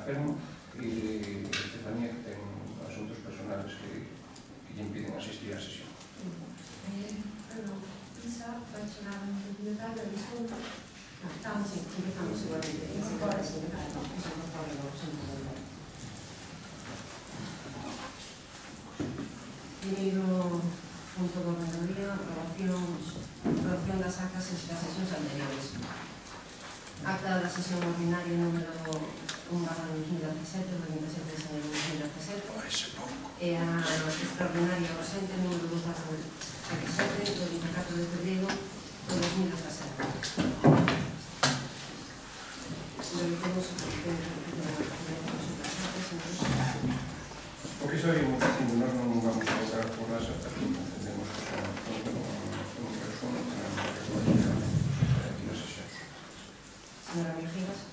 enfermo e Estefanía que ten asuntos personales que lle impiden asistir á sesión. Isa vai chegar no secretario de Disculpa. Empezamos igualmente. Primeiro punto do orden do día, aprobación das actas das sesións anteriores. Acta da sesión ordinaria número 1/2017, do 27 de xaneiro de 2017, e a extraordinaria urxente número 2/2017, do 24 de febrero de 2017. O que sabíamos dicindo, nós non vamos a votar por las actas, entendemos que son un resumen que non vai a aquí na sesión. Señora Mejías,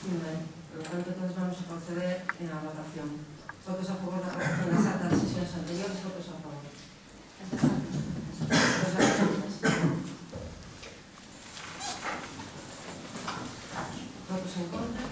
muy bien. Por lo tanto, todos vamos a proceder en la votación. Votos a favor da aprobación das actas das sesiones anteriores, votos a favor. Votos en contra.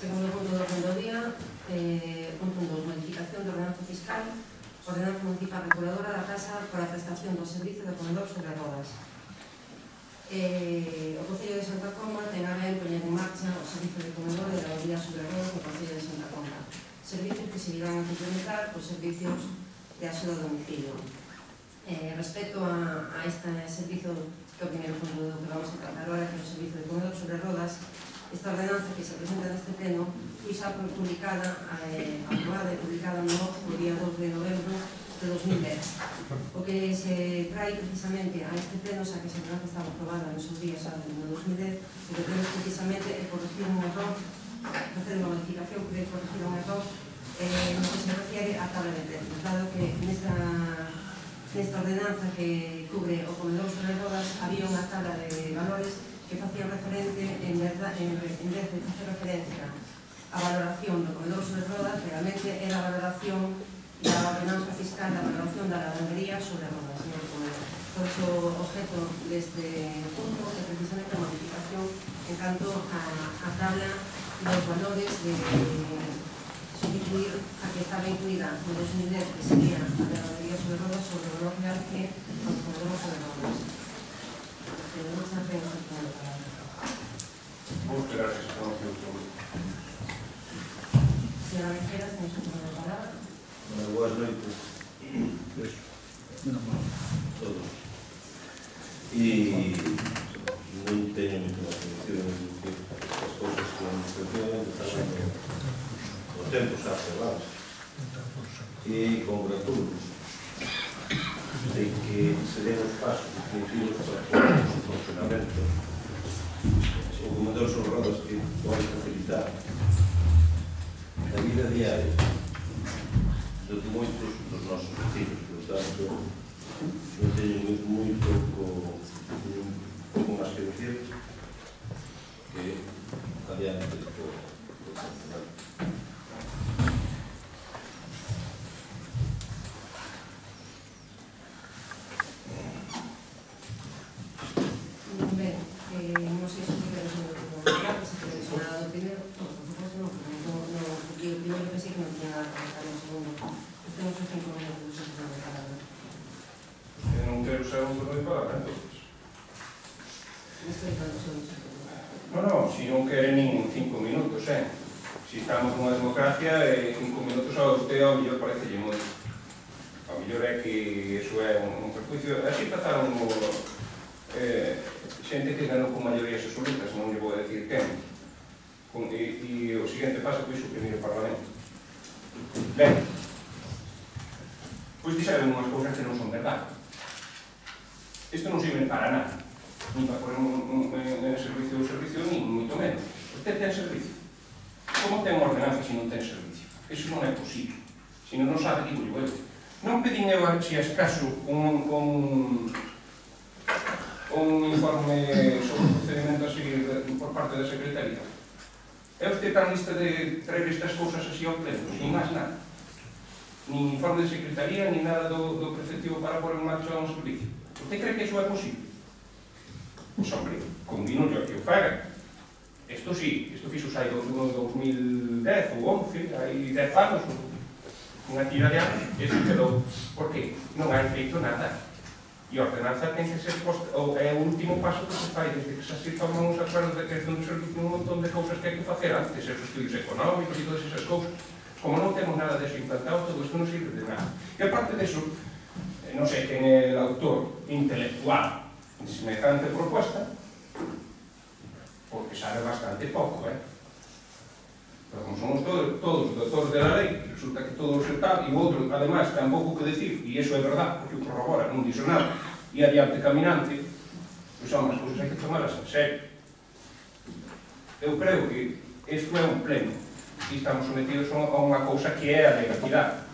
Segundo punto do orden do día, punto 2, modificación de ordenanza fiscal, ordenanza municipal reguladora da casa para a prestación do servicio de comedor sobre rodas. O Concello de Santa Comba ten a ben poñer en marcha o servicio de comedor de la Vía sobre rodas do Concello de Santa Comba. Servicios que se irán a complementar por servicios de axuda a domicilio. Respecto a este servicio, que é o primeiro punto do que vamos a tratar ahora, que é o servicio de comedor sobre rodas, esta ordenanza que se presenta neste pleno foi xa publicada, aprobada e publicada no día 2 de novembro de 2010. O que se trae precisamente a este pleno, xa que esa ordenanza estaba aprobada nos seus días no 2010, o que temos precisamente é corregir un error, facer unha modificación que debe corregir un error no que se refiere á tabla de precios, dado que nesta ordenanza que cubre o comedor sobre rodas había unha tabla de valores que facía referente, en vez de facer referencia á valoración do comedor sobre rodas, realmente era a valoración da ordenanza fiscal, da valoración da lavandería sobre rodas, non o comedor. Por iso, o objeto deste punto é precisamente a modificación en canto a tabla dos valores de sustituir a que estaba incluída no 2010, que sería a lavandería sobre rodas, sobre o valor real que o comedor sobre rodas. Vou esperar que se conoce o público. Señora Mejías, tenéis un turno de palabra. Boas noites todos. E non teño moita máis atención que as cousas que non se pueden estaban o tempo xa cerrados. E congratulo de que se den os pasos definitivos para o funcionamento. O comedor sobre rodas que pode facilitar a vida diaria de moitos dos nosos vecinos. Por tanto, non teño moi pouco máis que decir que adiante do funcionamento. Ben, non sei se queres un outro lugar, se queres nada do primeiro, por suposto non, porque o primeiro pensei que non tiña nada que contar no segundo. Temos os 5 minutos de turno de palabra. Eu non quero usar un turno de palabra, entón. Estou dando o segundo. Non, se non quere nin 5 minutos, Se estamos nunha democracia, 5 minutos a usted ao mellor parecelle moito. Ao mellor é que iso é un perjuicio. Así pasaron xente que ganou con maiorías absolutas, non lle vou decir quen. E o siguiente paso foi suprimir o Parlamento. Ben, pois dixeron unhas cousas que non son verdade. Isto non sirve para nada, ni para poner en servicio o servicio, ni moito menos. Usted ten servicio. Como ten ordenanza se non ten servicio? Iso non é posible. Se non sabe, digo eu. Non pedín eu, se é escaso, un informe sobre o procedimento a seguir por parte da Secretaría. É usted tan lista de traer estas cousas así ao pleno, sin máis nada. Ni informe de Secretaría, ni nada do preceptivo para pôr en marcha un servicio. Usted cree que iso é posible? Pois, hombre, convino yo que o faga. Isto sí, isto fixo xa en 2010 ou 11, hai 10 anos, unha tira de anos, e isto quedou. Por que? Non hai feito nada. E a ordenanza ten que ser posta, ou é o último paso que se fai, desde que se toman os acuerdos de creación do servicio, un montón de cousas que hai que facer antes, esos estudios económicos e todas esas cousas. Como non temos nada deso implantado, todo isto non sirve de nada. E aparte deso, non sei quen é o autor intelectual de semejante proposta, porque sabe bastante pouco, Pero como somos todos doutores de la lei, resulta que todos se tal, e o outro, ademais, ten pouco que decir, e iso é verdad, porque o corrobora, non dixo nada, e adiante caminante, pois son as cousas hai que tomalas en serio. Eu creo que isto é un pleno, e estamos sometidos a unha cousa que é a legalidade.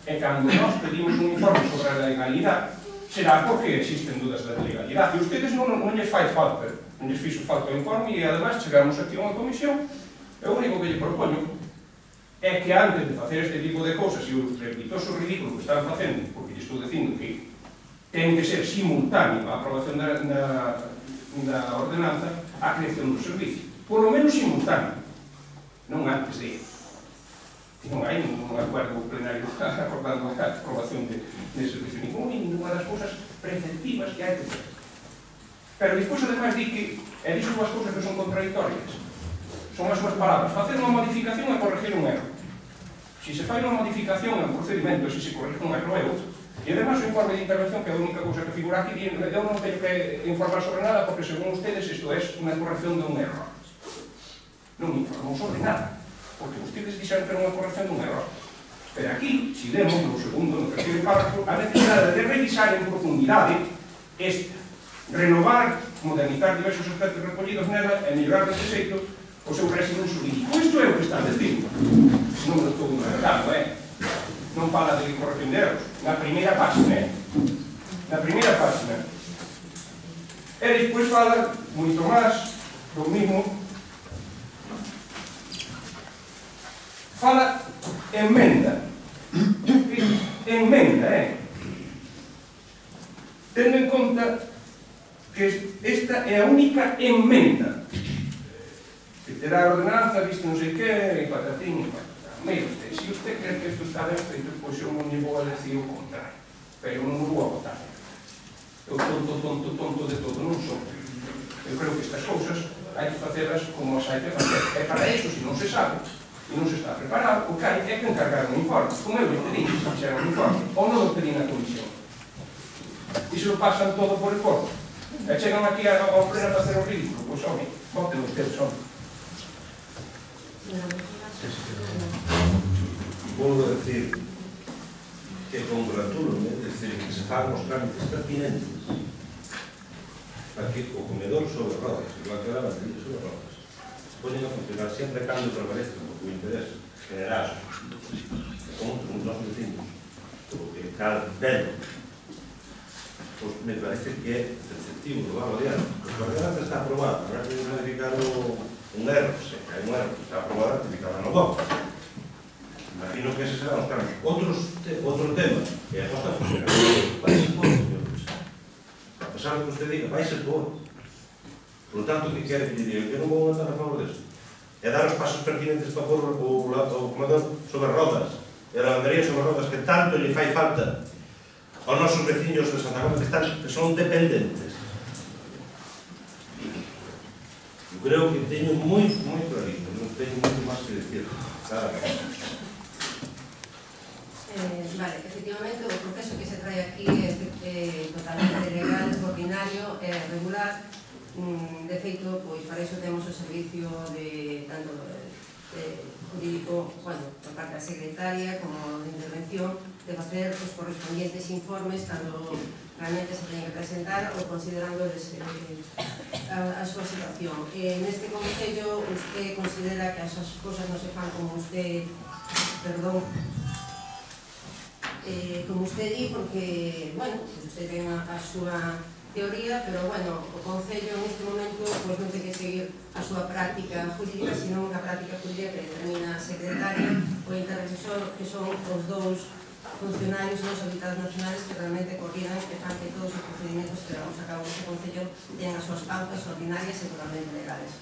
E cando nós pedimos un informe sobre a legalidade, será porque existen dudas da legalidade. E ustedes non lles fai falta, non lles fixo falta o informe, e ademais chegamos aquí a unha comisión, e o único que lle propoño é que antes de facer este tipo de cousas, e o repitoso ridículo que están facendo, porque lle estou dicindo que ten que ser simultáneo a aprobación da ordenanza a creación do servicio. Por lo menos simultáneo. Non antes de. Non hai ningún acuerdo plenario acordando a aprobación de servicio. Ninguna das cousas preceptivas que hai que facer. Pero despois, ademais, di que, e dixo dúas cousas que son contradictorias. Son as súas palabras. Facer unha modificación e corregir un erro. Se se fai unha modificación en procedimento, se se corrige un erro é outro. E además o informe de intervención, que é a única cousa que figura aquí, eu non teño que informar sobre nada, porque según ustedes isto é unha corrección de un erro. Non informou sobre nada, porque ustedes dixeron que era unha corrección dun error. Pero aquí, si vemos no segundo, no terceiro párrafo, a necesidade de revisar en profundidade esta, renovar, modernizar diversos aspectos recollidos nela e mellorar deste xeito o seu régimen xurídico. Isto é o que está dicindo. Non lo estou inventando, non fala de corrección de erros. Na primeira página, na primeira página. E despois fala moito máis do mismo. Fala emenda. Emenda, tendo en conta que esta é a única emenda que terá a ordenanza, visto non sei que, e patatín, e patatín. Mire usted, se usted cree que isto está ben feito, pois eu non lle vou a decir o contrario, pero non o vou a votar. Eu tonto de todo non son. Eu creo que estas cousas hai que facelas como as hai que facer. E para iso, se non se sabe, e non se está preparado, o que hai é que encargar un informe. Como eu lle pedí, se fixeran un informe, ou non o pedí na comisión. E se lo pasan todo por el corpo. E chegan aquí ao pleno a facer o ridículo. Pois, home, voten ustedes, home. Volvo a decir que congratulo, es decir, que se fagan os trámites pertinentes para que o comedor sobre rodas, igual que a batería sobre rodas, se ponen a funcionar sempre cando prevalezca o interés general como os vecinos, porque cada vez pues me parece que é perceptivo, lo vamos a ver, porque a ordenanza está aprobada, habrá que modificar un erro, se hai un erro que está aprobada, ratificada no voto. Imagino que ese será os cambios. Outro tema, que é a costa funcional. Vai ser todo, señor Luis. A pesar do que usted diga, vai ser todo. Por lo tanto, que quere que diga? Eu non vou votar a favor deso. É dar os pasos pertinentes para pôr o comedor sobre rodas, e a lavandería sobre rodas, que tanto lle fai falta aos nosos veciños de Santa Comba, que son dependentes. Eu creo que teño moi clarito, non teño moito máis que decir. Vale, efectivamente, o proceso que se trae aquí é totalmente legal, ordinario e regular. De feito, pois para iso temos o servicio de tanto jurídico, bueno, por parte da secretaria como de intervención, de facer os correspondientes informes cando realmente se teñen que presentar ou considerando a súa situación. Neste concello, usted considera que as cousas non se fan como usted, como usted di, porque, bueno, usted ten a súa teoría, pero, bueno, o concello neste momento non ten que seguir a súa práctica jurídica, sino unha práctica jurídica que determina a secretaria ou intercesor, que son os dous funcionarios nos habilitados nacionales que realmente coordinan e fan que todos os procedimentos que levamos a cabo neste concello teñan as súas pautas ordinarias e totalmente legales.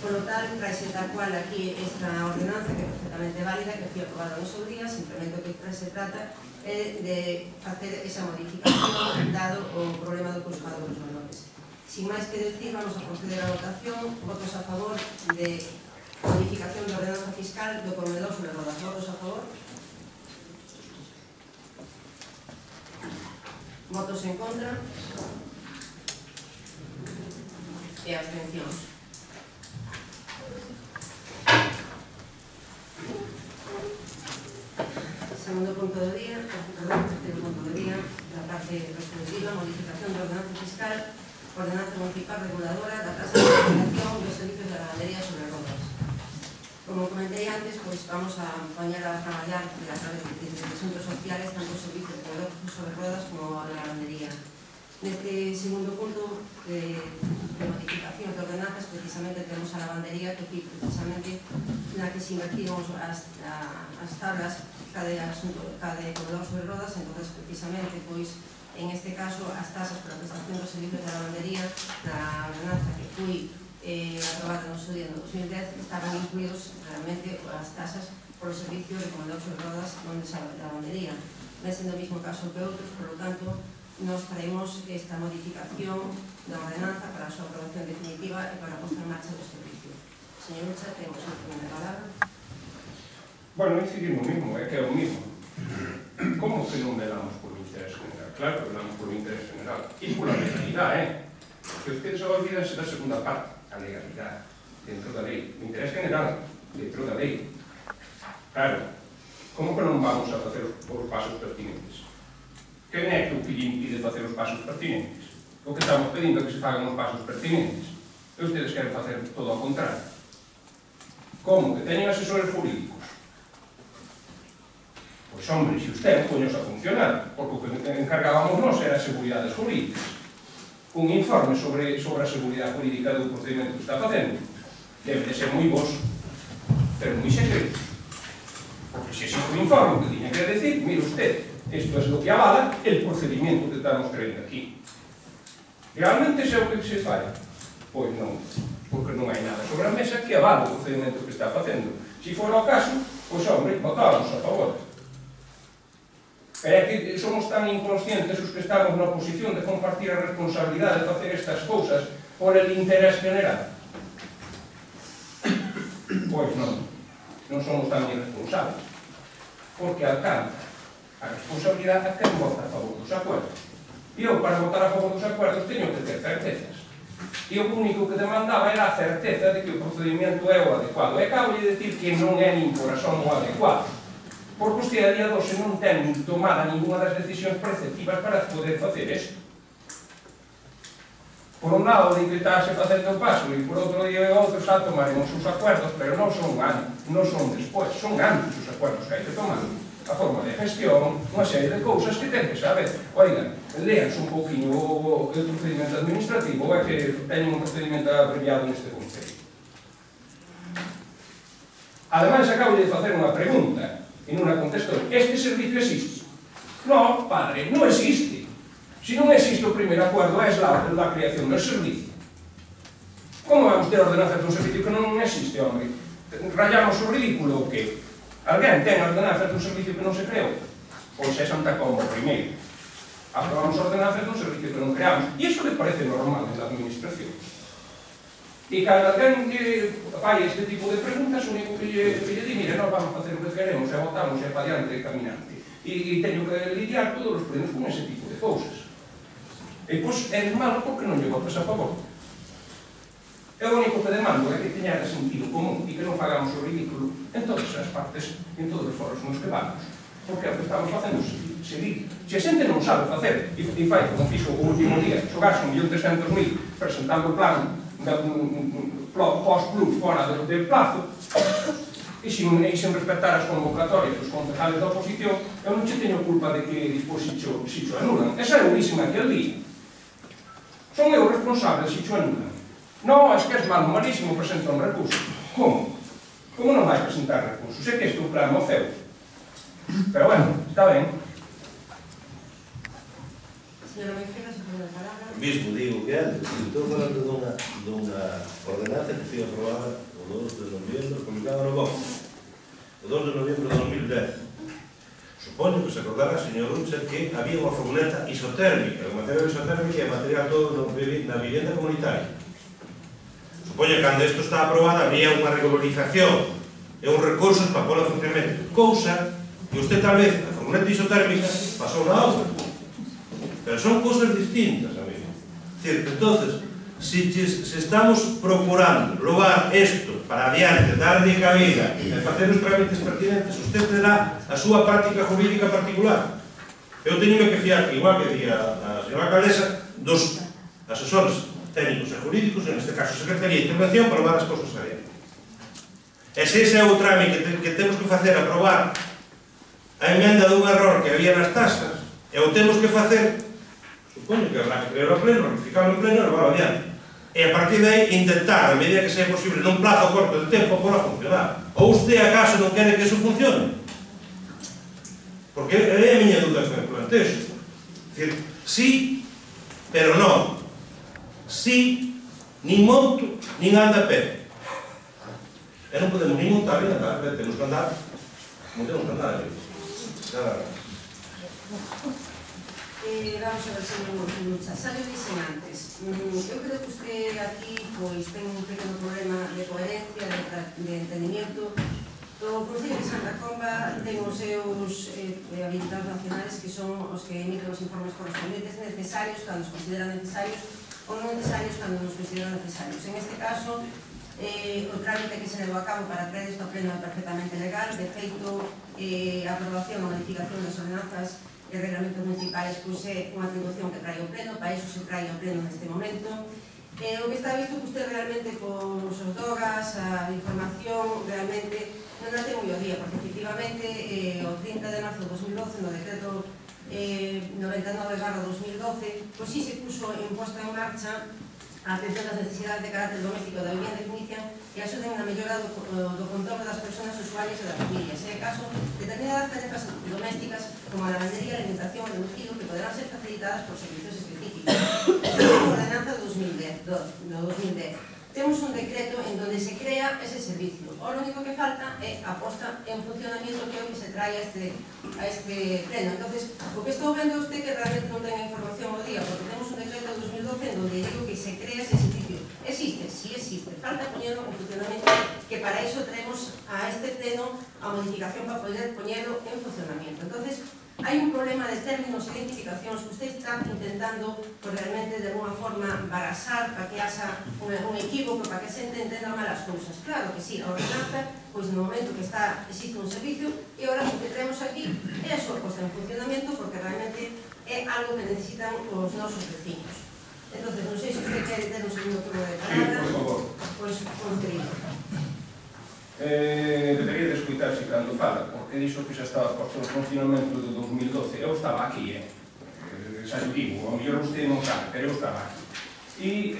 Por lo tal, traese tal cual aquí esta ordenanza que é perfectamente válida, que foi aprobada no seu día, simplemente o que se trata é de facer esa modificación dado o problema do cruzado dos menores. Sin máis que decir, vamos a proceder a votación. Votos a favor de modificación da ordenanza fiscal do comedor sobre rodas. Votos a favor. Votos en contra e abstencións. Segundo punto do día, terceiro punto do día, da parte resolutiva, modificación da ordenanza fiscal, ordenanza municipal reguladora da tasa de financiación dos servicios de lavandería sobre rodas. Como comentei antes, pois vamos a poñer a traballar a través de asuntos sociales tanto os servicios de sobre rodas como a lavandería. Neste segundo punto de modificación de ordenanzas, precisamente temos a lavandería que foi precisamente na que se invertiron as tablas cada comedor sobre rodas. Entonces, precisamente, pois, en este caso, as tasas para a prestación dos servicios de lavandería na ordenanza que foi aprobada no seu día no 2010 estaban incluídos realmente as tasas por os servicios de comedor sobre rodas onde se a lavandería. Non sendo o mismo caso que outros, por lo tanto, nos faremos esta modificación da ordenanza para a súa aprobación definitiva e para a posta en marcha do servicio. Señor Ucha, temos a primeira palabra. Bueno, incidir no mismo, é que é o mismo. Como que non velamos por o interés general? Claro que velamos por o interés general. E pola legalidade, que ustedes olvidanse da segunda parte, a legalidade, dentro da lei. O interés general, dentro da lei. Claro, como que non vamos a facer os pasos pertinentes? Que é o que lle impide facer os pasos pertinentes? O que estamos pedindo que se fagan os pasos pertinentes. E ustedes queren facer todo ao contrario. Como? Que teñen asesores jurídicos? Pois, hombre, se usted poños a funcionar, porque o que encargábamos nós era a seguridade jurídica. Un informe sobre a seguridade jurídica do procedimento que está facendo debe de ser moi vos, pero moi secreto. Porque se existe un informe que tiña que decir, mire usted, isto é o que avala el procedimento que estamos creendo aquí. Realmente é o que se fai? Pois non, porque non hai nada sobre a mesa que avala o procedimento que está facendo. Se fora o caso, pois, hombre, votávamos a favor. É que somos tan inconscientes os que estamos na posición de compartir a responsabilidade de facer estas cousas por el interés general. Pois non, non somos tan irresponsables, porque alcanza a responsabilidade a quen vota a favor dos acuerdos. E eu, para votar a favor dos acuerdos, teño que ter certezas. E o único que demandaba era a certeza de que o procedimento é o adecuado. E acabo de decir que non é nin por razón o adecuado, porque usted a día 12 non ten tomada ninguna das decisións preceptivas para poder facer isto. Por un lado, decretarse facendo o paso, e por outro día e outro xa tomaremos os acuerdos, pero non son antes, non son despois, son antes os acuerdos que hai que tomar. A forma de gestión, unha serie de cousas que ten que saber. Oigan, leanse un poquinho o procedimento administrativo, é que teñen un procedimento abreviado neste concello. Ademais, acabo de facer unha pregunta, e non a contestou. Este servicio existe? No, padre, non existe. Se non existe o primeiro acuerdo, é a creación do servicio. Como vamos ter ordenanza dun servicio que non existe, hombre? Rayamos o ridículo ou que? Alguén ten ordenanzas dun servicio que non se creou? Pois é Santa Comba primeiro. Aprobamos ordenanzas dun servicio que non creamos. E iso le parece normal na administración. E cando alguén fai este tipo de preguntas, o único que lle di, mire, nós vamos facer o que queremos, e votamos, e para diante e caminante. E teño que lidiar todos os problemas con ese tipo de cousas. E pois é malo porque non lle votas a favor. É o único que demando é que teña sentido común e que non fagamos o ridículo en todas as partes, en todos os foros nos que vamos. porque o que estamos facendo é seguir. Se a xente non sabe facer, e fai como fixo o último día, xogarse 1.300.000 presentando o plan post-plus fora del plazo, e sin respetar as convocatorias dos concejales da oposición, eu non che teño culpa de que despois si xo anulan. Esa é buenísima aquel día. Son eu responsable si xo anulan. Non, es que es malo, malísimo, presenta un recurso. Como? Como non vai presentar recursos? É que este é un plan moceu. Pero bueno, está ben. Señora Benfica, se pone a palabra. Mismo digo que antes, estou falando dunha ordenanza que foi aprobada o 2 de noviembre, publicada no BOC, o 2 de noviembre de 2010. Supoño que se acordará, señor Unser, que había unha formuleta isotérmica. O material isotérmico é material todo na vivienda comunitaria. Supoño que cando isto está aprobado había unha regularización e uns recursos para pôr o funcionamento. Cousa que usted tal vez, a formuleta isotérmica, pasou na outra. Pero son cousas distintas, amigo. Es decir, entonces, si estamos procurando levar isto para adiante, darle cabida e facer os trámites pertinentes, usted terá a súa práctica jurídica particular. Eu teño que fiar, igual que día a señora alcaldesa, dos asesores técnicos e jurídicos, en este caso Secretaría de Intervención, para levar as cousas adiante. E se ese é o trámite que temos que facer, aprobar a emenda dun error que había nas tasas, e o temos que facer, supoño que habrá que crear o pleno, ratificarlo en pleno e levar adiante. E a partir de aí intentar, a medida que sea posible, nun plazo corto de tempo, por a funcionar. Ou usted acaso non quere que iso funcione? Porque é a miña dúda que me plantexo. É dicir, sí, pero non. Sí, nin monto, nin anda a pé. E non podemos nin montar, nin andar a pé. Temos que andar, non temos que andar. Nada máis. Vamos a ver, señor Lucha, xa lo dixen antes. Eu creo que usted aquí ten un pequeno problema de coherencia, de entendimiento. O Concello de Santa Comba ten os seus habilitados nacionales que son os que emiten os informes correspondentes necesarios cando os consideran necesarios ou non necesarios cando nos consideran necesarios. En este caso, o trámite que se levou a cabo para traer isto a pleno é perfectamente legal. De feito, a aprobación ou modificación das ordenanzas e reglamentos municipales é unha atribución que trae o pleno, para iso se trae o pleno neste momento. O que está visto que usted realmente con os dogas, a información, realmente non a ten moi ao día, porque efectivamente o 30 de marzo de 2012, no decreto 99/2012, pois sí se puso en posta en marcha a atención das necesidades de carácter doméstico da vivienda que inician e axuden na mellora do contorno das persoas usuarias e das familias. É caso determinadas tarefas domésticas como a lavandería, a alimentación e o domicilio que poderán ser facilitadas por servicios específicos. A ordenanza do 2010. Temos un decreto en donde se crea ese servicio. O único que falta é a posta en funcionamiento que é o que se trae a este pleno. Entonces, o que estou vendo usted que realmente non ten información ao día, porque temos un decreto de 2012 en donde digo que se crea ese servicio. Existe, sí existe. Falta poñerlo en funcionamiento, que para iso traemos a este pleno a modificación para poder poñerlo en funcionamiento. Entonces, hai un problema de términos e identificacións que usted está intentando realmente de alguna forma barasar para que haxa un equívoco, para que a xente entenda mal as cousas. Claro que sí, a ordenanza, pois no momento que existe un servicio, e agora o que traemos aquí é a súa posta en funcionamento, porque realmente é algo que necesitan os nosos vecinos. Entonces, non sei se usted quere ter un segundo turno de palabra. Por favor. Pois, querido. Debería de escutarse cando fala, porque dixo que xa estaba posto no funcionamento de 2012. Eu estaba aquí, xa eu digo, ao mellor usted non sabe, pero eu estaba aquí. E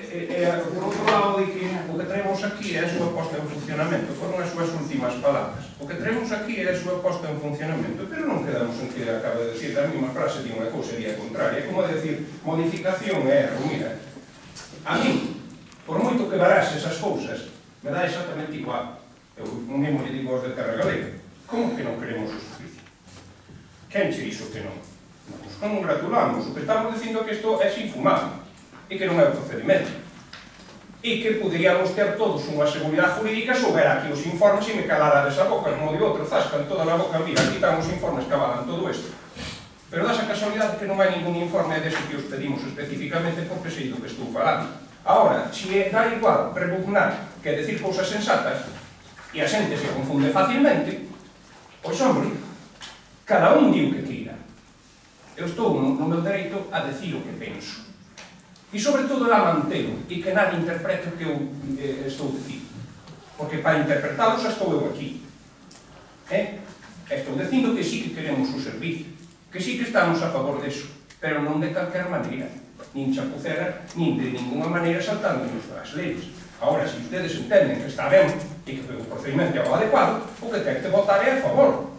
por outro lado, di que o que traemos aquí é a súa posta en funcionamento, foron as súas últimas palabras. O que traemos aquí é a súa posta en funcionamento, pero non quedamos en que acaba de decir, a mesma frase di unha cousa e di a contraria. É como decir, modificación é erro, mira. A mí, por moito que barase esas cousas, me dá exactamente igual. Eu mesmo lle digo aos de Terra Galega, como que non queremos o servicio? Quen che dixo que non? Nos congratulamos, o que estamos dicindo que isto é infumable e que non é o procedimento e que poderíamos ter todos unha seguridade jurídica se houbera aquí os informes e me calara desa boca, non o de outro, zascan toda a boca, mira, aquí están os informes que avalan todo isto. Pero dá esa casualidade que non hai ningún informe dese que os pedimos especificamente porque sei do que estou falando. Ahora, se dá igual repugnar que decir cousas sensatas, e a xente se confunde facilmente, pois hombre, Cada un di o que queira. Eu estou no meu dereito a decir o que penso. E, sobre todo, a mantelo, e que nadie interprete o que eu estou dicindo. Porque para interpretalo xa estou eu aquí. Estou dicindo que sí que queremos o servicio, que sí que estamos a favor deso, pero non de calquer maneira, nin chapucera, nin de ninguna maneira saltándonos as leis. Agora, se ustedes entenden que está ben e que o procedimento é o adecuado, o que ten que votar é a favor.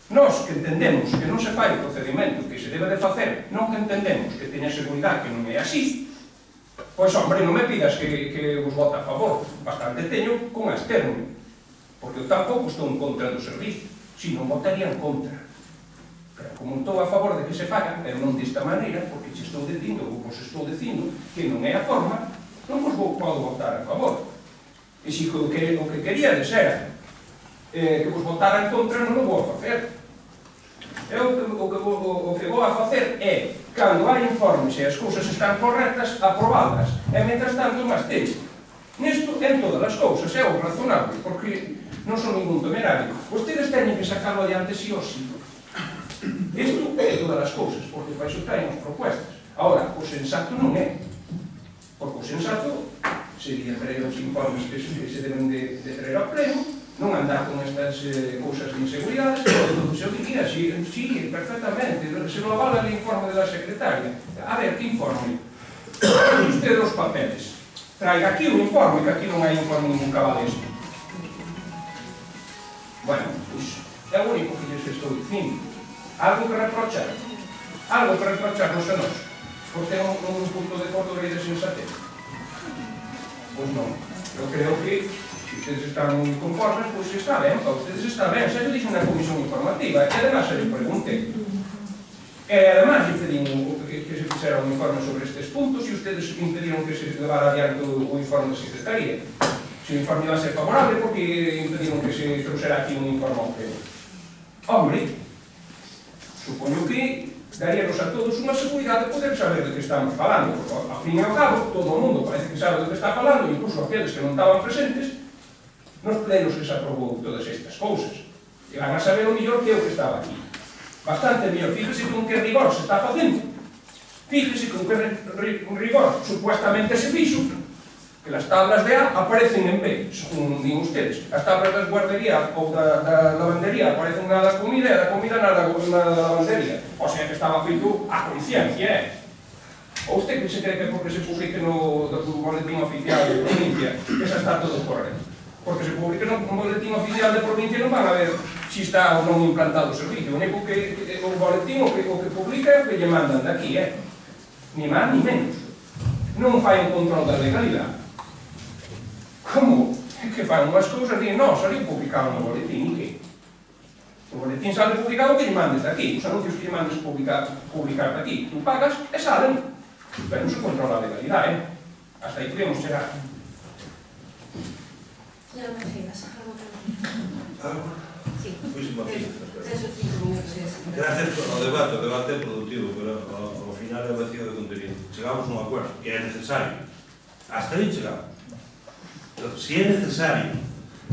Nós que entendemos que non se fai o procedimento que se debe de facer, non que entendemos que teña seguridade que non é así, pois, hombre, non me pidas que vos vote a favor, bastante teño con a externo, porque eu tampouco estou en contra do servicio, si non votaría en contra. Pero como estou a favor de que se faga, pero non desta maneira, porque che estou dicindo, ou vos estou dicindo, que non é a forma, non vos podo votar a favor. E se o que queríades era que vos votara en contra, non o vou a facer. Eu o que vou a facer é, cando hai informes e as cousas están correctas, aprobadas. E, mentras tanto, máis teño. Nisto, en todas as cousas, é o razonable, porque non son ningún temerario. Vostedes teñen que sacarlo adiante sí ou sí. Isto é todas as cousas, porque para iso traen as propuestas. Ahora, o sensato non é. Porque o sensato sería traer os informes que se deben de traer ao pleno, non andar con estas cousas de inseguridades, todo se o diría, sí, perfectamente, se non avala el informe de la secretaria. A ver, que informe? Trae usted os papeles. Traiga aquí un informe, que aquí non hai informe ningún cabal este. Bueno, pois, é o único que lles estou dicindo. Algo que reprochar. Algo que reprocharnos a nós. Porque é un punto de cordura e de sensatez. Pois non. Eu creo que ustedes están moi conformes, pois está ben, para ustedes está ben, xa yo dixo na comisión informativa, e además se les pregunte. E además impedimos que se fixera un informe sobre estes puntos e ustedes impediron que se levara adiante o informe da Secretaría. Se o informe iba a ser favorable, porque impediron que se trouxera aquí un informe ao pleno. Hombre, supoño que daríanos a todos unha seguridade de poder saber de que estamos falando. Ao fin e ao cabo, todo o mundo parece que sabe de que está falando, incluso aqueles que non estaban presentes, nos plenos que se aprobou todas estas cousas. E van a saber o mellor que eu que estaba aquí. Bastante mellor. Fíjese con que rigor se está facendo. Fíjese con que rigor supuestamente se fixo, que las tablas de A aparecen en B, según din ustedes. As tablas das guardería ou da lavandería aparecen na da comida e da comida na da lavandería. O sea que estaba feito a conciencia, Ou usted que se cree que porque se publique no boletín oficial de provincia, que xa está todo correcto. Porque se publique no boletín oficial de provincia non van a ver se está ou non implantado o servicio. O único que o boletín o que publica é o que lle mandan daqui, ni máis ni menos. Non fai un control da legalidade. Como? É que fan unhas cousas e non, saliu publicado no boletín, e que? O boletín sale publicado que lle mandes daqui, os anuncios que lle mandes publicar daqui. Tú pagas e salen. Pero non se controla a legalidade, hasta aí podemos chegar. Señora Mejías, algo que non? Algo? Sí. Pois Martín. 3 ou 5 minutos. Gracias ao debate, o debate é produtivo, pero ao final é vacío de contenido. Chegamos a un acuerdo, que é necesario. Hasta aí chegamos. Pero se é necesario,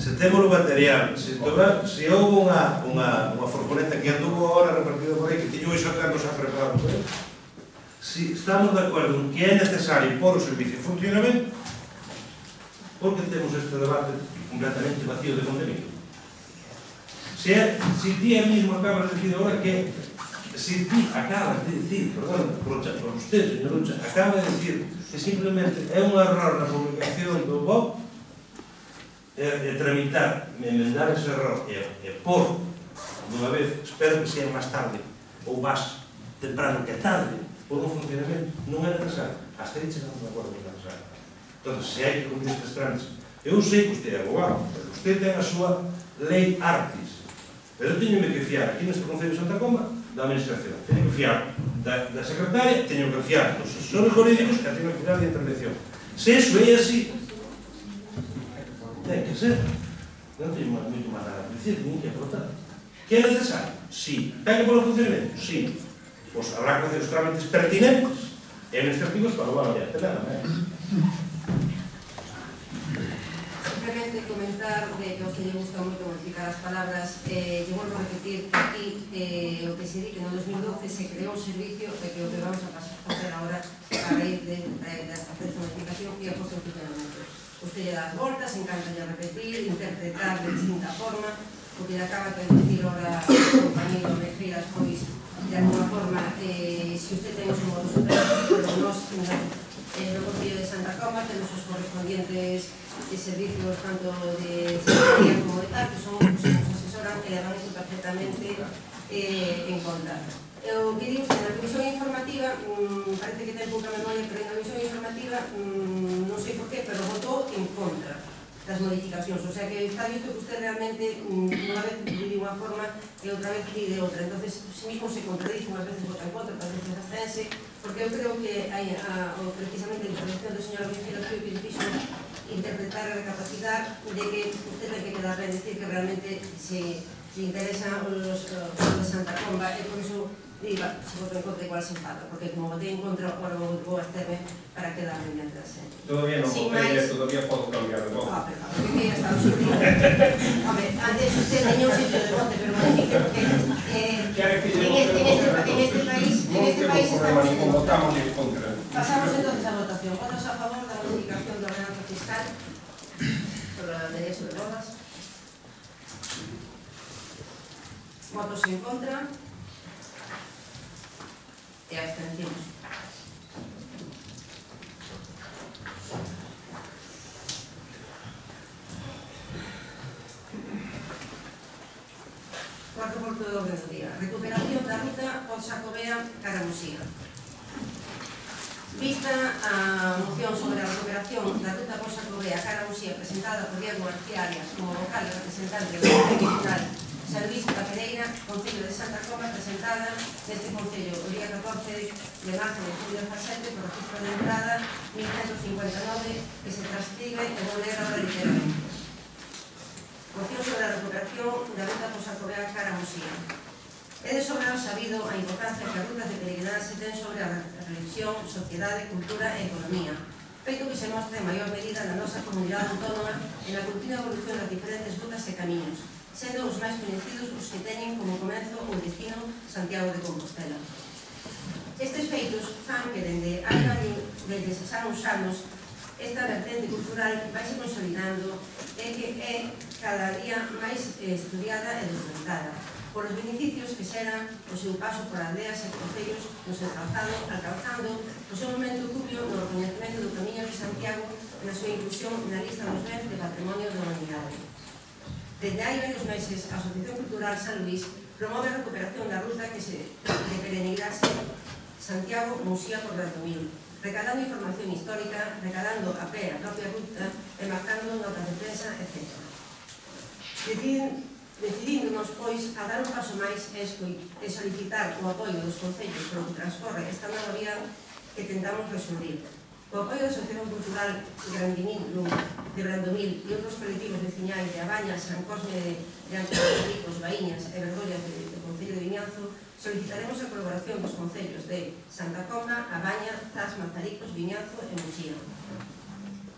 se temos o material, se houve unha furgoneta que anduvo ahora repartida por aí, que tiño iso acá nos ha preparado por aí, se estamos de acordo en que é necesario pôr o servicio en funcionamento, porque temos este debate completamente vacío de contenido. Se ti mesmo acabas de decir agora que se ti acabas de decir, perdón, por usted, señor Lucha, acaba de decir que simplemente é un error na publicación do BOP, tramitar, emendar ese error e pôr dunha vez, espero que sea máis tarde ou máis temprano que tarde, por un funcionamento, non é necesario. Hasta aí chegamos de acordo con necesario. Entón, se hai que cumprir estes trámites, eu sei que usted é abogado, pero usted ten a súa lei artis, pero eu teño que fiar aquí neste Concello de Santa Comba da administración, teño que fiar da secretaria, teño que fiar dos asesores jurídicos que teño que fiar de intervención. Se iso é así, ten que ser. Non teño moito máis nada a dicir, nin que aportar. Que é necesario? Sí. Ten que pôr o funcionamento? Sí. Pois habrá que facer os trámites pertinentes e administrativos para o avaliar. Nada máis. simplemente comentar que a usted lle gusta moito modificar as palabras. Lle volvo a repetir que aquí o que se di que no 2012 se creou un servicio e que o que vamos a facer agora a raíz de esta modificación que a posto en funcionamento. Usted lle dá as voltas, encanta lle repetir, interpretar de distinta forma, o que lle acaba de decir ahora o compañero Mejías, pois, de alguna forma, se usted ten o seu modo superativo, pero nos no Concello de Santa Comba temos os correspondientes servicios tanto de secretaría como de tal, que son os que nos asesoran e levan isto perfectamente en conta. O que digo usted, na revisión informativa, parece que ten pouca memoria, pero na revisión informativa, non sei por qué, pero votou en contra das modificacións, o sea que está visto que usted realmente unha vez di de unha forma e outra vez di de outra, entonces si mismo se contradice, unhas veces vota en contra, outras veces abstense, porque eu creo que hai precisamente a intervención do señor Vigila que lle fixo interpretar a capacidade de que usted ten que quedar ben, decir que realmente se interesa os de Santa Comba e por iso diga, se voto en contra igual se enfada, porque como votei en contra, agora vou absterme para quedar ben mientras. Todavía non votei, todavía podo cambiar de voto. Pero claro, que quería estar subido. Home, antes usted tenía un sitio de voto, pero modifique porque en este país estamos votamos en contra. Pasamos entonces a votación. Votos a favor da modificación da ordenanza fiscal sobre a lei sobre bodas. Votos en contra. E abstencións. Cuarto punto de orden do día. Recuperación da ruta Osa-Covea-Cara-Musía. Vista a moción sobre a recuperación da ruta Osa-Covea-Cara-Musía presentada por Diego García Arias como vocal e representante do Concello Municipal Servicio da Pereira, Concello de Santa Comba, presentada neste Concello o día 14 de marzo de 2017 por registro de entrada 1159 que se transcribe e volver ahora literalmente. Moción sobre a recuperación da ruta Osa-Covea-Cara-Musía. É de sobra sabido a importancia que as rutas de peregrinaxe ten sobre a religión, sociedade, cultura e economía, feito que se mostra en maior medida na nosa comunidade autónoma e na continua evolución das diferentes rutas e camiños, sendo os máis coñecidos os que teñen como comenzo o destino Santiago de Compostela. Estes feitos fan que desde xa uns anos esta vertente cultural vaise consolidando e que é cada día máis estudiada e documentada por os beneficios que xeran o seu paso por aldeas e concellos no seu trazado, alcanzando o seu momento cubio no recoñecemento do Camiño de Santiago e na súa inclusión na lista dos bens de patrimonio da humanidade. Desde hai varios meses, a Asociación Cultural San Luís promove a recuperación da ruta que se de peregrinaxe Santiago-Musía por Brandomil, recadando información histórica, recadando a pé a propia ruta e marcando notas de prensa, etc. Decidíndonos, pois, a dar un paso máis e solicitar o apoio dos concellos polo que transcorre esta nova vía que tentamos resolver. O apoio da Asociación Cultural de Brandomil e outros colectivos veciñais de Abaña, San Cosme de Ancaricos, Baíñas e Vergollas do Concello de Viñanzo, solicitaremos a colaboración dos concellos de Santa Comba, Abaña, Zas, Mazaricos, Viñanzo e Muxía.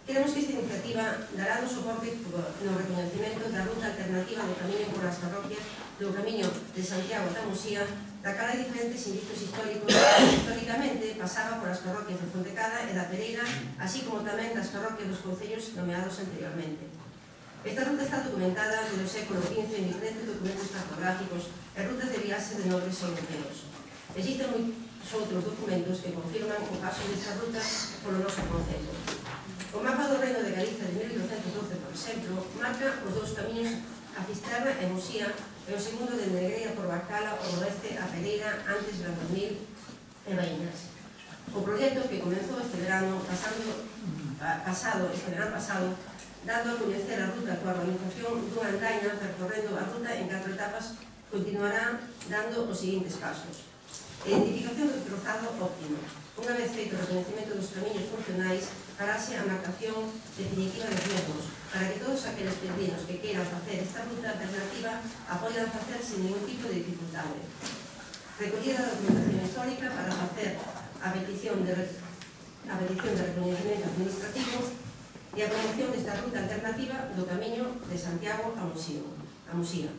Queremos que esta iniciativa dará o soporte no recoñecemento da ruta alternativa do camiño por as parroquias do Camiño de Santiago da Muxía, da cara de diferentes indicios históricos que históricamente pasaba por as parroquias de Fontecada e da Pereira, así como tamén das parroquias dos concellos nomeados anteriormente. Esta ruta está documentada desde o século XV en diferentes documentos cartográficos e rutas de viaxe de nobres europeos. Existen moitos outros documentos que confirman o paso desta ruta polo noso concello. O mapa do Reino de Galicia de 1812, por exemplo, marca os dous camiños a Fisterra e Muxía e o segundo de Negreira por Bacala ao oeste a Pereira, antes Brandomil e Baíñas. O proxecto que comenzou este verano pasado, dando a coñecer a ruta coa organización dunha andaina percorrendo a ruta en 4 etapas, continuará dando os seguintes pasos. Identificación do trazado óptimo. Unha vez feito o reconhecimento dos camiños funcionais, farase a marcación definitiva dos mesmos, para que todos aqueles peregrinos que queiran facer esta ruta alternativa a poidan facer sin ningún tipo de dificultade. Recollida da documentación histórica para facer a petición de reconhecimento administrativo e e a promoción desta ruta alternativa do Camiño de Santiago a Muxía.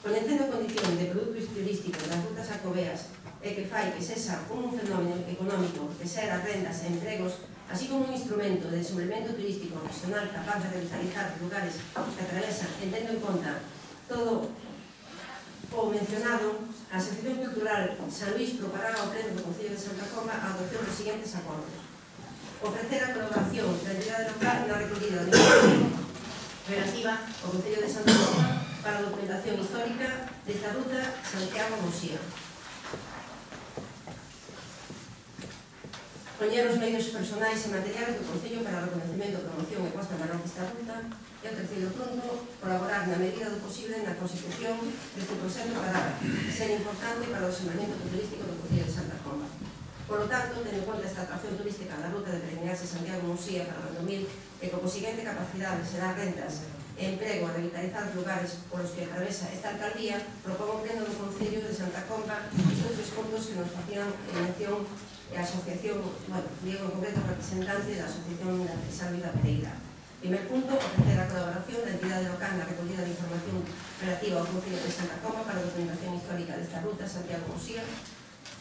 Coñecendo a condición de produto turístico das rutas xacobeas e que fai que sexa un fenómeno económico que xera rendas e empregos, así como un instrumento de desenvolvemento turístico profesional capaz de revitalizar lugares que atravesan, tendo en conta todo o mencionado, a Asociación Cultural San Luís propará ao pleno do Concello de Santa Comba a adopción dos seguintes acordos: ofrecer a colaboración da entidade local na recollida de información relativa ao Concello de Santa Comba para a documentación histórica desta ruta Santiago-Muxía. Poñer os medios personais e materiais do Concello para o reconhecimento, promoción e posta en valor desta ruta. E o terceiro punto, colaborar na medida do posible na constitución deste proxecto para ser importante para o desenvolvemento turístico do Concello de Santa Comba. Por lo tanto, tendo en conta esta atracción turística da ruta de peregrinaxe Santiago-Muxía para o 2000 e co consiguiente capacidade de xerar rentas e emprego a revitalizar os lugares polos que atravesa esta alcaldía, propongo pleno do Concello de Santa Comba estes tres puntos que nos facían mención a asociación, digo en concreto representante da Asociación da Salvi da Pereira. Primer punto, ofrecer a colaboración da entidade local na recollida de información relativa ao Concello de Santa Comba para a documentación histórica desta ruta Santiago-Muxía.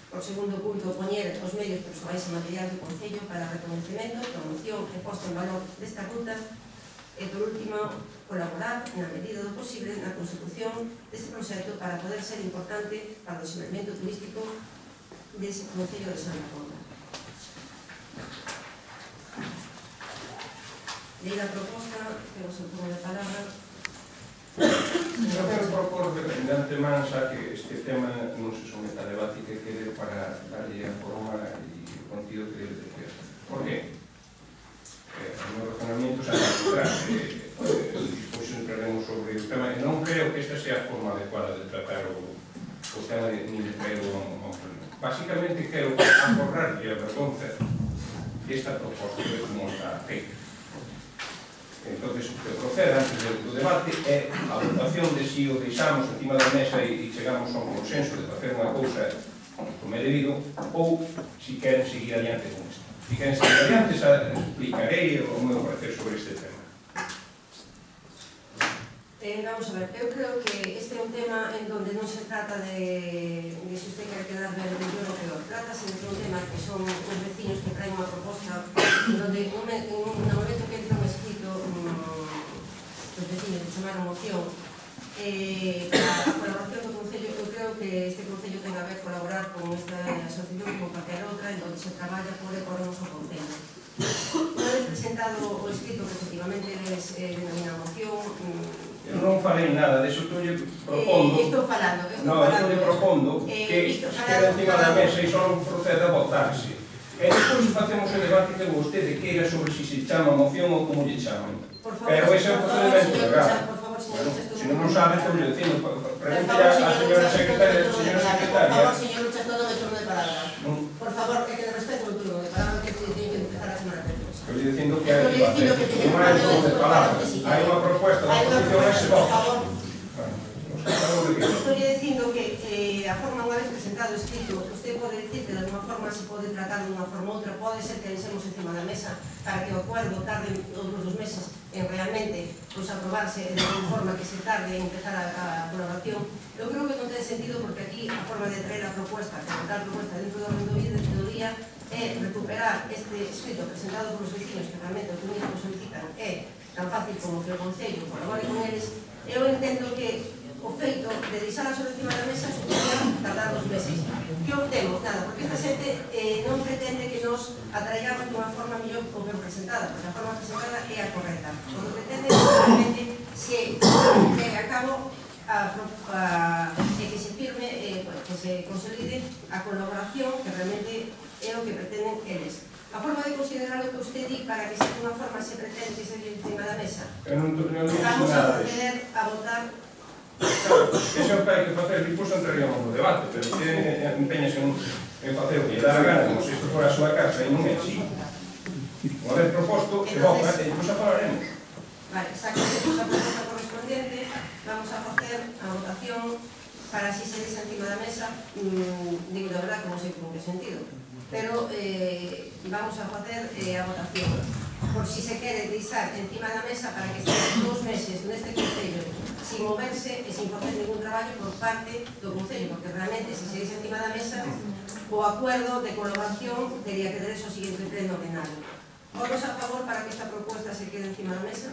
Por segundo punto, poñer os medios persoais e materiais do Concello para reconhecimento, promoción e posta en valor desta ruta. E, por último, colaborar na medida do posible na consecución deste proxecto para poder ser importante para o desenvolvemento turístico deste Concello de Santa Comba. Leí a proposta, que vos pongo de palabra. Eu quero propor de antemán xa que este tema non se someta a debate e que quede para darlle a forma e o contido que debe de ter. Por qué? O meu razonamiento xa detrás, despois entraremos sobre o tema, e non creo que esta sea a forma adecuada de tratar o tema nin de traer a un pleno. Basicamente quero acorrarlle a vergonza desta proposta de como está feita. Entón, o que procede antes do debate é a votación de si o deixamos encima da mesa e chegamos a un consenso de facer unha cousa como é debido, ou si queren seguir adiante con isto. Si queren seguir adiante, xa explicarei o meu parecer sobre este tema. Vamos a ver, eu creo que este é un tema en donde non se trata de se usted quere quedar mellor ou peor. Trátase de un tema que son os veciños que traen unha proposta en donde no momento que entra un escrito os veciños que chamaron moción para a colaboración do Concello. Eu creo que este Concello ten a ver colaborar con esta asociación como cualquier outra en donde se traballa por ecornos o Concello. Unha vez presentado o escrito que efectivamente les denomina moción, eu non falei nada, deso estou lle propondo. Estou falando. Non, estou lle propondo que quede encima da mesa e só non proceda a votarse. E despois facemos o debate que vostede queira sobre si se chama moción ou como lle chaman. Pero ese é o procedimento legal. Se non sabe, estou lle dicindo, pregúntale a señora secretaria. Por favor, señor Luchas, todo o turno de palabra. Por favor, que te respete o turno de palabra que te teño que empezar a semana que viene. Estou dicindo que hai que facer un turno de palabra. Hai unha proposta da oposición e se vota. Estou dicindo que a forma unha vez presentado escrito, usted pode dicir que de alguma forma se pode tratar de unha forma ou outra, pode ser que deixemos encima da mesa para que o acuerdo tarde outros 2 meses en realmente aprobarse de alguma forma que se tarde en empezar a colaboración. Eu creo que non ten sentido porque aquí a forma de traer a proposta, de votar a proposta dentro do orden do día é recuperar este escrito presentado por os vecinos que realmente o que único solicitan é tan fácil como que o Concello colabore con eles. Eu entendo que o feito de deixala sobre encima da mesa suporía tardar 2 meses. Que obtemos? Nada, porque esta xente non pretende que nos atraigamos de unha forma mellor ou ben presentada, porque a forma presentada é a correcta. O que pretende realmente se a cabo que se firme, que se consolide a colaboración que realmente é o que pretenden eles. A forma de considerar o que usted di para que de unha forma se pretende que se lle encima da mesa. Vamos a proceder a votar. Claro, ese é o que hai que facer, depois entraríamos no debate, pero que empeñase en facer o que lle dá a gana, como se isto fora a súa casa, e non é así. Unha vez proposto, se vota, e depois a falaremos. Vale, saquemos a proposta correspondiente, vamos a facer a votación para así se deixa encima da mesa, digo da verdad que non sei con que sentido, pero vamos a facer a votación. por si se quere deixar encima da mesa para que estén 2 meses neste Concello sin moverse e sin facer ningún traballo por parte do Concello, porque realmente se deixa encima da mesa o acuerdo de colaboración teria que darse ao seguinte pleno ordinario. Votos a favor para que esta propuesta se quede encima da mesa?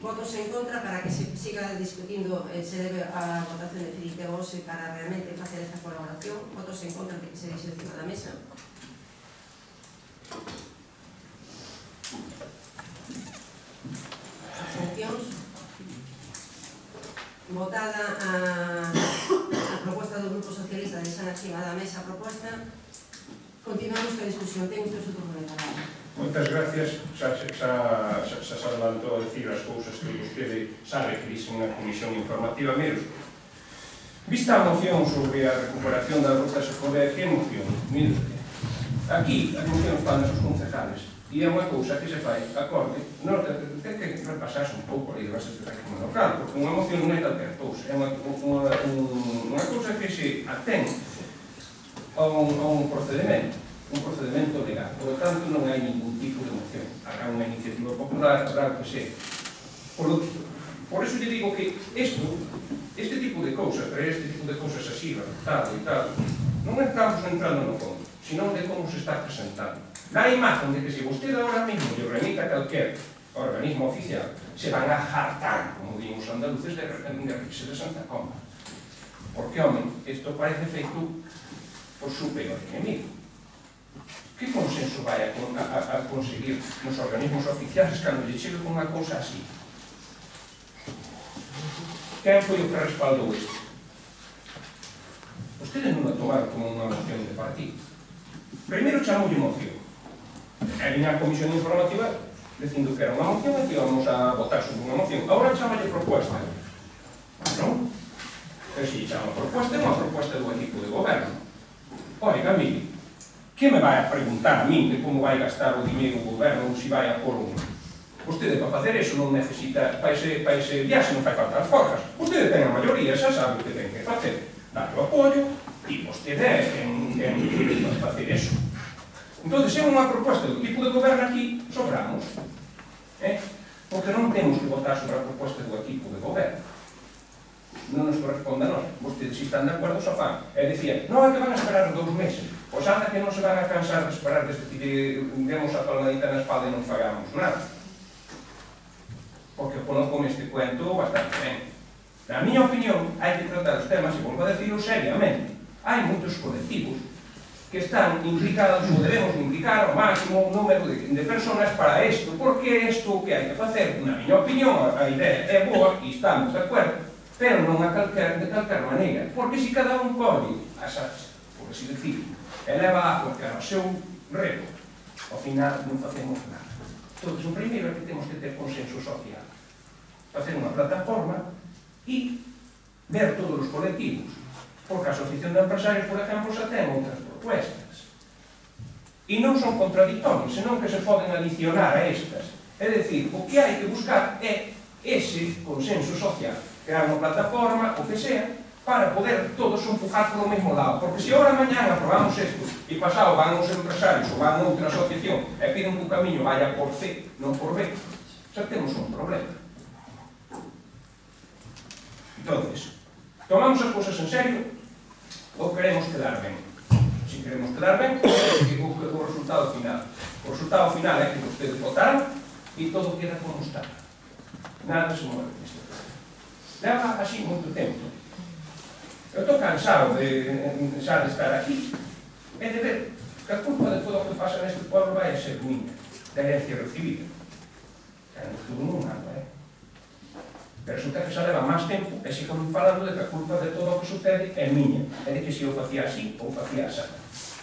Votos en contra para que se siga discutindo se debe a votación definitiva hoxe para realmente facer esta colaboración? Votos en contra de que se deixe encima da mesa? Abstencións? Votada a proposta do Grupo Socialista de deixar encima da mesa a proposta, continuamos ca discusión. Ten usted o seu turno de palabra. Moitas gracias, xa se adelantou a decir as cousas que vostede sabe que dixen na comisión informativa. Mire, vista a moción sobre a recuperación das rutas escolares, que moción? Mire, aquí as mocións van os concejales e é unha cousa que se fai acorde, ten que repasarse un pouco aí de bases de régimen local, porque unha moción non é calquer cousa, é unha cousa que se atén a un procedimento legal. Por lo tanto, non hai ningún tipo de moción. Habrá unha iniciativa popular, habrá o que sea. Por eso lle digo que este tipo de cousas, este tipo de cousas así, resultado e tal, non estamos entrando no fondo, sino de como se está presentando. Dá a imagen de que se vostede ahora mismo lle remita calquer organismo oficial, se van a jartar, como digo os andaluces, de reírse de Santa Comba. Porque, home, isto parece feito por su peor enemigo. Que consenso vai a conseguir nos organismos oficiales cando lle chegue con unha cousa así? Quen foi o que respaldou isto? Vostedes non a tomaron como unha moción de partido. Primeiro chamoulle moción. E viña a comisión informativa dicindo que era unha moción e que íbamos a votar sobre unha moción. Agora chamalle propuesta. Non? Pero se chama proposta, é unha proposta do equipo de goberno. Oiga, mire, que me vai a preguntar a min de como vai gastar o dinheiro o goberno ou se vai a pôr un... Vostede para facer eso non necesita, para ese viaxe non fai falta as forjas. Vostede ten a maioría, xa sabe o que ten que facer. Dar o apoio e vostede é quen vai facer eso. Entón, se é unha proposta do equipo de goberno aquí, sobramos. Porque non temos que votar sobre a proposta do equipo de goberno. Non nos corresponde a nós. Vostedes, se están de acordo, só fan. E dicía, non é que van a esperar 2 meses. Pois anda que non se van a cansar de esperar desde que demos a palmadita na espalda e non fagamos nada. Porque con este cuento bastante ben. Na miña opinión, hai que tratar os temas, e volvo a decirlo seriamente. Hai moitos colectivos que están implicados, ou debemos implicar o máximo número de personas para isto, porque é isto o que hai que facer. Na miña opinión, a idea é boa e estamos de acordo, pero non de calquer maneira, porque se cada un colle as artes, por así decir, e leva a cualquier ao seu rego, ao final non facemos nada. Entón, o primeiro é que temos que ter consenso social, facer unha plataforma e ver todos os colectivos, porque a Asociación de Empresarios, por exemplo, xa ten outras propuestas. E non son contradictorios, senón que se poden adicionar a estas. É dicir, o que hai que buscar é ese consenso social, crear unha plataforma, o que sea, para poder todos empujar polo mesmo lado. Porque se ahora mañana aprobamos isto e pasado van os empresarios ou van a outra asociación e piden que o camiño vaya por C, non por B, xa temos un problema. Entonces, tomamos as cousas en serio ou queremos quedar ben? Se queremos quedar ben, o resultado final. O resultado final é que vostedes votaron e todo queda como está. Nada se mueve neste caso. Leva así moito tempo. Eu estou cansado de estar aquí e de ver que a culpa de todo o que pasa neste pueblo vai a ser miña, da herencia recibida. Que non estuvo nun ano, Pero resulta que xa leva máis tempo e sigo falando de que a culpa de todo o que sucede é miña, é de que se eu facía así ou facía así.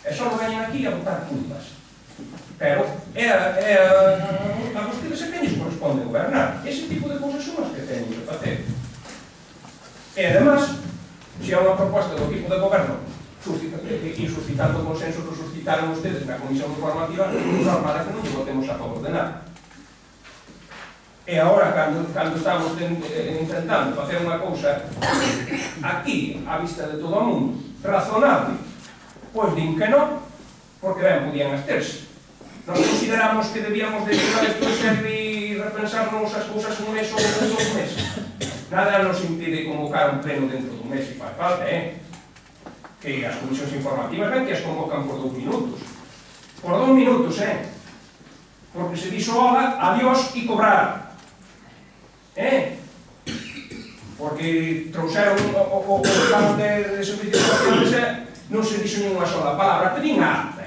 E só veñen aquí a botar culpas. Pero a vostedes a quen lles corresponde gobernar. Ese tipo de cousas son as que teñen que facer. E además, se há unha proposta do equipo de goberno e suscitando o consenso que suscitaron ustedes na comisión informativa, normal é que non votemos a favor de nada. E agora, cando estamos intentando facer unha cousa aquí, á vista de todo o mundo, razonable, pois din que non, porque ben podían absterse. Nós consideramos que debíamos de llevar esto de serio e repensarnos as cousas un mes ou 2 meses. Nada nos impide convocar un pleno dentro dun mes se faz falta, que as comisións informativas ben que as convocan por 2 minutos. Por 2 minutos, porque se dixo hola, adiós e cobrar. Porque trouxeron o plano de servicios sociales, non se dixo ninguna sola palabra, pedín acta,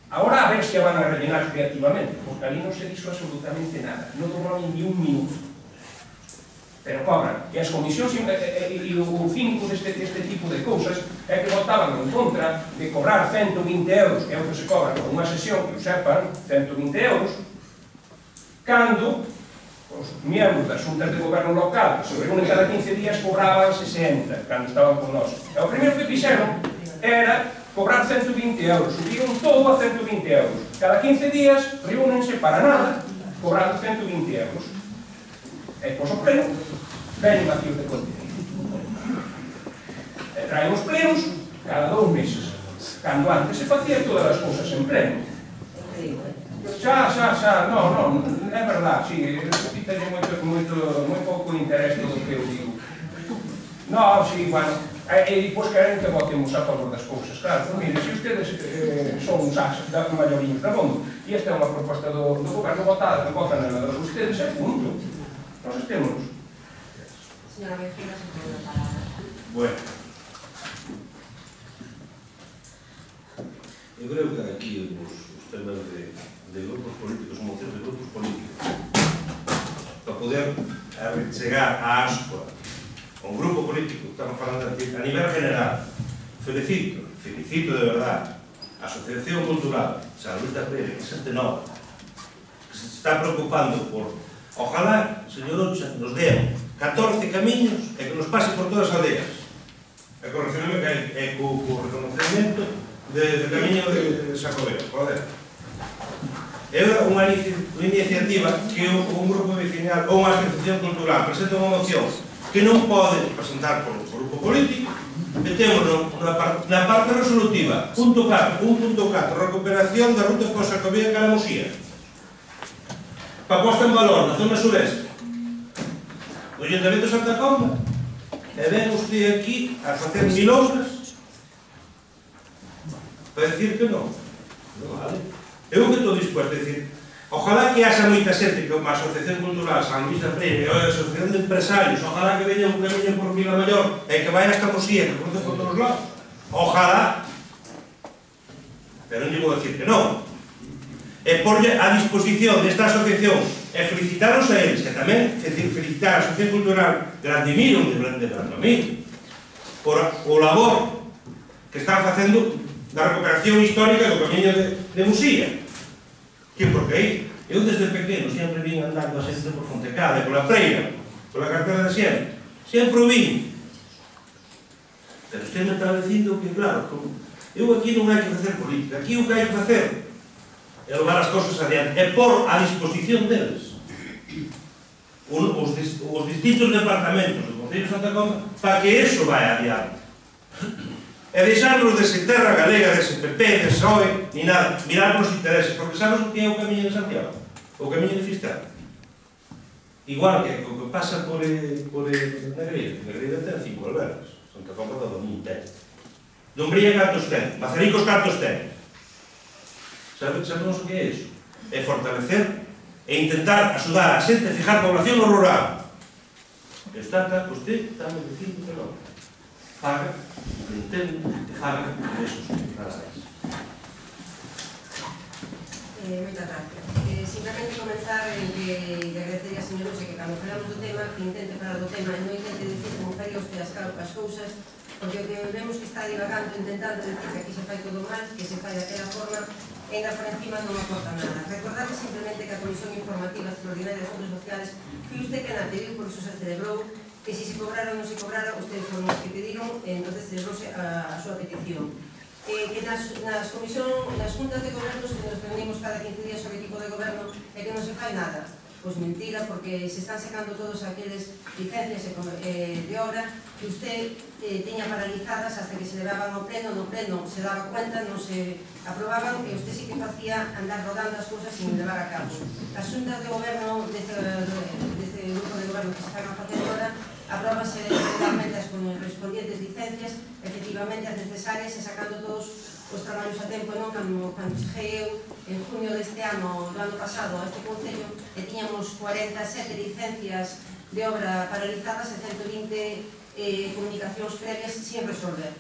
Agora a ver se a van a rellenar creativamente, porque ali non se dixo absolutamente nada, non durou ni un minuto. Pero cobran, e as comisións e o finco deste tipo de cousas é que votaban en contra de cobrar 120 euros, que é o que se cobra por unha sesión, que o sepan, 120 euros, cando os miembros das xuntas de goberno local, que se reúnen cada 15 días, cobraban 60, cando estaban con nós. E o primeiro que fixeron era cobrar 120 euros, subiron todo a 120 euros. Cada 15 días reúnense para nada, cobrando 120 euros. E pois o pleno, ven vacíos de contenido. E traen os plenos cada 2 meses, cando antes se facía todas as cousas en pleno. Xa, non, é verdad, si, teño moi pouco interés todo o que eu digo. Non, si, bueno, e depois queren que votemos a favor das cousas, claro, mire, se ustedes son uns maiorinhos da bondo, e esta é unha proposta do goberno votada, votan a ustedes, é punto. Nós estemos. Señora Mejía, se pode dar palabra. Bueno, eu creo que aquí os temas de grupos políticos, mocións de grupos políticos, para poder chegar á ascua un grupo político, estamos falando aquí, a nivel general, felicito de verdad a Asociación Cultural San Luis da Preira, que se nova, que se está preocupando por, ojalá, señor Ocha, nos den 14 camiños e que nos pase por todas as aldeas, e co reconocimiento de camiño de Sacobeo, joder. É unha iniciativa que un grupo vecinal ou unha asociación cultural presenta unha moción que non pode presentar por un grupo político, metemos na parte resolutiva, punto 4, recuperación da ruta por Sacobeo e Calamusía, para posta en valor na zona sureste do Ayuntamiento de Santa Comba, e ven usted aquí a facer milosas para decir que non. Non vale. Eu que estou dispuesto a decir, ojalá que haxa moita xente como a Asociación Cultural San Luis da Preira e a Asociación de Empresarios, ojalá que veña un camiño por Vila Maior e que vaya hasta Mosía, que cruce por todos lados, ojalá, pero non lle vou decir que non, e porlle a disposición desta asociación e felicitaros a eles, e tamén felicitar a Asociación Cultural de Landimiro, de Brandomir, por o labor que están facendo da recuperación histórica do camiño de Musía, que porque aí, eu desde pequeno sempre vim andando a xente por Fontecada, pola Preira, pola cartera de sempre o vim. Pero usted me está dicindo que, claro, eu aquí non hai que facer política, aquí o que hai que facer é levar as cosas adiante, é por a disposición deles os distintos departamentos do Concello de Santa Comba para que eso vai adiante. E deixarnos dese terra galega, dese PP, dese PSOE, ni nada, mirar os intereses, porque sabes o que é o camiño de Santiago, o camiño de Fisterra. Igual que o que pasa por Negreira ten 5 albergues, Santa Comba da Domín ten. Dumbría cantos ten, Mazaricos cantos ten. Sabemos o que é iso? É fortalecer e intentar axudar a xente a fijar población no rural. Usted está me dicindo que non. Faga, entendo, faga esos canales. Moitas gracias. Simplemente comenzar en que le agradecería a señor Ose que cando falamos do tema, que intente falar do tema e non intente dicir como faría usted as cousas, porque o que vemos que está divagando, intentando decir que aquí se fai todo mal, que se fai daquela forma, ainda por encima non aporta nada. Recordarle simplemente que a Comisión Informativa Extraordinaria de Asuntos Sociales foi usted que na pediu, por iso se celebrou, que si se cobrara ou non se cobrara, ustedes foron os que pediron, entonces celebrouse a súa petición. Que nas juntas de gobernos que nos reunimos cada 15 días sobre equipo de goberno e que non se fai nada. Pois mentira, porque se están sacando todos aqueles licencias de obra que usted tiña paralizadas hasta que se levaban ao pleno, no pleno se daba cuenta, non se aprobaban, e usted sí que facía andar rodando as cousas sin levar a cabo. As xuntas de goberno deste grupo de goberno que se están a facer agora, apróbase regularmente as correspondientes licencias, efectivamente as necesarias, e sacando todos os traballos a tempo, non? Cando cheguei eu en junio deste ano, do ano pasado, a este concello, e tiñamos 47 licencias de obra paralizadas e 120 comunicacións previas sin resolver.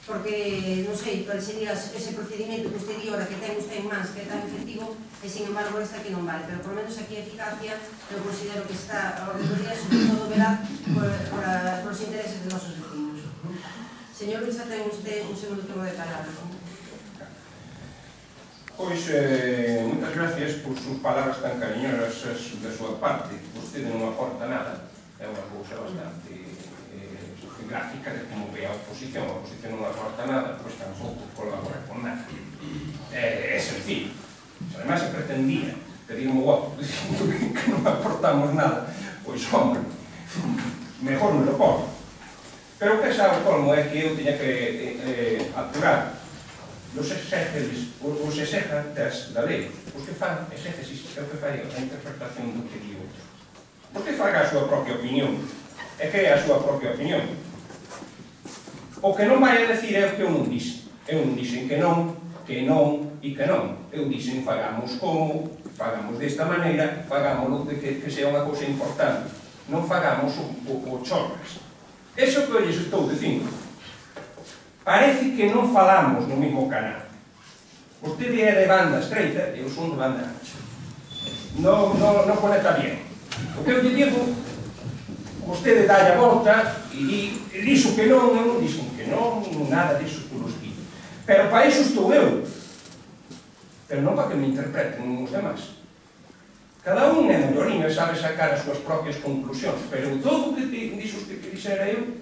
Porque, non sei, cal sería ese procedimento que usted di ahora que ten usted en mans, que é tan efectivo, e sin embargo esta que non vale. Pero por menos aquí a eficacia, eu considero que está a orde do día, sobre todo verá por os intereses de nosos vecinos. Señor Luis, ten usted un segundo turno de palabra. Pois, moitas gracias por sus palabras tan cariñosas da súa parte. Vostede non aporta nada, é unha cousa bastante gráfica de como ve a oposición. A oposición non aporta nada, pois tampouco colabora con nada. É sencillo. Ademais, se pretendía pedir un voto dicindo que non aportamos nada, pois, hombre, mejor non lo pongo. Pero o que xa o colmo é que eu tiña que apurar os exégetas da lei, os que fan exégesis, é o que fai a interpretación do que di outro. Porque faga a súa propia opinión, e que é a súa propia opinión. O que non vai a decir é o que eu non dixen. Eu non dixen que non, e que non. Eu dixen fagamos como, fagamos desta maneira, fagámoslo de que sea unha cousa importante. Non fagamos o chorras. Eso que eu lles estou dicindo. Parece que non falamos no mesmo canal. Vostede é de banda estreita e eu son de banda ancha. Non conecta bien. O que eu lle digo, vostede dá a volta e dixo que non, eu non dixo que non, nada disso polo estilo. Pero para iso estou eu. Pero non para que me interpreten os demás. Cada un é melloriño e sabe sacar as súas propias conclusións, pero todo o que dixo que dixera eu,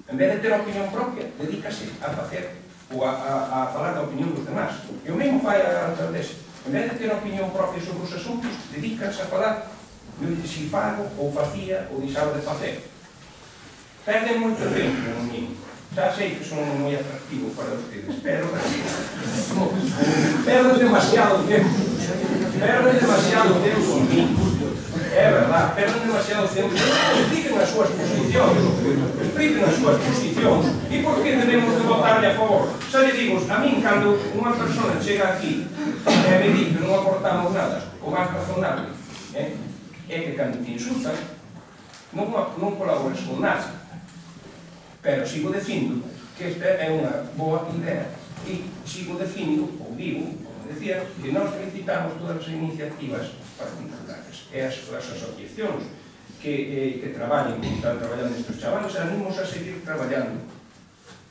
en vez de ter opinión propia, dedícase a facer ou a falar da opinión dos demás. E o mesmo fai a alcaldesa. En vez de ter opinión propia sobre os asuntos, dedícanse a falar de si fago, ou facía, ou deixaba de facer. Perden moito tempo, no mínimo. Xa sei que son moi atractivo para ustedes, pero perden demasiado tempo. Perden demasiado tempo en mí. É verdad, perden demasiado tempo. Expliquen as súas posicións. Expliquen as súas posicións. E por que debemos de votarle a favor? Xa lle digo, a min, cando unha persona chega aquí e me di que non aportamos nada, o máis razonable é que cando te insultan non colabores con nada. Pero sigo dicindo que esta é unha boa idea e sigo dicindo, ou digo, como decía, que nós felicitamos todas as iniciativas particulares e as asociacións que traballen, que están traballando estes chavales, animos a seguir traballando.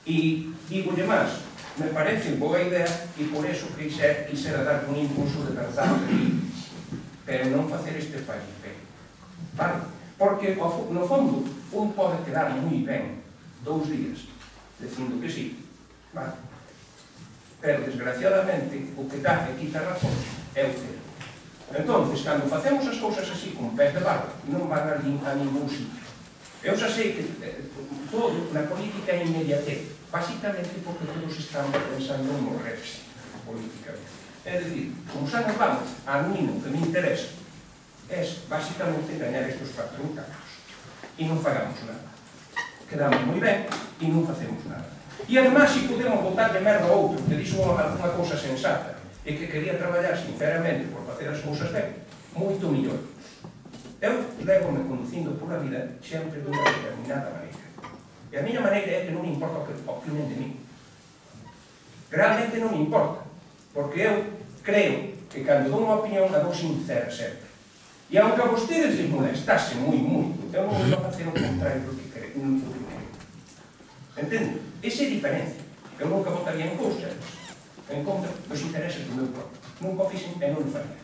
E digolle máis, me parece boa idea e por eso quixera dar un impulso de verdade aquí, pero non facer este paripé. Vale? Porque, no fondo, un pode quedar moi ben 2 días, dicindo que sí, vale? Pero, desgraciadamente, o que dá e quita razón é o cero. Entonces, cando facemos as cousas así, con pés de barro, non van a ningún sitio. Eu xa sei que todo na política é inmediatez, basicamente porque todos estamos pensando en morrerse políticamente. É dicir, como xa nos vamos, a mí o que me interesa é basicamente gañar estes 4.000 cargos e non fagamos nada. Quedamos moi ben e non facemos nada. E además, se podemos botar de merda a outro que dixo unha cousa sensata e que quería traballar sinceramente por facer as cousas ben, moito millor. Eu levo-me conducindo por a vida sempre dunha determinada maneira. E a miña maneira é que non me importa o que opinen de mí. Realmente non me importa, porque eu creo que cando dou unha opinión a dou sincera sempre. E aunque a vostedes les molestase moi moito, eu non vou facer o contrario do que creo. Entende? Esa é a diferencia. Eu nunca votaría en cousas en contra dos intereses do meu propio. Nunca o fixen e non o faría.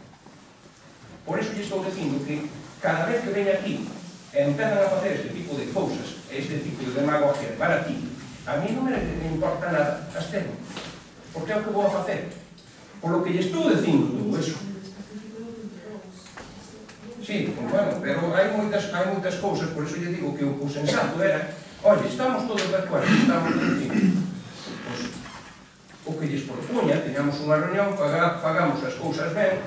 Por eso lle estou dicindo que cada vez que veña aquí e empezan a facer este tipo de cousas, este tipo de demagogia baratillo, a mí non me importa nada, abstemo. Porque é o que vou a facer. Por lo que lle estou dicindo todo eso. Sí, bueno, pero hai moitas cousas, por iso lle digo que o sensato era, oye, estamos todos de acuerdo, estamos todos aquí. Pois, o que lles propuña, teñamos unha reunión, fagamos as cousas ben,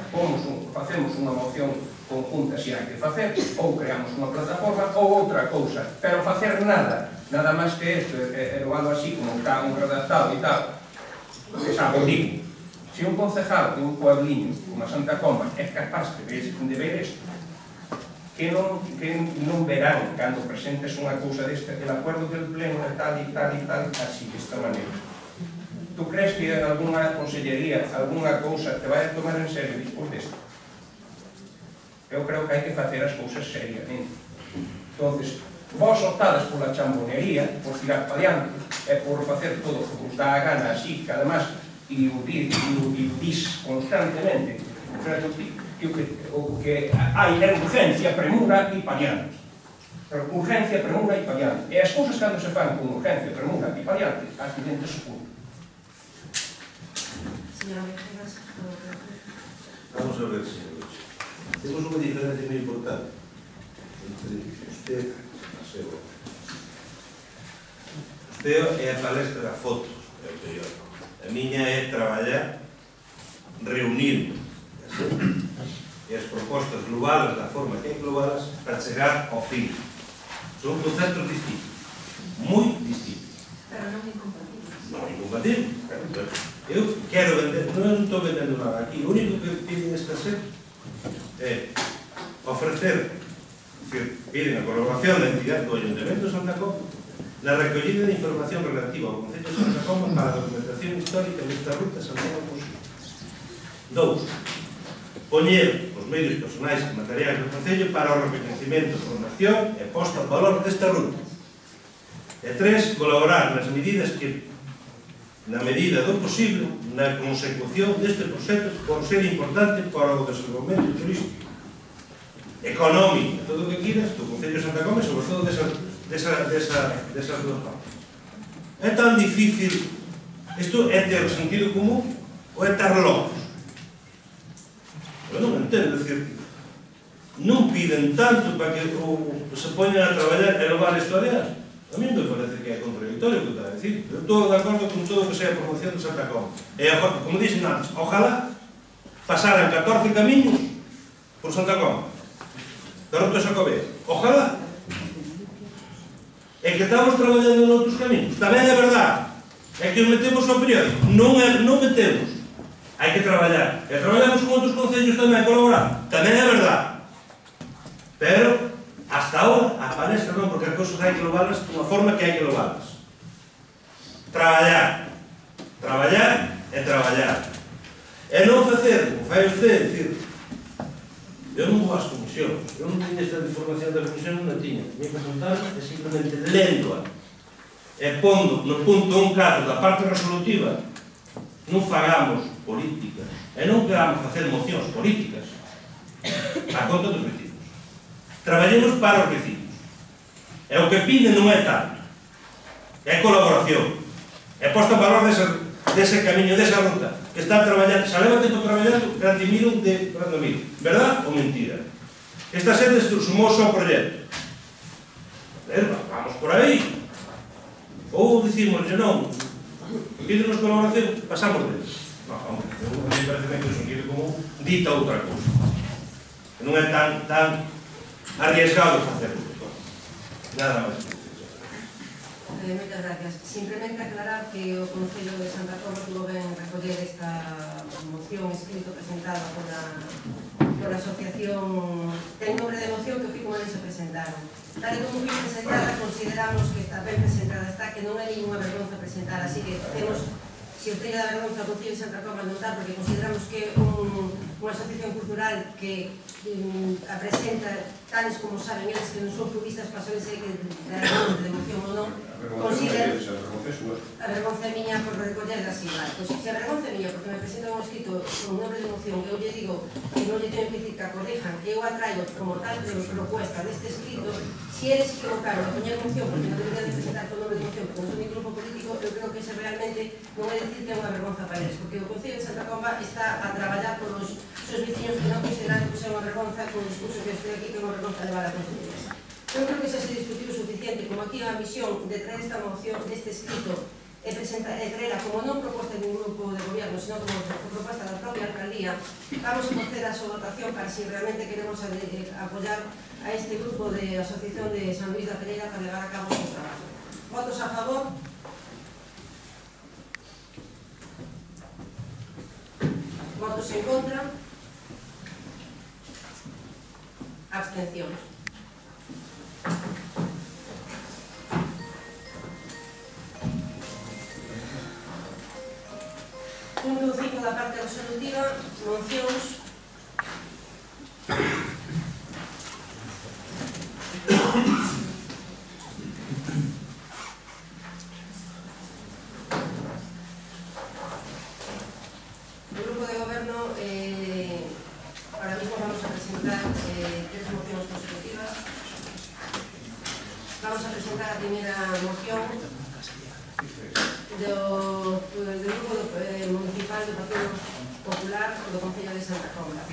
facemos unha moción conjunta se hai que facer, ou creamos unha plataforma, ou outra cousa, pero facer nada máis que isto, erogado así como está un redactado e tal, que sabe, digo, se un concejal de un puebliño como a Santa Comba é capaz de ver isto, que non verán cando presentes unha cousa desta, el acuerdo del pleno é tal e tal e tal, así, desta maneira. Tu crees que alguna consellería, alguna cousa te vai a tomar en serio despois desta? Eu creo que hai que facer as cousas seriamente. Entonces, vos optades pola chambonería, por tirar para diante, e por facer todo o que vos dá a gana así, que además dis constantemente, que hai urgencia, premura e paliante. Pero urgencia, premura e paliante. E as cousas cando se fan con urgencia, premura e paliante, accidente seguro. Señora Vejeras, Vamos a ver, señor. Temos unha diferencia moi importante entre usted e a Seba. Usted é a palestra a fotos, é o periódico. A miña é traballar, reunir e as propostas globalas da forma que hai globalas para chegar ao fin. Son conceptos distintos, moi distintos. Pero non incompatibles. Non incompatibles. Eu quero vender, non estou vendendo nada aquí. O único que piden esta ser é ofrecer, piden a colaboración da entidade do Ayuntamiento de Santa Comba na recollida de información relativa ao Concello de Santa Comba para a documentación histórica desta ruta Santiago-Compostela. 2. Poñer os medios personais e materiais do Concello para o recoñecemento, formación e posta en valor desta ruta. E 3. Colaborar nas medidas que, na medida do posible, na consecución deste proxecto por ser importante para o desenvolvemento turístico, económico, todo o que quieras, do Concello de Santa Comba e sobre todo desas duas partes. É tan difícil, isto é ter sentido común ou é estar locos? Eu non entendo, decir, non piden tanto para que se poñan a traballar e levar historias. A mí me parece que é contradictorio o que está a decir. Eu estou de acordo con todo o que sea a promoción de Santa Comba. E, como dixen antes, ojalá pasaran 14 camiños por Santa Comba, da ruta Xacobea. Ojalá. E que estamos traballando noutros camiños. Tamén é verdade. É que os metemos no periódico. Non metemos. Hai que traballar. E traballamos con outros concellos tamén, colaborar. Tamén é verdade. Pero, hasta ahora, a palestra non, porque as cousas hai que levalas dunha forma que hai que levalas. Traballar. Traballar e traballar. E non facer, como fai usted, dicir, eu non vou ás comisións, eu non tiña esta información da comisión, non a tiña. Tiña que apuntar e simplemente lendo-a. E pondo no punto 1.4 da parte resolutiva, non fagamos políticas, e non queramos facer mocións políticas a conta dos vecinos. Traballemos para os vecinos. E o que piden non é tanto. É colaboración. É posta en valor dese camiño, desa ruta, que está traballando, xa leva tempo traballando, Grantimiro de Grandomiro. Verdad ou mentira? Esta xente sumouse ao proxecto. Vamos por aí. Ou dicimos, non, pídenos colaboración, pasamos deles. Non, hombre, a mí parece que o sentido común dita outra cousa. Non é tan arriesgado facerlo. Nada máis. Moitas gracias. Simplemente aclarar que o Concello de Santa Comba tuvo ben recoller esta moción escrito presentada pola asociación, ten nombre de moción que fui como eles se presentaron. Tal e como fui presentada, consideramos que está ben presentada, está que non é ninguna vergonza presentar, así que temos, se os teña da vergonza o Concello de Santa Comba non está, porque consideramos que unha asociación cultural que a presenta tales como saben eles que non son clubistas para saber se que darán de emoción ou non, considero a vergonza miña por recoller así, vale, pois se a vergonza miña porque me presenta un escrito con un nombre de emoción, eu lle digo que non lle teño que dicir que a corrijan, eu a traigo como tal de propuesta deste escrito, se eles equivocaron a poñer emoción porque non debería de presentar con nombre de emoción porque non son mi grupo político, eu creo que ese realmente non é dicir que é unha vergonza para eles, porque o Concello de Santa Comba está a traballar polos seus veciños que non consideran que é unha vergonza con o discurso que estoy aquí que non vergonza levar a consellería. Eu creo que xa se discutiu o suficiente como aquí a visión de traer esta moción deste escrito e traerla como non proposta de un grupo de gobierno, sino como proposta da propia alcaldía. Vamos a proceder a súa votación para si realmente queremos apoiar a este grupo de Asociación de San Luis da Pereira para levar a cabo o seu traballo. Votos a favor? Votos en contra? Abstencións. Punto 5 da parte resolutiva, mocións. El grupo de goberno, ahora mismo vamos a presentar 3 mocións consecutivas. Vamos a presentar a primeira moción do grupo municipal do Partido Popular do Concello de Santa Comba.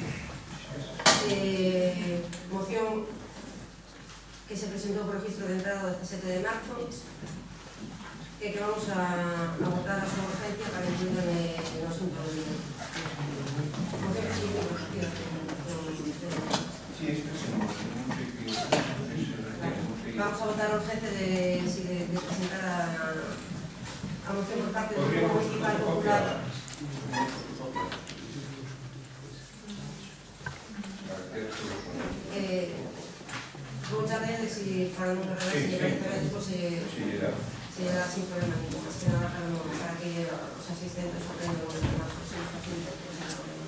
Moción que se presentou por registro de entrada o 17 de marzo e que vamos a votar a súa urgencia para incluir no asunto do día. Moción que sigue discutida. Vamos a votar a urgencia de presentar a moción por parte do Grupo Municipal Popular. Vou xa ver se para non carregar se lle parece despois se lle dá sin problema ningún, máis que nada para que os asistentes aprendan o que máis posible facilitar que sea problema.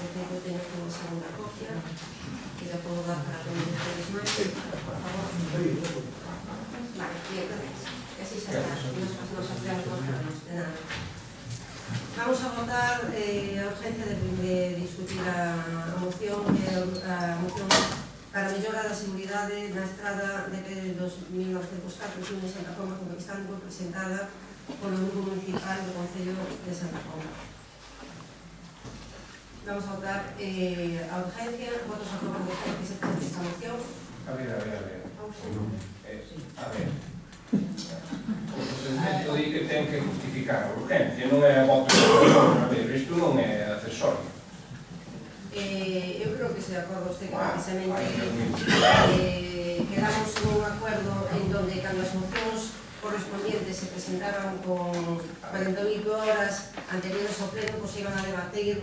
Eu teño aquí unha segunda copia que ya podo dar para que me ustedes máis, por favor. Vale, bien, gracias. Así xa está, nos abstemos para nos de nada. Vamos a votar a urgencia de discutir a moción para a mellora da seguridade na estrada de 1904 de Santa Comba, que está presentada polo Grupo Municipal do Concello de Santa Comba. Vamos a votar a urgencia, votos a favor de que se presente esta moción. A ver. O procedimento di que ten que justificar a urgencia, non é a voto a ver, isto non é accesorio. Eu creo que se acorda usted que precisamente quedamos nun acuerdo en donde cando as mocións correspondientes se presentaron con 48 horas anteriores ao pleno, pois iban a debatir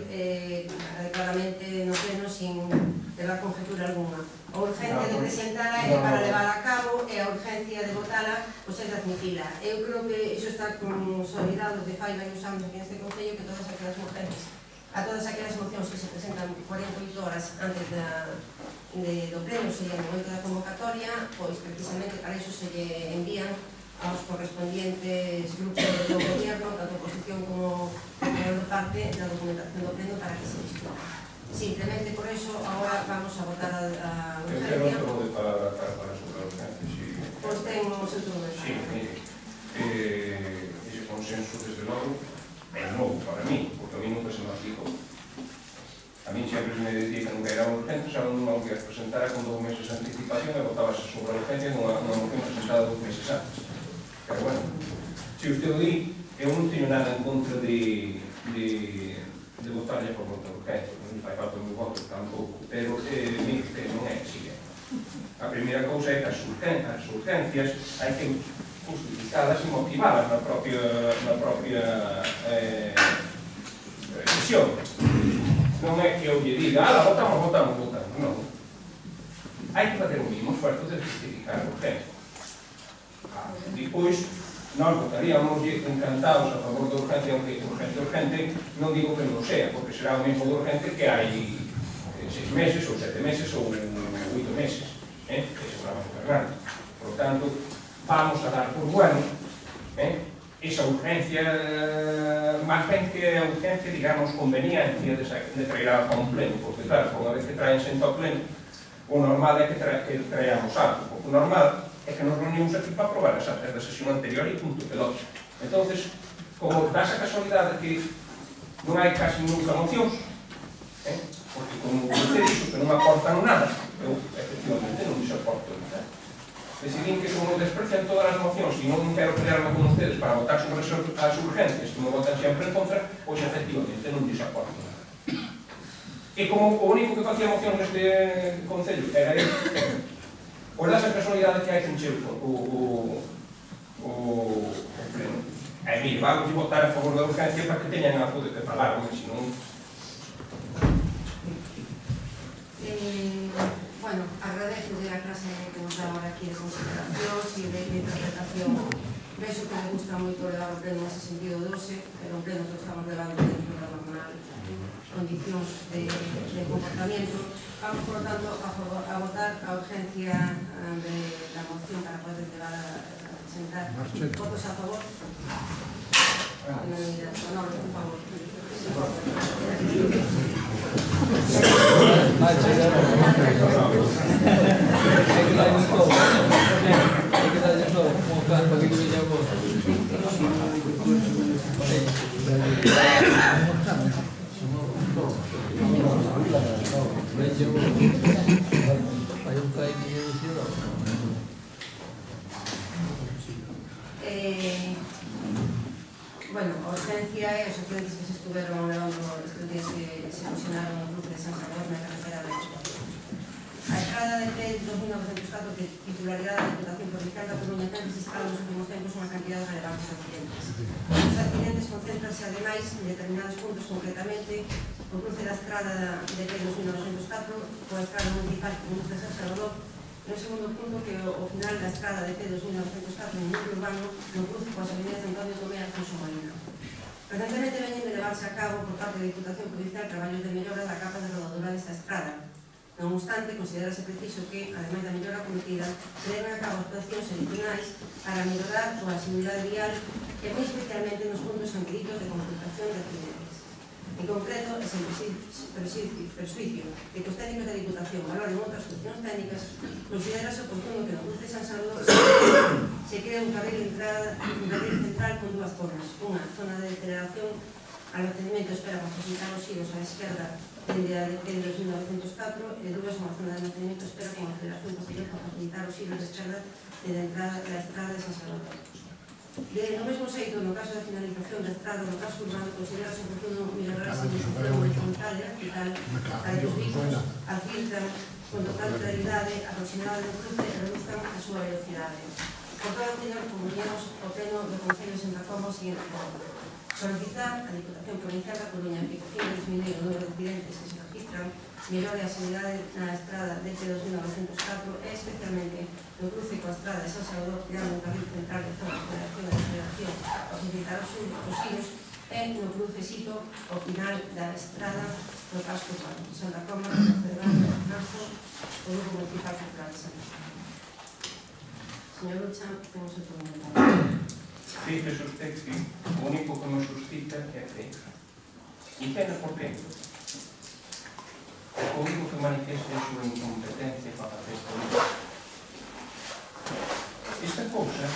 adecuadamente no pleno sin levar conjetura alguna. A urgencia de presentala é para levar a cabo e a urgencia de votala pois é de admitila. Eu creo que iso está consolidado de fai varios anos aquí neste Concello, que todas aquelas mujeres a todas aquelas mocións que se presentan 48 horas antes do pleno, sería o momento da convocatoria, pois precisamente para iso se lle envían aos correspondientes grupos do gobierno, tanto oposición como parte da documentación do pleno para que se discuta. Simplemente por eso, agora vamos a votar a urgencia. Eu quero outro de palabra para sobre a urgencia, si. Pois ten o seu turno. Sí, mire, ese consenso, desde logo, é novo para mí, porque a mí nunca se me aplicou. A mí sempre me decía que nunca era urgente, xa non o que presentara con 2 meses de anticipación e votábase sobre a urgencia nunha moción presentada 2 meses antes. Pero bueno, se usted o di, eu non teño nada en contra de votarlle por voto urgente, non fai falta o meu voto tampouco, pero mire usted, non é así. A primeira cousa é que as urgencias hai que justificadas e motivadas na propia sesión. Non é que eu lle diga, votamos, non. Hai que facer o mismo esforzo de justificar a urgencia. Depois, nós votaríamos encantados a favor da urgencia, aunque urgente, non digo que non sea, porque será o mesmo de urgente que hai 6 meses, ou 7 meses, ou 8 meses, que se vamos cargando. Por tanto, vamos a dar por bueno esa urgencia, máis ben que a urgencia, digamos, conveniencia de traer a un pleno, porque claro, unha vez que traen sento ao pleno, o normal é que traemos algo, porque o normal é que nos reunimos aquí para aprobar as actas da sesión anterior e punto pelota. Entonces, como dá esa casualidade que non hai casi nunca mocións, como você dixo, que non aportan nada, eu, efectivamente, non dixo aporto nada. Decidín que como desprecian todas as mocións e non quero pelearme con ustedes para votar sobre as urgencias que me votan sempre en contra, pois efectivamente non dixo aporto nada. E como o único que facía moción neste Concello era eu, pois dá esa personalidade que hai que encher o pleno. E mire, vamos votar a favor da urgencia para que teñan a poder de falar, porque senón... Bueno, agradezco a clase que nos dá ahora aquí de consideracións e de interpretación. Vexo que me gusta moito levar o pleno nese sentido doce, pero o pleno que estamos levando dentro da normal condicións de comportamiento. Vamos, por lo tanto, a votar a urgencia de la moción para poder llevar a presentar. ¿Votos a favor? Unanimidad. No, por favor. Bueno, a urgencia e os accidentes que se estuveron levando estes días que se fusionaron no cruce de San Salvador na carretera de a estrada de P 2904 de titularidade da Diputación Provincial da Coruña ten registrado nos últimos tempos unha cantidad relevante de accidentes. Os accidentes concéntranse ademais en determinados puntos, concretamente o cruce da estrada de P 2904 coa estrada municipal de San Salvador. No segundo punto, que o final da estrada de P 2904 no núcleo urbano no cruce coas avenidas de Antonio Tomé e Alfonso Molina. Recentemente veñen de levarse a cabo por parte da Diputación Provincial traballos de mellora da capa de rodadura desta estrada. Non obstante, considerase preciso que, ademais da mellora cometida, se leven a cabo actuacións adicionais para mellorar a accesibilidade vial e moi especialmente nos puntos sanguíneos de confrontación de accidentes. En concreto, es el persuicio de que os técnicos da Diputación valoren outras solucións técnicas, considerase oportuno que no cruce de San Salvador se cree un carril central con dúas zonas. Unha zona de aceleración al mantenimento espera para facilitar os giros á esquerda dende a DP 2904 e dúas unha zona de mantenimento espera con aceleración posterior para facilitar os giros de esquerda dende a entrada da estrada de San Salvador. No mesmo xeito, no caso da finalización da estrada no caso urbano, considerase oportuno mellorar a señalización horizontal e vertical para que os vehículos advirtan con total claridade a proximidade do cruce e reduzcan a súa velocidade. Por todo aquello, comunicamos o pleno do Concello de Santa Comba o seguinte punto. Solicitar a Diputación Provincial da Coruña que, con fin de disminuir o número de accidentes que se registran, mellore a seguridade na estrada DP 2904 e especialmente no cruce coa estrada de San Salvador, creando un carril central de zona de aceleración para facilitar os giros e no crucecito ao final da estrada do casco urbano. Santa Comba, 14 de marzo, o Grupo Municipal Popular de Santa Comba. Señor Lucha, temos outro comentario. Dice usted que o único que nos suscita é a pena. E pena por qué? O único que manifiesta é a súa incompetencia para facer política. Esta cousa,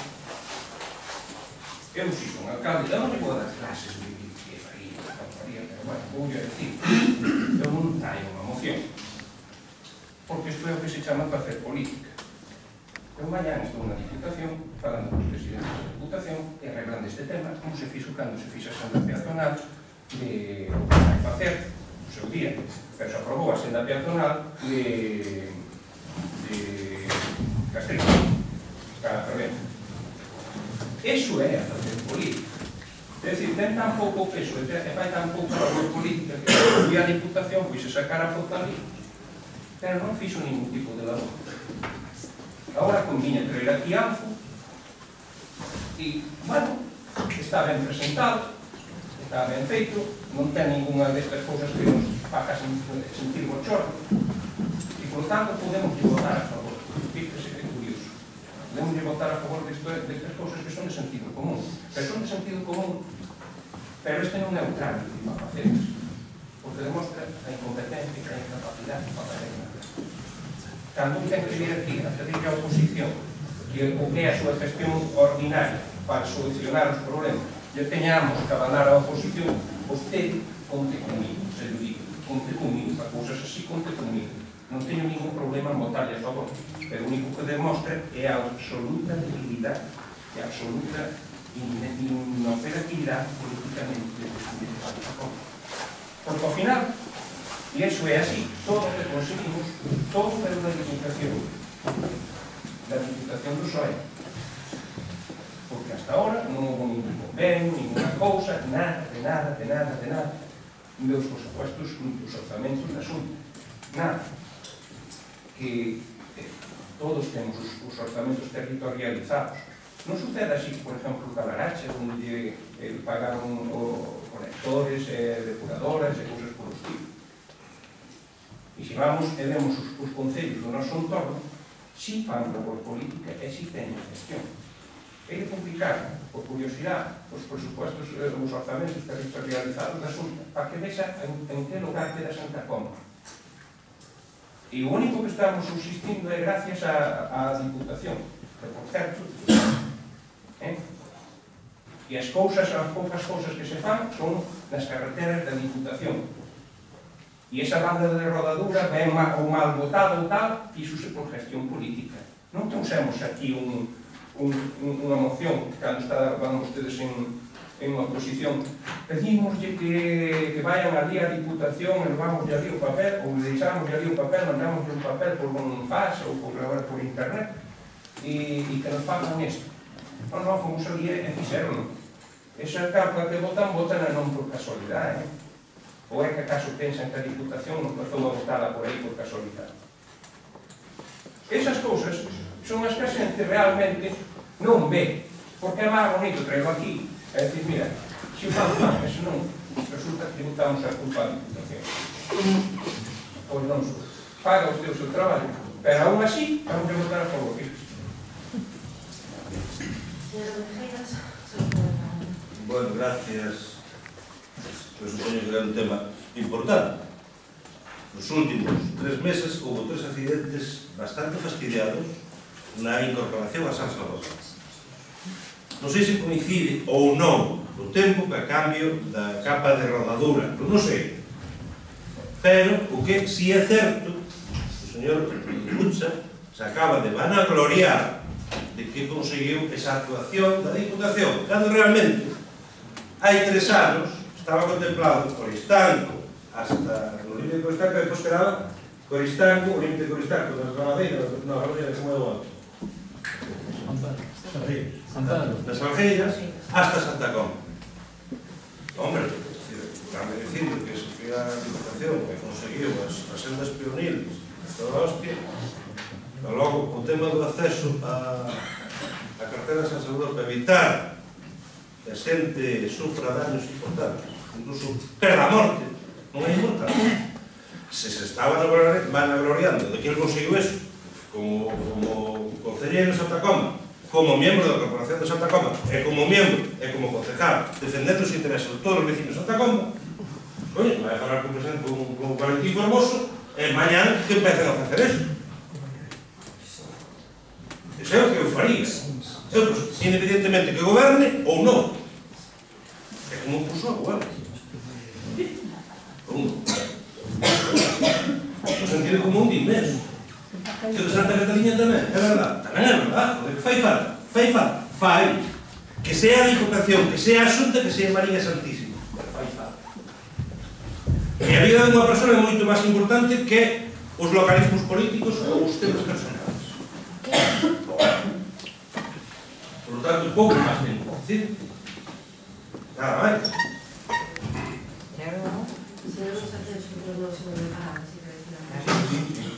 eu si son alcalde, eu non vou dar clases de que faría, pero bueno, vou a decir, eu non traio unha moción, porque isto é o que se chama facer política. Eu mañana estou na Diputación falando con os presidentes da Diputación e arreglando este tema como se fixo cando se fixo a senda peatonal de o que vai facer o seu día, pero se aprobou a senda peatonal de Castellón para Ferrento. Eso é a facer política. É dicir, ten tan pouco peso e fai tan pouco labor política que fui a Diputación pois se sacar a foto ali, pero non fixo ningún tipo de labor. Agora conviña traer aquí algo e, bueno, está ben presentado, está ben feito, non ten ninguna destas cousas que nos faga sentir bochorno e, por tanto, podemos votar a favor. Fíjese que curioso. Podemos votar a favor destas cousas que son de sentido común. Pero son de sentido común, pero este non é un trámite para facer isto, porque demostra a incompetencia e a incapacidade para fazer nada. Cando ten que vir aquí a pedirle a oposición que o que é a súa gestión ordinaria para solucionar os problemas e teñamos que abanar a oposición, vostede conte comigo, se lo digo, conte comigo para cousas así conte comigo. Non teño ningún problema en votarlle a favor, pero o único que demostra é a absoluta debilidade e a absoluta inoperatividade políticamente de porque ao final, e iso é así, todo o que conseguimos, todo é unha Diputación do PSOE, porque hasta ahora non houve ningún convenio, ninguna cousa, nada, de nada, dos presupuestos, dos orzamentos da Xunta, nada. Que todos temos os orzamentos territorializados. Non sucede así, por exemplo, o Calarache, onde pagaron conectores, depuradoras e cousas por estilo. E se vamos e vemos os concellos do noso entorno, si fan labor política e si teñen gestión. É de publicar, por curiosidade, os presupuestos, os orzamentos territorializados da Xunta, para que vexa en que lugar queda Santa Comba. E o único que estamos subsistindo é gracias á Diputación, que, por certo, e as poucas cousas que se fan son nas carreteras da Diputación. E esa banda de rodadura, ben ou mal votada ou tal, fíxose por gestión política. Non trouxemos aquí unha moción, cando estaban ustedes en oposición, pedimoslle que vayan ali a Diputación, levamoslle ali o papel, ou deixámoslle ali o papel, mandamoslle un papel por un fax ou por gravar por internet, e que nos fagan isto. Non, fomos ali e fixeron. Esa carta que votan non por casualidade, ou é que acaso pensan que a Diputación non empezou a votala por aí por casualidade. Esas cousas son as que a xente realmente non ve, porque é máis bonito traerlo aquí, é dicir, mira, se o fan, se non, resulta que votamos a culpa da Diputación. Pois non, paga o seu traballo, pero aún así, vamos a votar a favor. Bueno, gracias. Eu supoño que era un tema importante. Nos últimos 3 meses houve 3 accidentes bastante fastidiados na incorporación a San Salvador. Non sei se coincide ou non o tempo que a cambio da capa de rodadura, non sei. Pero o que si é certo, o señor Lucha se acaba de vanagloriar de que conseguiu esa actuación da Diputación, cando realmente hai 3 anos estaba contemplado Coristanco hasta o límite de Coristanco e depois quedaba Coristanco, o límite de Coristanco das Ramadeiras, non, Ramadeiras como é o outro das Algeiras hasta Santa Comba. Hombre, cabe dicindo que se foi a Diputación que conseguiu as sendas peoniles toda a hostia, e logo o tema do acceso a carretera de San Salvador para evitar que a xente sufra daños importantes, incluso perda a morte, non é importante. Se estaba vanagloriando de que ele conseguiu eso, como concelleiro de Santa Comba, como miembro da Corporación de Santa Comba, e como miembro, e como concejal, defendendo os intereses de todos os vecinos de Santa Comba, coño, vai a falar con o Valentín Formoso, e mañana que empecen a facer eso. Eso é o que eu faría. Independentemente que goberne ou non. É como puso a goberna. No sentido común de inmenso. Que de Santa Catalinha tamén, é verdad. Tamén é verdad. Fai falta. Fai. Que sea a Diputación, que sea a Xunta, que sea María Santísima. Pero fai falta. E a vida de unha persona é moito máis importante que os localismos políticos ou os temas personais. Por lo tanto, pouco máis tempo. Nada máis. Señor Sánchez, no se me prepara, si queréis decir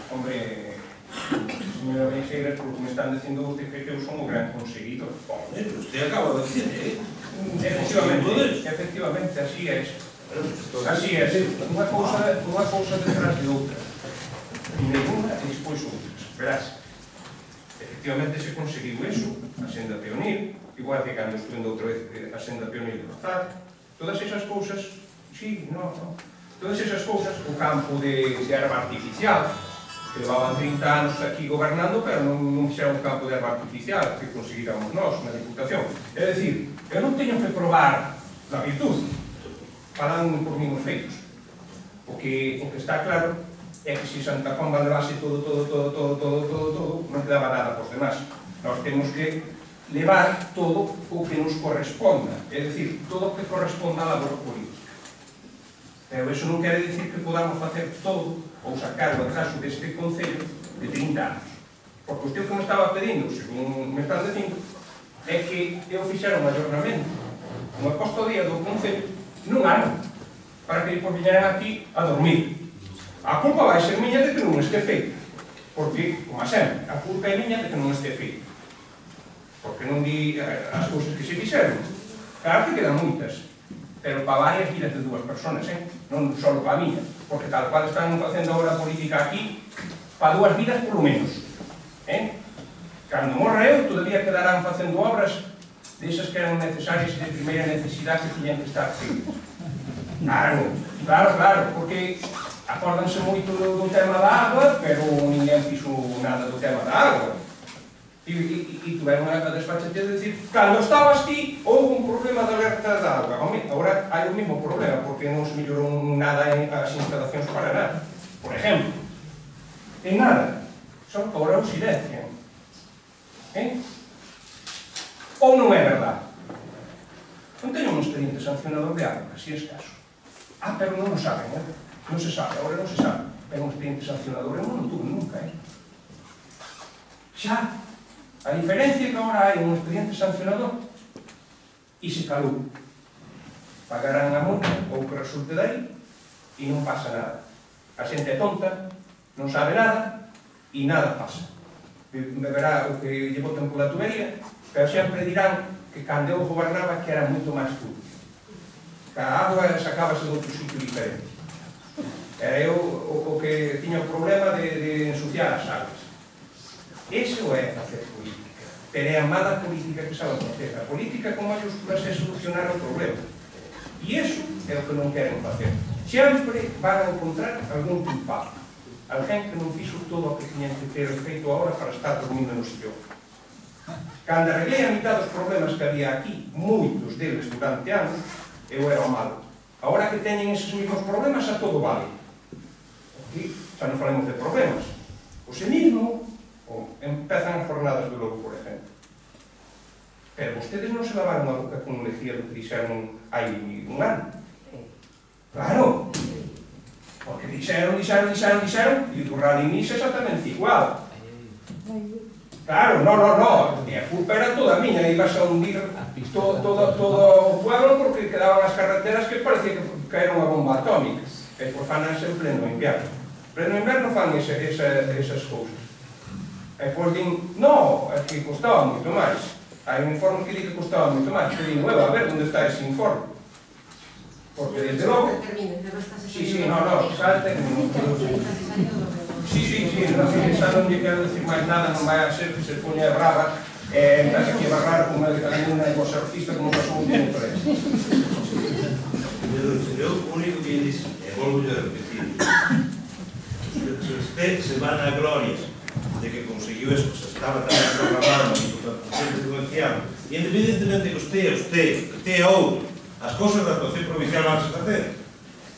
Hombre, señora Benxeiras, por lo que me están dicindo usted que eu son o gran conseguidor. Hombre, usted acaba de decir, Efectivamente, así é. Así é, unha cousa detrás de outra. E ninguna e despois outras. Verás, efectivamente se conseguiu eso, a senda peonil, igual que cando estuendo outra vez a senda peonil de Bazar, todas esas cousas, sí, todas esas cousas, o campo de erva artificial, que levaban 30 anos aquí gobernando, pero non fixeron un campo de erva artificial que conseguiramos nós na Diputación. É dicir, eu non teño que probar na virtud, falan por mí os feitos. O que está claro é que se Santa Comba levase todo, non quedaba nada pos demás. Nós temos que levar todo o que nos corresponda, é dicir, todo o que corresponda á labor política. Pero eso non quere dicir que podamos facer todo ou sacar o atraso deste Concello de 30 anos. Porque usted que me estaba pedindo, según me están dicindo, é que eu fixera un ayornamento, unha custodia do Concello nun ano, para que depois viñeran aquí a dormir. A culpa vai ser miña de que non este feito, porque, como sempre, a culpa é miña de que non este feito, porque non di as cousas que se fixeron. Claro que quedan moitas, pero para varias vidas de dúas personas, non só para a miña, porque tal cual están facendo obra política aquí, para dúas vidas polo menos. Cando morra eu, todavía quedarán facendo obras desas que eran necesarias e de primeira necesidade que tiñan que estar feitas. Claro, porque acórdanse moito do tema da agua, pero ninguén fixo nada do tema da agua. E tuveron a desfachatez de dicir, cando estabas ti, houve un problema de alerta da agua. Home, agora hai o mesmo problema, porque non se mellorou nada as instalacións para nada. Por exemplo, en nada, só agora o silencio. Ou non é verdade? Non teño un expediente sancionador de agua, así es caso. Pero non o saben, non se sabe, agora non se sabe. É un expediente sancionador, eu non tuve nunca, Xa, a diferencia é que agora hai un expediente sancionador e se calou. Pagarán a multa ou que resulte dai e non pasa nada. A xente é tonta, non sabe nada e nada pasa. Verá o que lle botan pola tubería, pero sempre dirán que cando eu gobernaba que era moito máis turbio. Que a agua sacábase de outro sitio diferente. Era eu o que tiña o problema de ensuciar as aguas. Ese o é facer política. Pero é a mala política que sabe facer. A política con mayúsculas é solucionar o problema. E iso é o que non queren facer. Sempre van a encontrar algún culpado. Alguén que non fixo todo o que tiñan que ter feito agora para estar dormindo no sillón. Cando arreglei a mitad dos problemas que había aquí, moitos deles durante anos, eu era o malo. Agora que teñen eses mesmos problemas, a todo vale. Aquí xa non falamos de problemas. O semismo, empezan as jornadas do lobo, por exemplo. Pero vostedes non se lavaron a boca con lejía do que dixeron hai un ano. Claro. Porque dixeron, e o Radinís exactamente igual. Claro, no, e a culpa era toda miña, ibas a hundir todo o pueblo porque quedaban as carreteras que parecía que era unha bomba atómica. E por fananse en pleno inverno. Pleno inverno fan esas cousas. E pois din, no, é que costaba moito máis. Hai un informe que di que costaba moito máis. Que din, a ver, onde está ese informe? Porque desde logo... Sí, no, salten. Sí, xa non lle quero decir máis nada, non vai a ser que se poña brava e entras aquí a barrar como unha exorcista como pasou un tempo por eso. Eu o único que lle dixo, e volvo a repetir, se usted se van a glorias de que conseguiu eso, se estaba tamén programado, sempre se confiaba, e independentemente que usted é outro, as cousas da actuación provincial van a facer,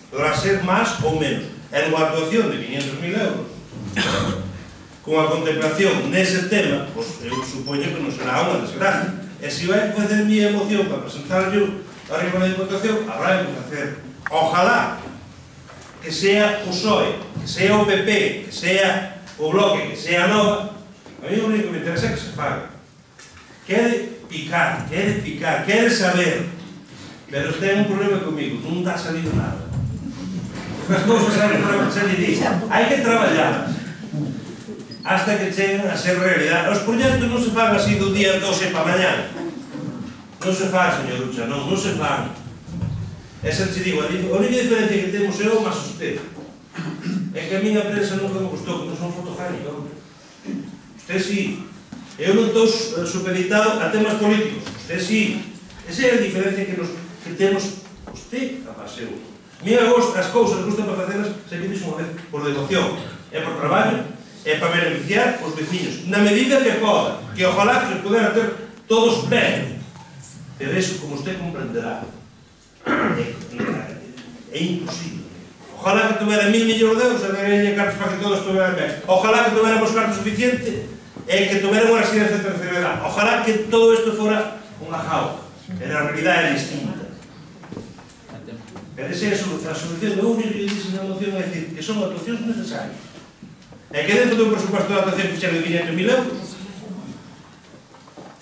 podrá ser máis ou menos. É unha actuación de 500.000 euros. Con a contemplación nese tema, pois eu supoño que non será unha desgracia. E se vai facer mi emoción para presentar yo arriba na Diputación, habrá que facer. Ojalá que sea o PSOE, que sea o PP, que sea o Bloque, que sea a Nova. A mí o único que me interesa é que se faga. Quere picar, quere saber. Pero ten un problema comigo, non está salindo nada. As cousas hai que traballarlas hasta que cheguen a ser realidade. Os proxectos non se fan así do día 12 para mañana. Non se fan, señor Lucha, non se fan. Esa te digo, a única diferencia que temos eu máis usted é que a miña prensa nunca me gustou, que non son fotogénicos. Usted sí. Eu non estou supeditado a temas políticos. Usted sí. Esa é a diferencia que temos usted a paseo. Mira, as cousas gustan para facelas, se que dixo unha vez, por devoción, é por traballo, é para beneficiar os veciños, na medida que poda, que ojalá que se pudera ter todos ben. Pero eso, como usted comprenderá, é imposible. Ojalá que tuvera 1000 millóns de euros e daría cartos para que todos tuveran ben. Ojalá que tuveramos cartos suficiente e que tuveran unha residencia de terceira edad. Ojalá que todo isto fora unha jauja. Pero a realidade é distinta. Pero esa é a solución. O único que dice na moción é dicir que son actuacións necesarias. E que dentro do presupuesto de actuación que chega de 500.000 euros,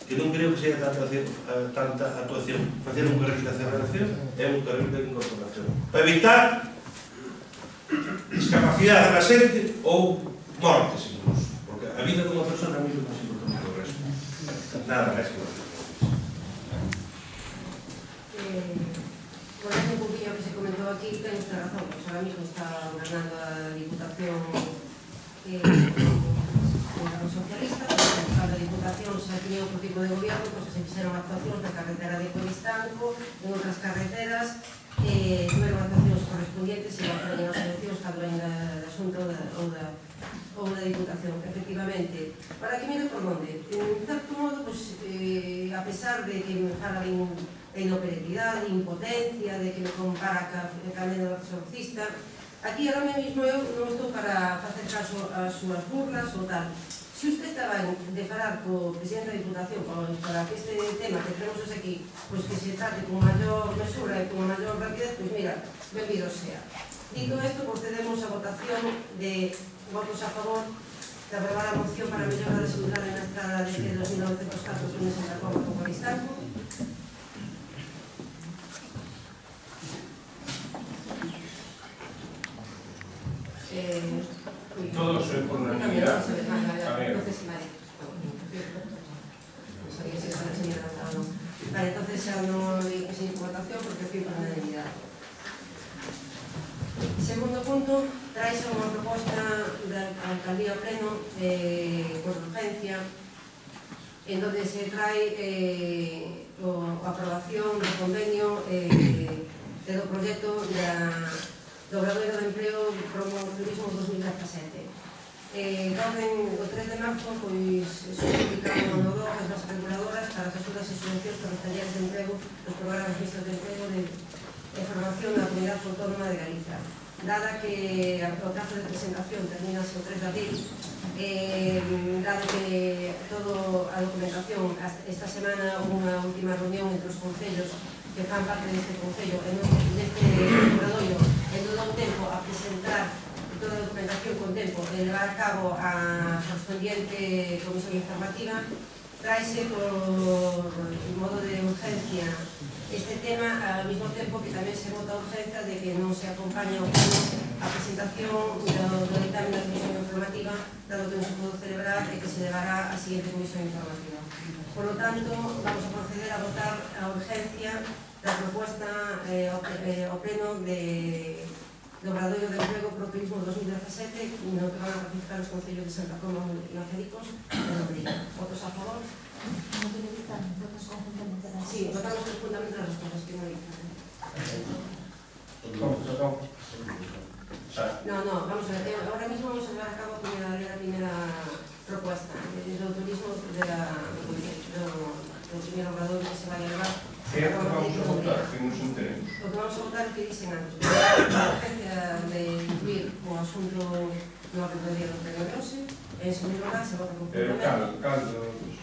que non creo que seja tanta actuación. Facer un carril de aceleración é un carril de incorporación. Para evitar discapacidade da xente ou mortes, incluso. Porque a vida dunha persona é moi máis importante que o resto. Nada máis que eso. Volvendo un poquinho que se comentou aquí, ten usted razón, pois ahora mismo está gobernando a Diputación os socialistas, a Diputación xa tiña outro tipo de gobierno, pois se fixeron actuacións na carretera de Coristanco, en outras carreteras, tuveron actuacións correspondientes e van a as eleccións cando venga o asunto ou da Diputación, efectivamente. Para que mire por onde, en certo modo, a pesar de que me fala de inoperatividade, de impotencia, de que me compara ca nena do exorcista, aquí ahora mesmo eu non estou para facer caso ás súas burlas ou tal. Se usted estaba de falar co presidente da Diputación para que este tema que tenemos aquí, pois que se trate con maior mesura e con maior rapidez, pois mira, benvido sea. Dito isto, procedemos a votación de votos a favor de aprobar a moción para a mellora da seguridade na estrada de 2904 en Santa Coma con Coristanco. Todos por unanimidad. A ver. Vale, entonces xa non digo que sin votación porque fui por unanimidad. Segundo punto, traise unha proposta da Alcaldía Pleno por urgencia en donde se trae a aprobación do convenio do proxecto do Obradoiro de Empleo Promo Turismo 2017. O 3 de marzo, pois, publicaron no DOC as bases reguladoras para as axudas e subvencións para os talleres de emprego dos programas mixtos de emprego de formación da Comunidade Autónoma de Galicia. Dada que o plazo de presentación termina o 3 de abril, dado que toda a documentación, esta semana houve unha última reunión entre os concellos que fan parte deste concello neste obradoiro, e non dá tempo a presentar toda a documentación con tempo e levar a cabo a correspondiente comisión informativa, traise por modo de urgencia este tema ao mesmo tempo que tamén se vota a urgencia de que non se acompaña a presentación do dictamen da comisión informativa, dado que non se pode celebrar e que se levará a seguinte comisión informativa. Por lo tanto, vamos a proceder a votar a urgencia da proposta ao pleno do Obradoiro de Emprego pro Turismo 2017, no que van a participar os concellos de Santa Coma e Angelicos e Lobriga. Votos a favor? No que dictan, votos conjuntamente. Sí, votamos conjuntamente as respostas que non dictan. No, vamos a ver, ahora mismo vamos a llevar a cabo la primera propuesta del turismo del primer obrador que se va a llevar. Vamos a votar, que nos enteremos. Lo que vamos a votar es que dicen antes, la urgencia de incluir como asunto no orden del día do pleno de hoxe, en segundo lugar se vota conjuntamente.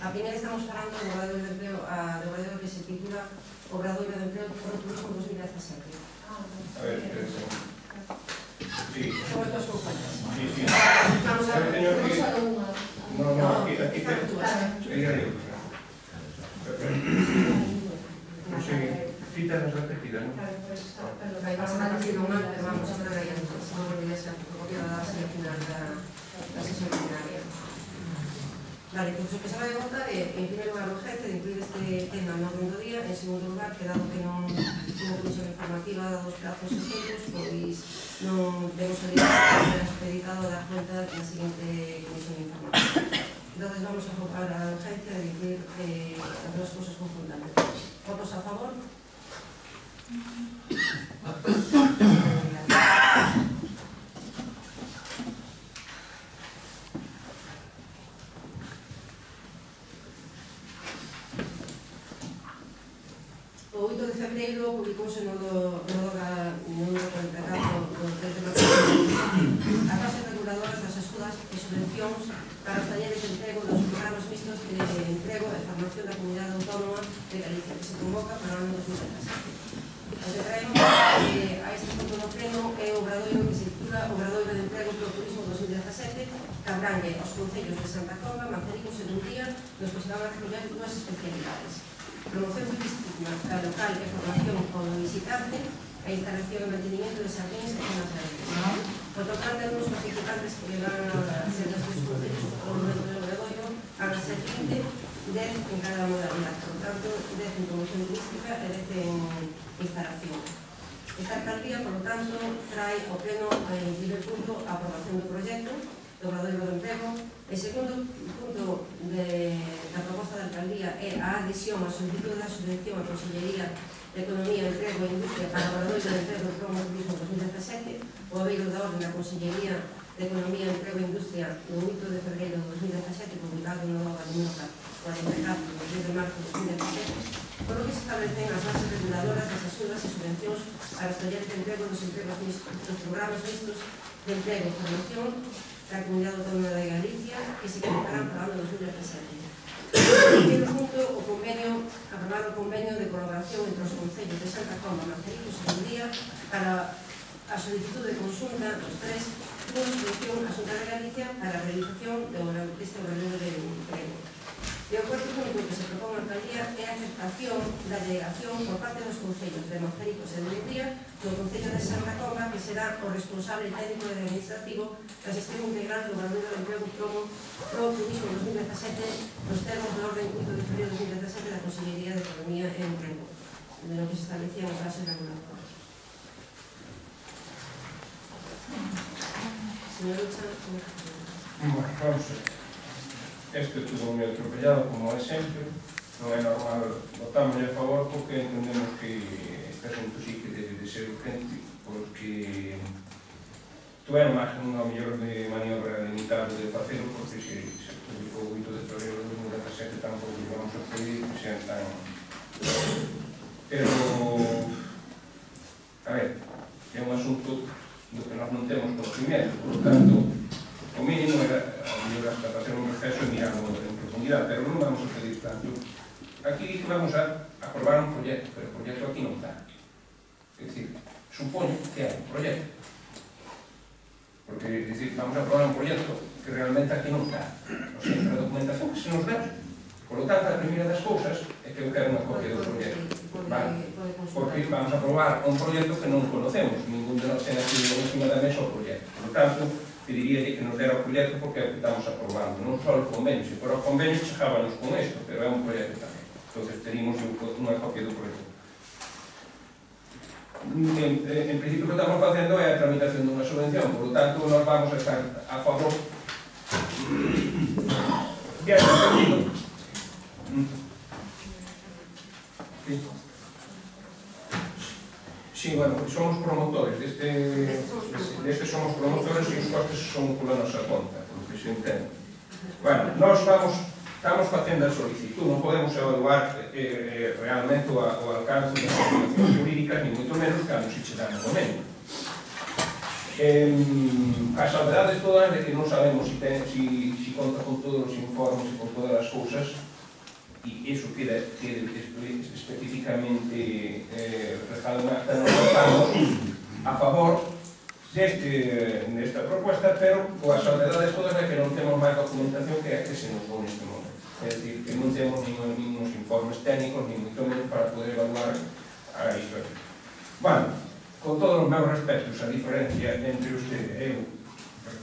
A primeira estamos falando do obradoiro de empleo, do obradoiro que se titula Obradoiro de Empleo pro Turismo 2017. A ver, sí. Somos dos compañeros. Sí. Vamos a ver. No, aquí te... Sí, citas repetidas, ¿no? Vai pasar a partir do mal, pero vamos a ver aí antes. Non volvería ser copia da final da sesión ordinaria. Vale, pois o que se vai votar é, en primeiro lugar, o urgente de incluir este tema no orden do día. En segundo lugar, que dado que non tivo comisión informativa dos plazos extensos, pois non demos o día que era supeditado a dar cuenta na seguinte comisión informativa. Entonces vamos a votar a urgencia de incluir as duas cousas conjuntamente. Votos a favor? O 8 de febreiro publicouse no documento do 3 de subvencións para os talleres de emprego dos programas mixtos de emprego e formación da Comunidade Autónoma de Galicia, que se convoca para o ano 2017. O que traemos a este punto no pleno é o obradoiro que se titula Obradoiro de Emprego para o Turismo 2017, que abrangue os concellos de Santa Comba, Mazaricos e Dundía, nos que se van a desarrollar dúas especialidades: promoción turística local e formación como visitante, a instalación e mantenimiento de xardíns e zonas verdes. Por total, de algunos participantes que van a ser destes concellos por o momento do obradoiro, van a ser 20, 10 en cada modalidade, por tanto, 10 en promoción turística e 10 en instalación. Esta alcaldía, por lo tanto, trae ao pleno en primer punto a aprobación do proxecto do obradoiro do emprego. El segundo punto da proposta da alcaldía é a adhesión ao solicitud da subvención á Consellería de Economía, Emprego e Industria para o obradoiro do emprego do Programa Turismo 2017, o abeiro da orden da Consellería de Economía, Emprego e Industria do 8 de febreiro de 2017, publicado no Gabinete o Alimentario do 10 de marzo de 2017, por lo que se establecen as bases reguladoras das axudas e subvencións para os talleres de emprego dos empregos mixtos, dos programas mixtos de emprego e formación da Comunidade Autónoma de Galicia, que se convocarán para o ano 2017. En primeiro punto, aprobar o convenio de colaboración entre os concellos de Santa Comba, Mazaricos e Dundía para a solicitud de consulta dos tres dunha solución a Xunta de Galicia para a realización deste obradoiro de emprego. E o cuarto punto que se propón a alcaldía é a aceptación da delegación por parte dos concellos de Mazaricos e de Dundía do Concello de Santa Comba, que será o responsable técnico e administrativo da gestión integral do obradoiro de emprego pro Turismo 2017 nos termos do orden 8 de febrero de 2017 da Consellería de Economía e Emprego, de lo que se establecían as bases reguladoras. Señor Ucha, Vamos a ver. Este estuvo moi atropellado, como é sempre. Non é normal votarmoslle a favor porque entendemos que este asunto sí que debe de ser urgente, porque tuvieron máis unha mellor de maniobra limitada de facelo, porque se publicou o 8 de febrero de 2017 tampouco vamos a pedir que sean tan... Pero, a ver, é un asunto do que nós non temos conocimiento, por lo tanto, o mínimo era a mellor hasta facer un receso e mirarlo en profundidade, pero non vamos a pedir tanto. Aquí vamos a aprobar un proxecto, pero o proxecto aquí non está. É dicir, supoño que hai un proxecto. Porque, é dicir, vamos a aprobar un proxecto que realmente aquí non está. O sea, a documentación que se nos dá. Por lo tanto, a primeira das cousas é que eu quero unha copia do proxecto. Vale? Porque vamos a aprobar un proxecto que non conocemos. Ningún de nós ten aquí encima da mesa o proxecto. Por lo tanto, pediría que nos dera o proxecto porque é o que estamos aprobando. Non só o convenio. Se for o convenio, chegábanos con isto, pero é un proxecto tamén. Entón, teríamos unha copia do proxecto. En principio, o que estamos facendo é a tramitación dunha subvención. Por lo tanto, nós vamos a estar a favor de este sentido. Sí, bueno, somos promotores deste somos promotores e os costes son pola nosa conta, por lo que se entende. Bueno, nós estamos facendo a solicitud, non podemos evaluar realmente o alcance das informacións jurídicas, ni moito menos cando se che dan no momento. As salvedades todas de que non sabemos si conta con todos os informes e con todas as cousas, e iso queda especificamente refado en acta, non estamos a favor desta propuesta, pero coas salvedades todas de que non temos máis documentación que a que se nos dou neste momento. É dicir, que non temos ningún informes técnicos, ni moito menos para poder evaluar a historia. Bueno, con todos os meus respectos, a diferencia entre usted e eu,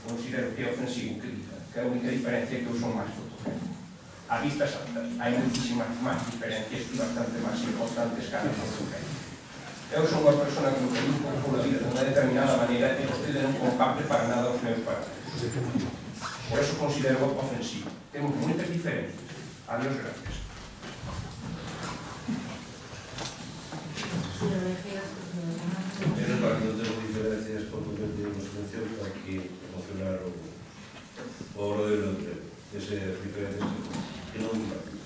considero que é ofensivo que diga, que a única diferencia é que eu son máis fotógrafo. A vistas altas, hai muchísimas máis diferencias e bastante máis importantes que a fotografía. Eu son unha persona que me preocupa pola vida de unha determinada maneira e vostede non comparte para nada os meus parámetros. Por eso considero ofensivo. Temos moitas diferencias. Adiós, gracias. Pero para que non temos diferencias por momento de subvención para que promocionar o obradoiro do emprego. Esas diferencias que non compartimos.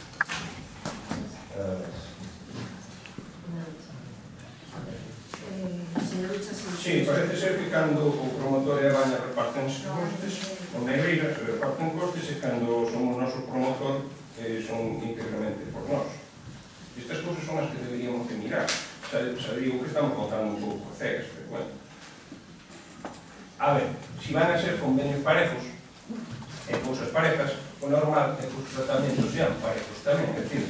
Señor Ucha, Sí, parece ser que cando o promotor e a baña reparten costes, o Negreira se reparten costes, e cando somos noso promotor son íntegramente por nós. Estas cousas son as que deberíamos de mirar. Xa digo que estamos votando un pouco a cegas, pero bueno. A ver, se van a ser convenios parejos e cousas parejas, o normal é que os tratamentos sean parejos tamén, é dicir,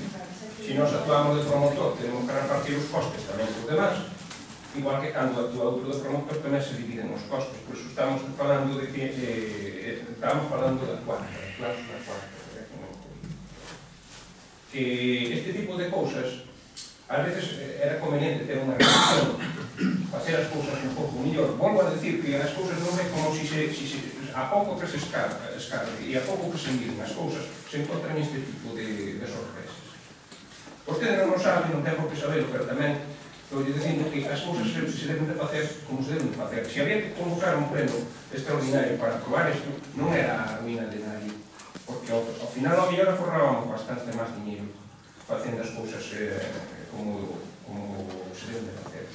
se nós actuamos de promotor, tenemos que repartir os costes tamén cos demás, igual que cando actúa outro de promotor tamén se dividen os costes, por iso estamos falando de que estamos falando da cuarta, que este tipo de cousas ás veces era conveniente ter unha relación, facer as cousas un pouco mellor. Volvo a decir que as cousas non é como se a pouco que se escarga e a pouco que se miren as cousas se encontran este tipo de sorpresas. Vostede non o sabe, non ten por que saberlo, pero tamén estou dicindo que as cousas se deben de facer como se deben de facer. Se había que convocar un pleno extraordinario para aprobar isto, non era a ruína de nadie, porque ao final ao mellor aforrábamos bastante máis dinheiro facendo as cousas como se deben de facer.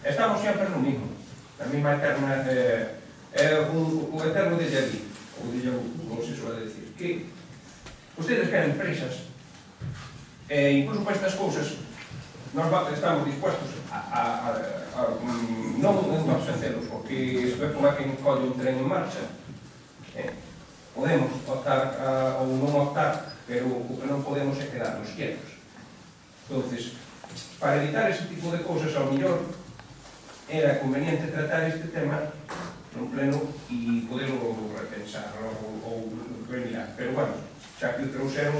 Estamos sempre no mismo, a mesma eterna o eterno déjà vu, ou déjà vu, como se suele decir, que ustedes queren empresas e incluso para estas cousas nós estamos dispuestos a non absencerlos, porque se ve como é que colle un tren en marcha, podemos optar ou non optar, pero o que non podemos é quedarnos quietos. Entonces, para evitar ese tipo de cousas, ao mellor era conveniente tratar este tema nun pleno e poderlo repensar ou remirar. Pero bueno, xa que o trouxeron,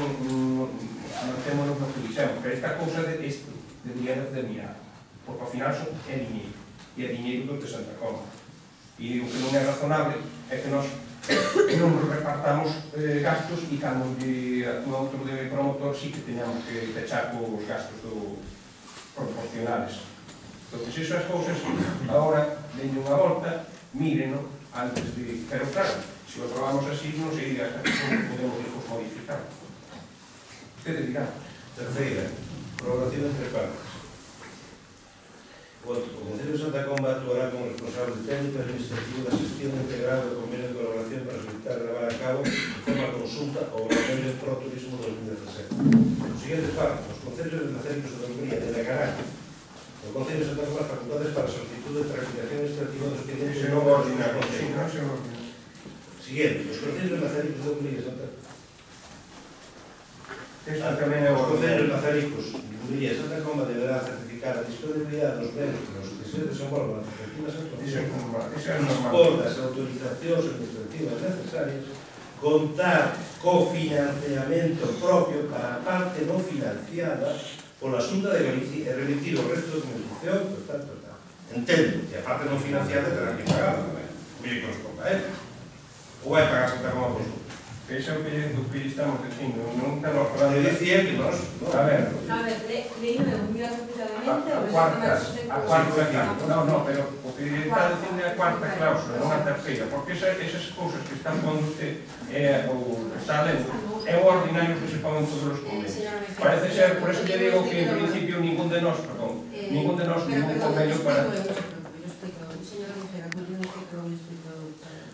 mantémonos no que dixemos, pero esta cousa debería de mirar, porque ao final é diñeiro, e é diñeiro do de Santa Comba. E o que non é razonable é que nós non repartamos gastos e cando actúa outro de promotor sí que teñamos que pechar cos gastos proporcionales. Entón, esas cousas agora denlle unha volta, míreno antes de... Pero claro, se o probamos así non sei hasta que podemos ir modificar. Ustedes dirán. Terceira, colaboración entre partes. O Concello de Santa Comba actuará como responsable técnico e administrativo da xestión integral do convenio de colaboración para solicitar levar a cabo de forma consulta o Convenio de Proturismo 2017. Os seguintes partes, os concellos de Maceiros de Hungría e de Caracas, o Concello de Santa Comba facultades para solicitud de tramitación administrativa dos expedientes Se non ordinar, se non se ordinar. Siguiente, os concellos de Maceiros de Hungría e Santa Comba. Os concellos mazaricos de Hungría e Santa Comba deberán certificar a disponibilidade dos bens nos que se desenvolvan as respectivas actuacións por das autorizacións administrativas necesarias, contar co financiamento propio para a parte non financiada pola Xunta de Galicia e remitir o resto de documentación, entendo que a parte non financiada terá que pagar tamén, mire que nos conta, ou vai pagar Santa Comba por su. Ese é o que estamos dicindo, non estamos falando de dicir que nos... A ver, leíme moi rapidamente a cuarta cláusula, non, pero o que está dicindo é a cuarta cláusula, non a terceira, porque esas cousas que están pondo usted ou está lendo, é o ordinario que se pon en todos os convenios. Parece ser, por eso que digo que en principio ningún de nós ningún convenio para...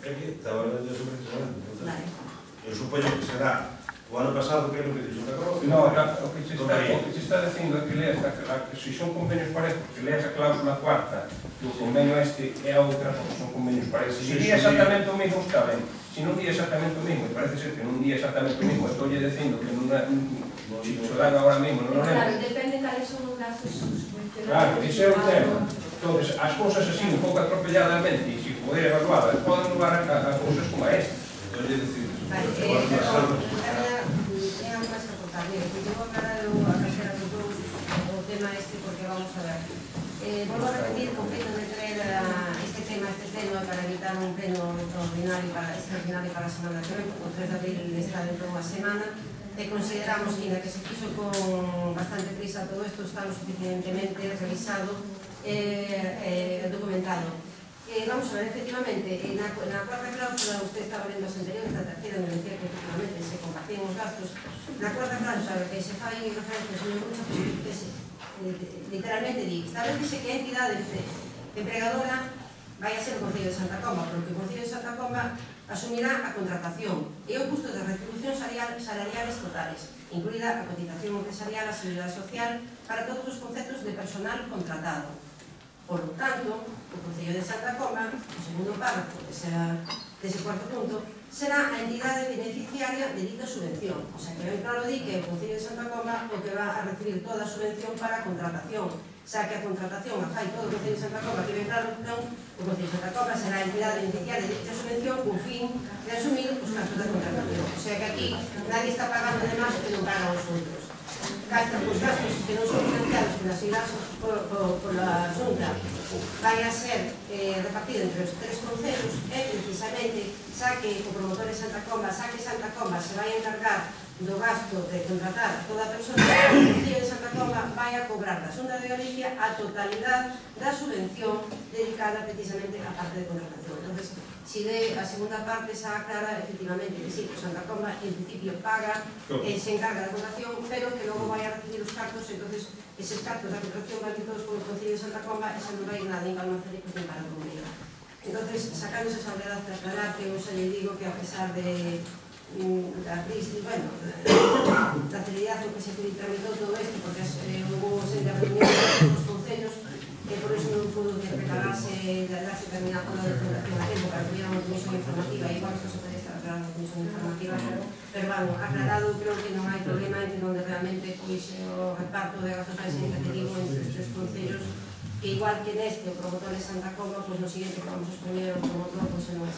É que estaba hablando de eso precisamente, eu supoño que será o ano pasado que é o que dixo Santa Comba. No, o que se está dicindo é que leas, se son convenios parejos, que leas a cláusula cuarta do convenio este é a outra, porque son convenios parejos. Se di exactamente o mesmo está ben, se non di exactamente o mesmo, e parece ser que non di exactamente o mesmo, estou lle dicindo que non se dan agora mesmo, non o lembro. Claro, depende cales son os gastos subvencionados. Claro, ese é o tema. Entón, as cousas así, un pouco atropelladamente, e se poder evaluadas, poden levar a cousas como esta. Entón, lle dicindo. Vale, é algo máis que aportar. Mire, que eu vou aclarar a casera de todos o tema este, porque vamos a ver. Volvo a repetir o feito de traer este tema para evitar un pleno extraordinario para a semana que ven, o 3 de abril está dentro de unha semana, e consideramos que na que se fixo con bastante prisa todo isto está lo suficientemente revisado e documentado. Vamos a ver, efectivamente, na cuarta cláusula, usted estaba vendo as anteriores, na terceira, me decía que efectivamente se compartían os gastos. Na cuarta cláusula, que se fai referencia, señor Mucha, que literalmente di, establece que a entidade empregadora vai a ser o Concello de Santa Comba, porque o Concello de Santa Comba asumirá a contratación e o custo das retribucións salariales totales, incluída a cotización empresarial, a seguridade social, para todos os conceptos de personal contratado. Por lo tanto, o Concello de Santa Comba, o segundo párrafo dese cuarto punto, será a entidade beneficiaria de dita subvención. O sea, que ben claro di que o Concello de Santa Comba o que va a recibir toda a subvención para a contratación. Xa que a contratación a fai todo o Concello de Santa Comba, que ben claro, non, o Concello de Santa Comba será a entidade beneficiaria de dita subvención con fin de asumir os gastos da contratación. O sea que aquí nadie está pagando de máis que non pagan os outros. Os gastos que non son financiados por la Xunta vai a ser repartido entre os tres concellos e precisamente xa que o promotor de Santa Comba, xa que Santa Comba se vai encargar do gasto de contratar a toda a persona, o Concello de Santa Comba vai a cobrar da Xunta de Galicia a totalidade da subvención dedicada precisamente á parte de contratación. Entonces, si de a segunda parte xa aclara efectivamente que sí, que Santa Comba en principio paga, se encarga da contratación, pero que logo vai a recibir os cartos, entonces eses cartos da contratación van todos polo Concello de Santa Comba e xa non vai nada nin para almacenicos nin para comer. Entonces, sacando esa salvedad para aclarar que eu xa lle digo que a pesar de da crisis, bueno, da celeridade que se tramitou todo isto, porque hubo sempre a reunión dos concellos, e por iso non pudo prepararse darse terminada con a documentación a tempo para que hubiera unha comisión informativa, igual que se pode estar aclarando a comisión informativa, pero bueno, aclarado creo que non hai problema en que onde realmente o reparto de gastos significativo entre os tres concellos, que igual que neste o promotor de Santa Comba, pois no siguiente que vamos a exponer o promotor, pois non é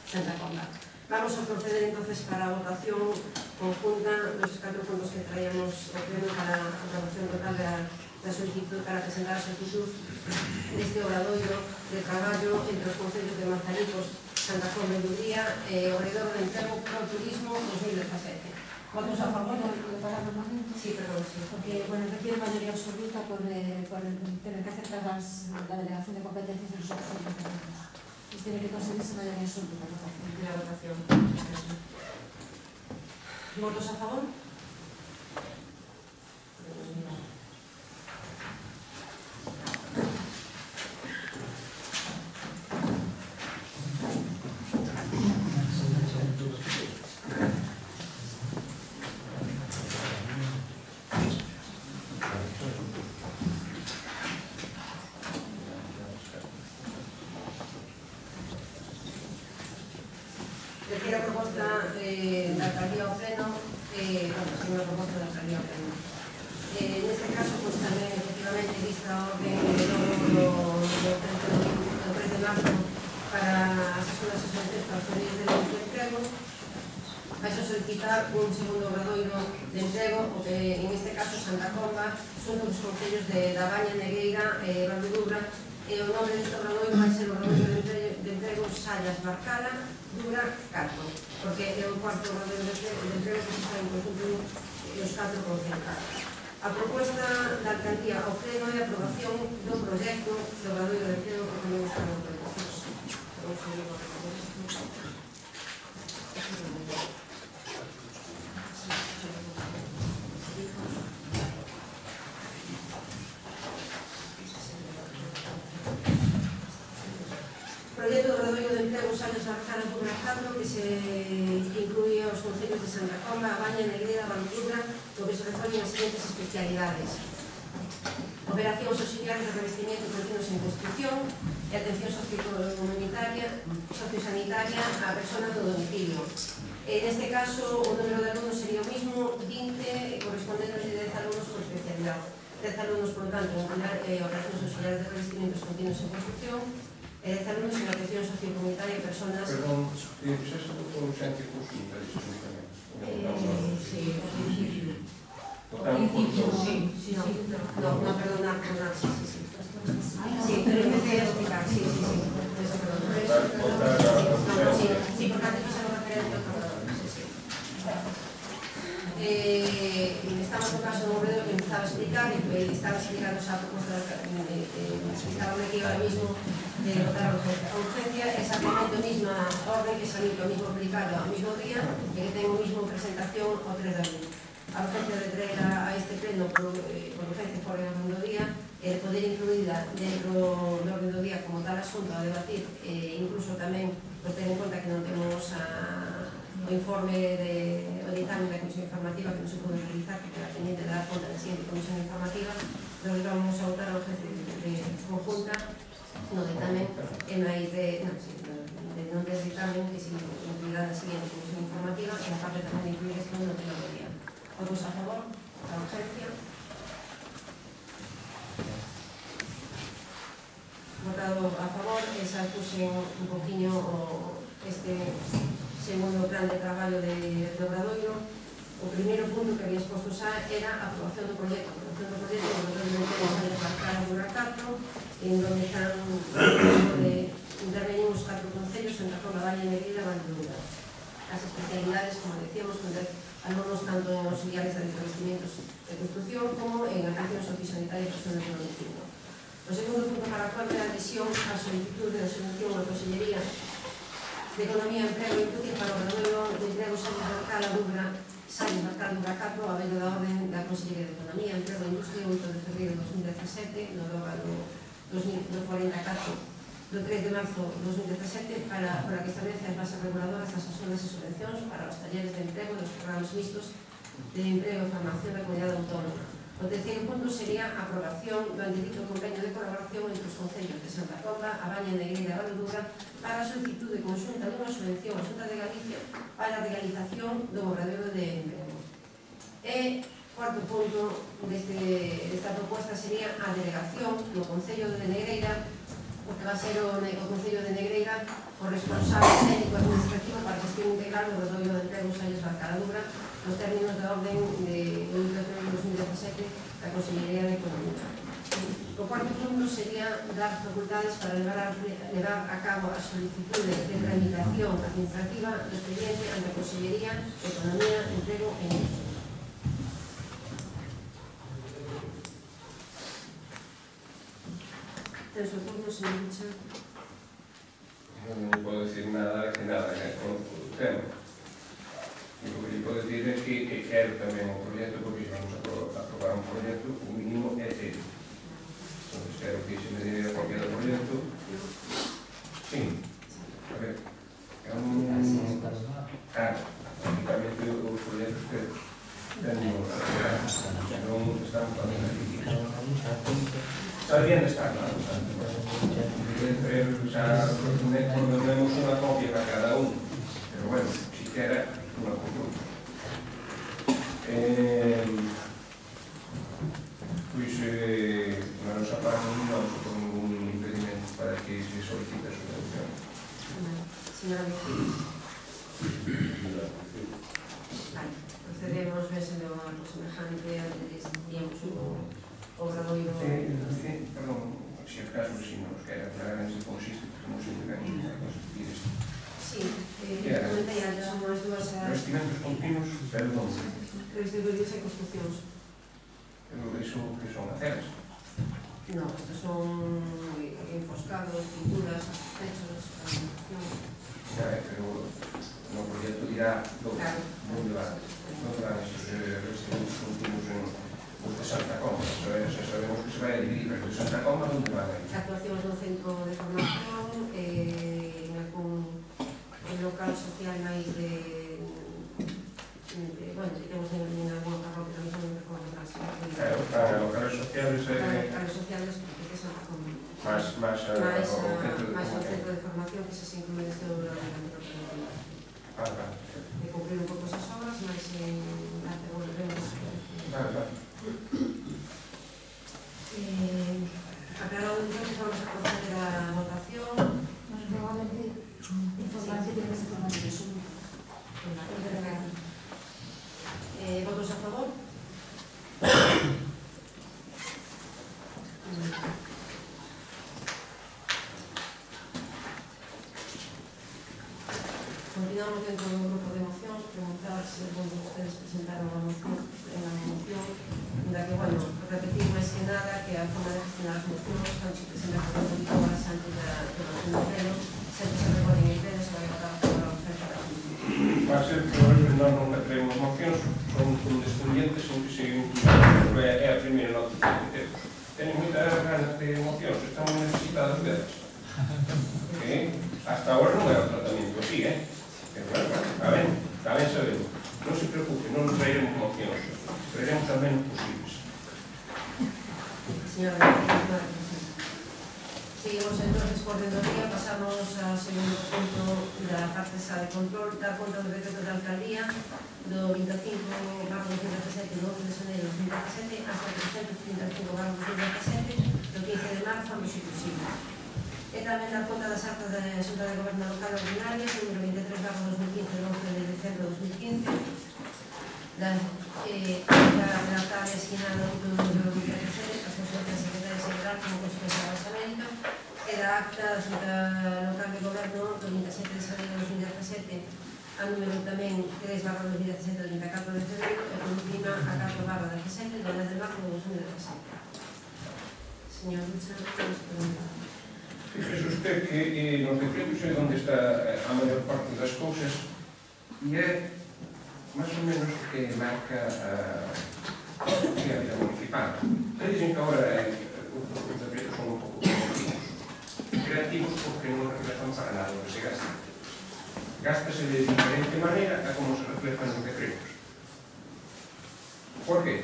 Santa Comba. Vamos a proceder entonces para a votación conjunta dos 4 puntos que traíamos ao pleno para a aprobación total da solicitud para presentar a solicitud deste obradoiro de traballo entre os concellos de Mazaricos, Santa Comba e Duría, obradoiro de emprego pro turismo 2017. ¿Votos a favor de pagar normalmente? Sí, perdón, sí. Porque, bueno, requiere mayoría absoluta por tener que aceptar la delegación de competencias de los otros ayuntamientos. Tiene que conseguirse mayoría absoluta de la votación. ¿Votos a favor? Terceira proposta da alcaldía ao pleno, segunda proposta da alcaldía ao pleno. Neste caso, pues, tamén, efectivamente, vista a orden do 3 de marzo para as asuras e solicitudes para os servicios de emprego, vais a solicitar un segundo obradoiro de emprego, o que en este caso Santa Comba, xunto os concellos de Dabaña, Negueira e Valdedubra, e o nome deste obradoiro vai ser o obradoiro de emprego Sallas, Barcala, Dura, Carto, porque é o cuarto obradoiro de emprego que se está en conjunto os 4 concellos. A proposta da alcaldía ao pleno é a aprobación do proxecto de obradoiro de emprego que tamén está no pleno. Vamos a ver o que proxecto de obradoiro de emprego Sallas, Barcala, Dura, Carto, que se incluye os concellos de Santa Comba, Baña, Negrera, Valdedubra, no que se refieren as seguintes especialidades: operacións auxiliares de revestimiento continuos en construcción e atención sociosanitaria á persona do domicilio. Neste caso, o número de alumnos sería o mismo, 20, correspondendo a 10 alumnos por especialidade. 10 alumnos, por tanto, en operacións auxiliares de revestimientos continuos en construcción, 10 alumnos en atención sociocomunitaria a personas... Perdón, ¿es esto por urgencia y consulta? Sí, por principio. Votamos por todo. Sí, no, perdona, sí. Sí, pero empecé a explicar, sí. Eso, perdón. Sí, porque antes pasamos referente a otro lado, sí. Estamos no caso do obradoiro que empezaba a explicar e que estaba explicando esa proposta explicaba aquí ahora mismo de votar a urgencia, exactamente a mesma orden que saliu o mismo aplicado ao mismo día e que ten o mismo presentación ao 3 de abril. A urgencia de traer a este pleno por urgencia fora do día poder incluída dentro do orden do día como tal asunto a debatir, incluso tamén ter en conta que non temos o informe o ditame da Comisión Informativa que non se pode realizar porque era pendiente de dar conta da siguiente Comisión Informativa, nos vamos a votar ao jefe de conjunta no ditame e máis de non ter ditame que se incluirá na siguiente Comisión Informativa e a parte tamén de incluir esto no orden do día. Votos a favor da urgencia. Votado a favor, esa puse un poquinho este segundo plan de traballo de Obradoiro. O primeiro punto que había exposto xa era a aprobación do proxecto. A aprobación do proxecto que nosotros temos a desmarcar o Dura 4, en donde están intervenimos 4 concellos, Santa Comba, Valle Negrida e Valdeluga. As especialidades, como decíamos, alumnos tanto en auxiliares de revestimientos de construcción como en atención sociosanitaria e personas de domicilio. O segundo punto para a cual era a adhesión á solicitud de subvención á Consellería de Economía, Emprego e Industria para o Obradoiro de Emprego Salles Marcal Dura 4 a velo da orden da Consellería de Economía, Emprego e Industria 8 de febrero de 2017 no dóbalo 44 do 3 de marzo de 2017 para que establece as bases reguladoras das axudas e subvencións para os talleres de emprego dos programas mixtos de emprego e formación da comunidade autónoma. O terceiro punto sería a aprobación do antedito convenio de colaboración entre os concellos de Santa Comba, a Valle Negrida e a Valdeluga para a solicitud de consulta dunha subvención á Xunta de Galicia para a realización do Obradoiro de Emprego. E cuarto punto desta proposta sería a delegación no Concello de Negreira, porque va a ser o Concello de Negreira o responsable técnico administrativo para a gestión integral do Obradoiro de Emprego Salles Barcaladura nos términos de orden de 2017 da Consellería de Economía. O cuarto punto sería dar facultades para levar a cabo a solicitude de tramitación administrativa do expediente ante a Consellería de Economía, Emprego e Industria. Ten su turno, señor Richard. Non podo decir nada que conozco do tema. E o que podo decir é que quero tamén o proxecto, porque vamos a aprobar un proxecto, o mínimo é ter. Entón, espero que se me dé a copia do proxecto. Sí. A ver. É un... Claro, prácticamente os proxectos que temos non están facendo aquí. Está bien estar, claro. Ponemos unha copia para cada un, pero bueno, siquiera unha copia. Pois, na nosa parte non supón ningún impedimento para que se solicite a subvención. Señora Vicente. Procedemos, véselo algo semejante antes tiempos o Obradoiro... Perdón, se acaso si nos queda aclarar en ese consiste, porque non se entende ninguna cosa que quieres. Sí, comentei antes, son as dúas... Revestimentos continuos, perdón. Revestimentos e construccións. Pero iso que son aceras? No, estos son enfoscados, pinturas, techos, construccións. Pero no proxecto dirá onde van esos revestimentos continuos en de Santa Comba, sabemos que se vai a dividir, pero de Santa Comba onde van aí? Actuacións no centro de formación, en algún local social máis de bueno, que temos en algún parroquia, non me recordo máis. Claro, locales sociales locales sociales de Santa Comba. Máis ao centro de formación que se incluye neste ordenamento preventivo. De cumprir un pouco esas obras, máis en arte volvemos. Vale. Aclarado entonces, vamos a proceder a votación. Normalmente, información de las informaciones. ¿Votos a favor? Continuamos dentro de un grupo de mocións, preguntar se ustedes presentaron a moción, da que, bueno, repetir máis que nada que a forma de gestionar as mocións, cando se presenta por un poquito horas antes da aprobación do pleno, sempre se recogen en pleno, se vai votar a favor a oferta da Junta. Va a ser probable que non traemos mocións, son condescendientes en que se incluyan, é a primeira noticia que temos. Teñen moita pero non é o tratamento así, pero bueno, está ben sabemos. Non se preocupe, non nos traeremos mocións, traeremos tamén posibles. Señora, seguimos entonces por ordenanza, pasamos ao segundo punto da parte de control, da conta do decreto de alcaldía do 25/2017 do 11 de xaneiro de 2017 hasta o 335/2017 do 15 de marzo ao máis posible. E tamén da conta das actas da Xunta de Goberno Local Ordinarias número 23/2015 do 11 de decembro de 2015 da tabla esquinada do 2017 as consultas secretarias general como consecuencia do basamento e da acta da Xunta Local de Goberno do 27 de xaneiro de 2017 a número tamén 3/2017 do 24 de febrero e por última a 4/17 do 10 de marzo de 2017. Señor Lucha, vamos a preguntar. Fíjese usted que nos decretos é onde está a maior parte das cousas e é máis ou menos o que marca a vida municipal. Se dicen que agora os decretos son un pouco creativos porque non reflexan para nada o que se gasta. Gástase de diferente maneira a como se reflejan os decretos. Por qué?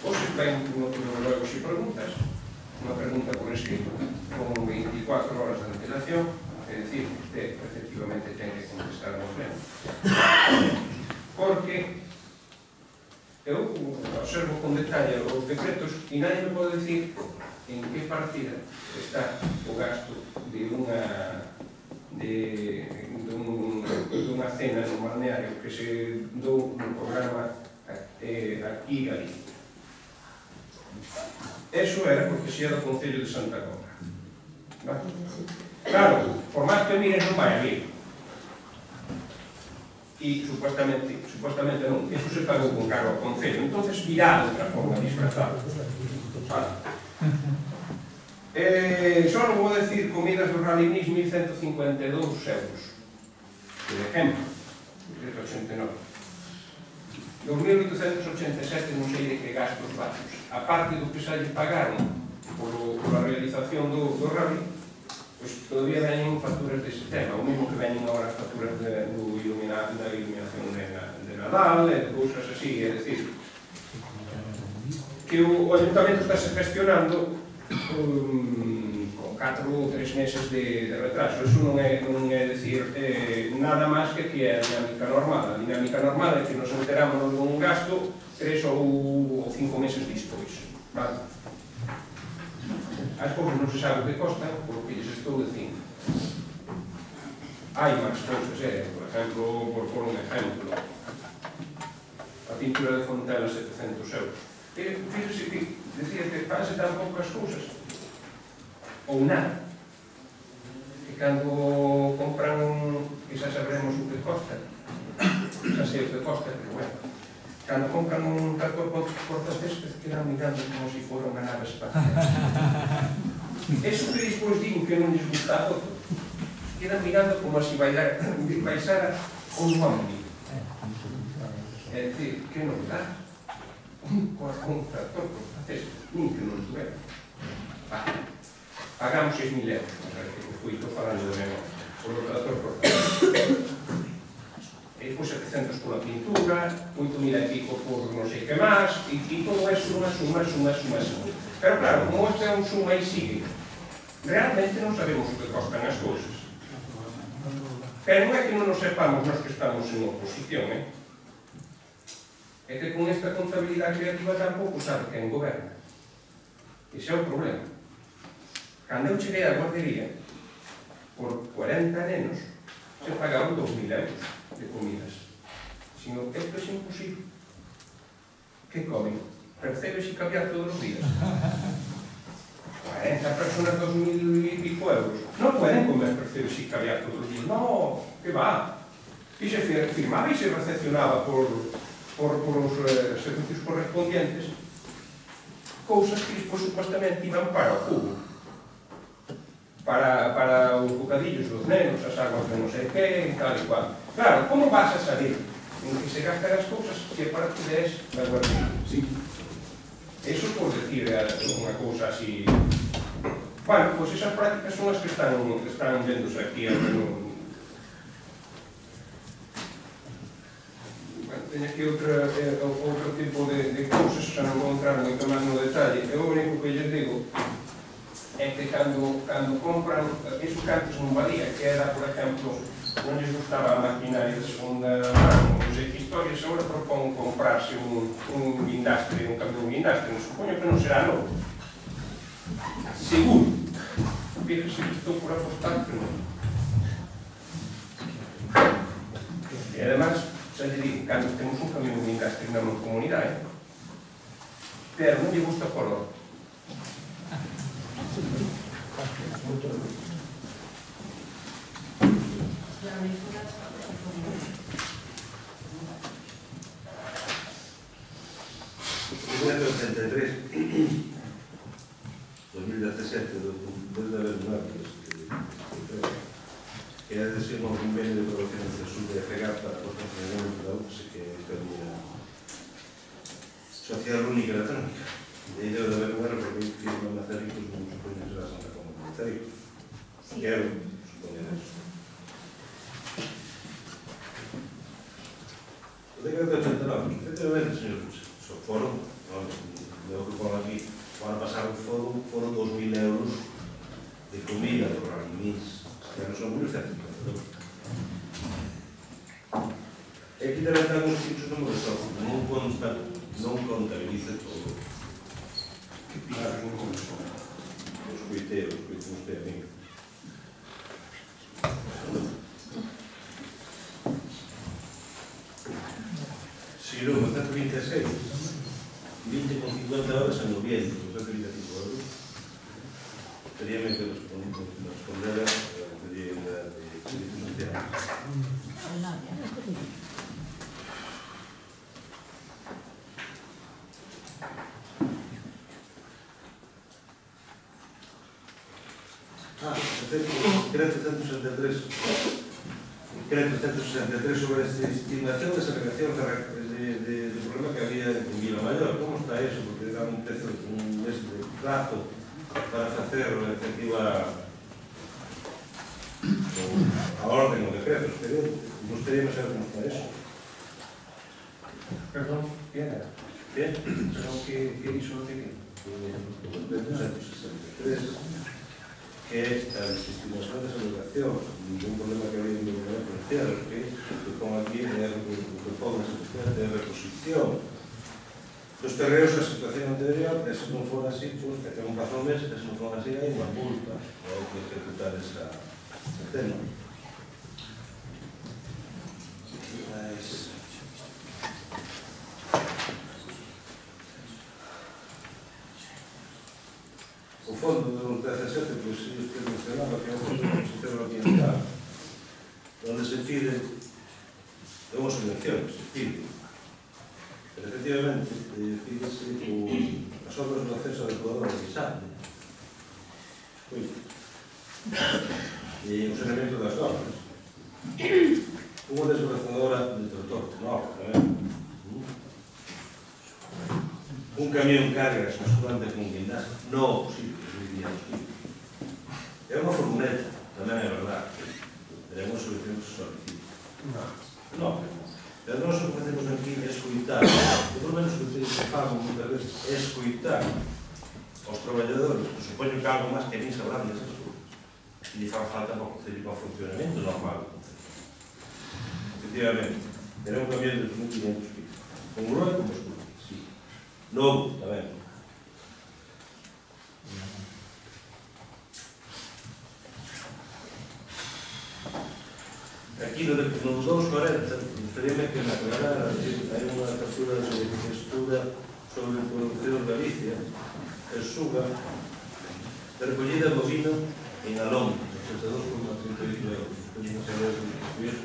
Hoxe ven luego se preguntas, unha pregunta por escrito, con 24 horas de antelación, é dicir, usted efectivamente ten que contestar no pleno. Porque eu observo con detalle os decretos e nadie me pode decir en que partida está o gasto de dunha cena no balneario que se dou no programa aquí e ali. Eso era porque se era do Concello de Santa Comba. Claro, por máis que mires non vai a vir. E supuestamente non, eso se pagou con cargo ao Concello, entonces virá de outra forma disfrazada. Só non vou decir comidas do Ralinis 1.152 euros. Por exemplo, 1.189. 2.887 non sei de que gastos baixos. A parte do que xa lle pagaron pola realización do rally, pois todavía veñen facturas dese tema, o mesmo que veñen agora as facturas da iluminación de Nadal e de cousas así, é dicir, que o Ayuntamento está se gestionando con 4 ou 3 meses de retraso. Eso non é dicir nada máis que é a dinámica normal. A dinámica normal é que nos enteramos dun gasto 3 ou 5 meses despois. Vale? As cousas non se sabe o que costan, porque lles estou dicindo. Hai máis cousas, por exemplo, por pôr un exemplo, a pintura de Fontela 700 euros. Fíjese que decía que fanse tan poucas cousas, ou nada, que cando compran, que xa sabremos o que costa, xa sei o que costa, pero bueno, cando compran un tractor portacésped quedan mirando como se fora unha nave espacial. Eso que despois din que non lles gusta a foto, quedan mirando como se baixara un hombre. É dicir, que non dá un tractor portacésped, nin que non tuera. Pagamos 6.000 euros, estou falando de memoria, por o tractor portacésped. E depois 700 pola pintura, 8.000 e pico por non sei que máis, e todo é suma. Pero claro, como este é un suma e sigue, realmente non sabemos o que costan as cousas. Pero non é que non nos sepamos nós que estamos en oposición, é que con esta contabilidade creativa tampouco sabe quen goberna. Ese é o problema. Cando eu cheguei á guardería, por 40 nenos, se pagaban 2.000 euros de comidas. Sino que isto é imposible. Que comen? Percebes e caviar todos os días. 40 personas, 2.000 e pico euros. Non pueden comer percebes e caviar todos os días. No, que va. E se firmaba e se recepcionaba por os servicios correspondientes cousas que despois supostamente iban para o cubo, para os bocadillos dos nenos, as aguas de non sei que, tal e cual. Claro, como vas a saber en que se gastan as cousas se a parte des da guardería? Sí. Eso por decir unha cousa así. Bueno, pois esas prácticas son as que están vendose aquí no teño aquí outro tipo de cousas, xa non vou entrar moito máis no detalle. E o único que lles digo é que cando compran esos cantos non valía, que era, por exemplo, non lles gustaba a maquinaria de segunda mano, non sei que historias, agora propón comprarse un guindastre, un camión guindastre, non supoño que non será novo. Seguro. Fíjese que estou por apostar que non. E además, xa lle digo, cando temos un camión guindastre na comunidade, pero non lle gusta o color. Decreto 83, 2017, desde haber martes, que é decir un convenio de colaboración entre Sul e FEGAP para o funcionamento da UPSE, que é a Sociedade Única Electrónica. E aí debe de haber lugar porque firma Mazaricos non supoñe que será Santa Común de Mazaricos. Quero supoñer eso. O decreto 89, efectivamente, señor, foron, me ocupan aquí, o ano pasado foron 2.000 euros de comida por animis, que non son moi certos. E aquí tamén están os fixos de Moresor, non contabiliza todo. Que pilas non conozco. Os coitei a mí. Si non, 126, 20,50 horas en noviembre, 135 euros. Teríame que responder a pedir de servicios sociales. Decreto 163 sobre esta estimación de segregación de problema que había en Vila Mayor. Como está eso? Porque era un mes de plazo para facer efectiva a orden o decreto. Gustaría saber como está eso. Perdón, ¿quién era? Bien. ¿Qué hizo lo que qué? 163 que é a estimación de segregación de un problema que había en Vila Mayor comercial, que como aquí é o que pode ser reposición dos terreos da situación anterior, e se non for así, pues, que ten un plazo de mes, e se non for así, hai unha multa, hai que ejecutar ese tema. O fondo do 17, pois, usted mencionaba que é un fondo do sistema ambiental, onde se pide, é unha subvención, se pide. Pero, efectivamente, pídese as obras do acceso adecuado ao guisante. E o saneamento das obras. Unha desbrazadora de trator, nova, tamén. Un camión cargas basculante con guindastre, non posible, é unha furgoneta, tamén é verdade. Teremos solucións solicitadas. Non. Pero nós o que facemos aquí é escoitar, por lo menos o que se fago moitas veces, é escoitar aos traballadores, que supoño que algo máis que a mí sabrán desas cousas, e lle fan falta para o funcionamento normal do concello. Efectivamente, era un camión de 2.500 kilos, con grúa e con basculante, sí. Novo, tamén. Aquí no 240, gustaríame que me aclarara, hai unha captura sobre textura sobre producción de Galicia, que suga de recollida bovino en Alón, 82,38 euros.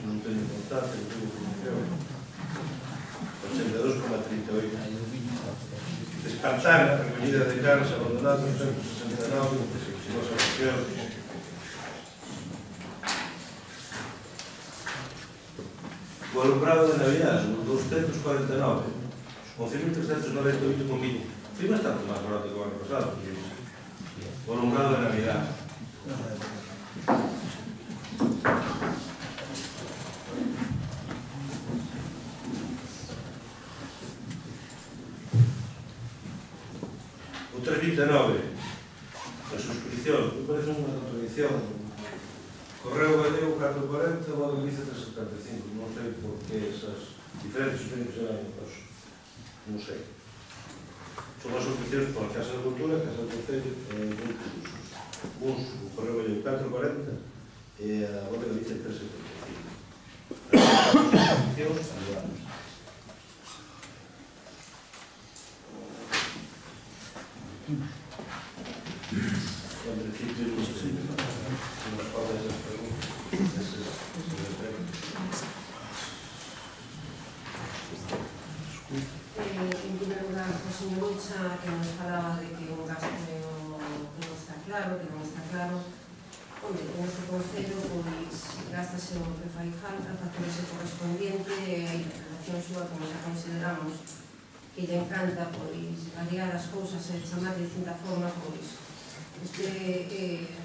Non teño constancia, non teño información. 82,38. Descartar, recollida de carnes abandonadas, 169, non se opcións. O alumbrado de Navidad, 249, con 1.398 con 20. Foi bastante máis barato que o ano pasado. O alumbrado de Navidad. 329, a suscripción, me parece unha contradicción. Correo Gallego 440, Boa de Galicia 375, non sei por que esas diferentes suscripcións eran en dos, non sei. Son as suscripcións por a Casa de Cultura, Casa de Concello e outros usos. Uns, o Correo Gallego 440 e a Boa de Galicia 375. As suscripcións anuales. En principio, non sei, nos falas das preguntas, En primer lugar, o señor Ucha, que nos falaba de que un gasto que non está claro, Hombre, en este concello, pois, gástase o que fai falta, facturase correspondiente, e a interpretación súa, como xa consideramos, que lle encanta, pois, variar as cousas e chamar de distinta forma, pois,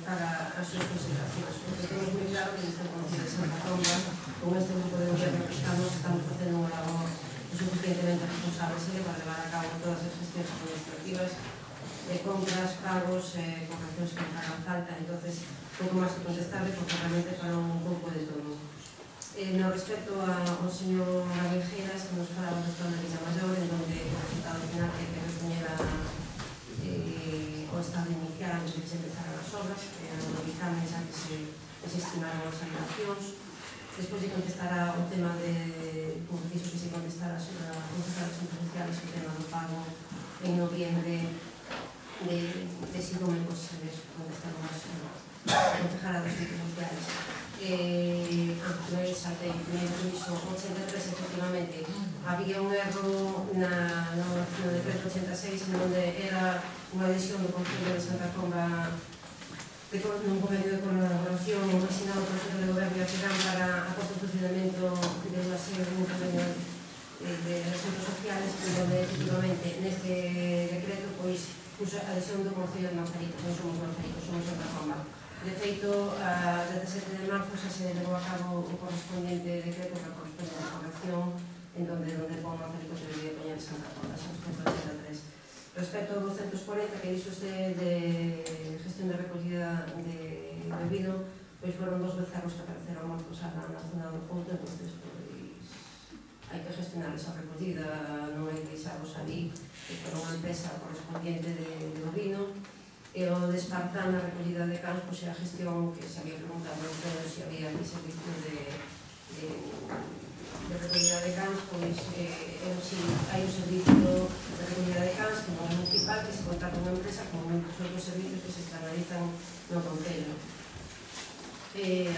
para as súas consideracións. Porque temos moi claro que neste concello de Santa Comba, con este grupo de goberno que estamos facendo unha labor suficientemente responsable para levar a cabo todas as gestións administrativas de compras, pagos, correccións que nos hagan falta. Entonces, pouco máis que contestarle, porque realmente para un pouco de todo. No respecto ao señor Aguiljeras, que nos falaba do Estado de Villa Mayor, en donde o resultado final que repoñera o estado inicial antes de que se empezaran as obras, no dictamen xa que se estimaron as habitacións. Despois de contestar ao tema de, como dixo que se contestara sobre a concejala dos centros sociales, o tema do pago en noviembre de Sidome, pois se les contestaron a concejala dos centros sociales. Saltei primeiro iso, 83, efectivamente, había un erro no decreto 86, en onde era unha adhesión do Concello de Santa Comba nun convenio de colaboración asignado polo Consello de Goberno e a FEDAM para a procedimento de unha serie de convenio de asuntos sociales, onde, efectivamente, neste decreto, pois, puso a adhesión do Concello de Manzanito, non somos Manzanito, somos Santa Comba. De feito, a 17 de marzo xa se levou a cabo o correspondiente decreto que corresponde a corrección en donde pon Manzanito se debía poñer Santa Comba, xa os 183. Respecto ao 240, que dixo usted de gestión de recollida de vino, pois foron dos becerros que apareceron mortos na zona do Couto, entonces, pois, hai que gestionar esa recollida, non hai que deixarlos ali, que foron unha empresa correspondiente de vino. E o de Espartán, a recollida de cans, pois, a gestión que se había preguntado pero se había aquí servicio de recollida de cans, pois hai un servicio de recollida de cans como municipal que se contrata unha empresa con muitos outros servicios que se externalizan no concello.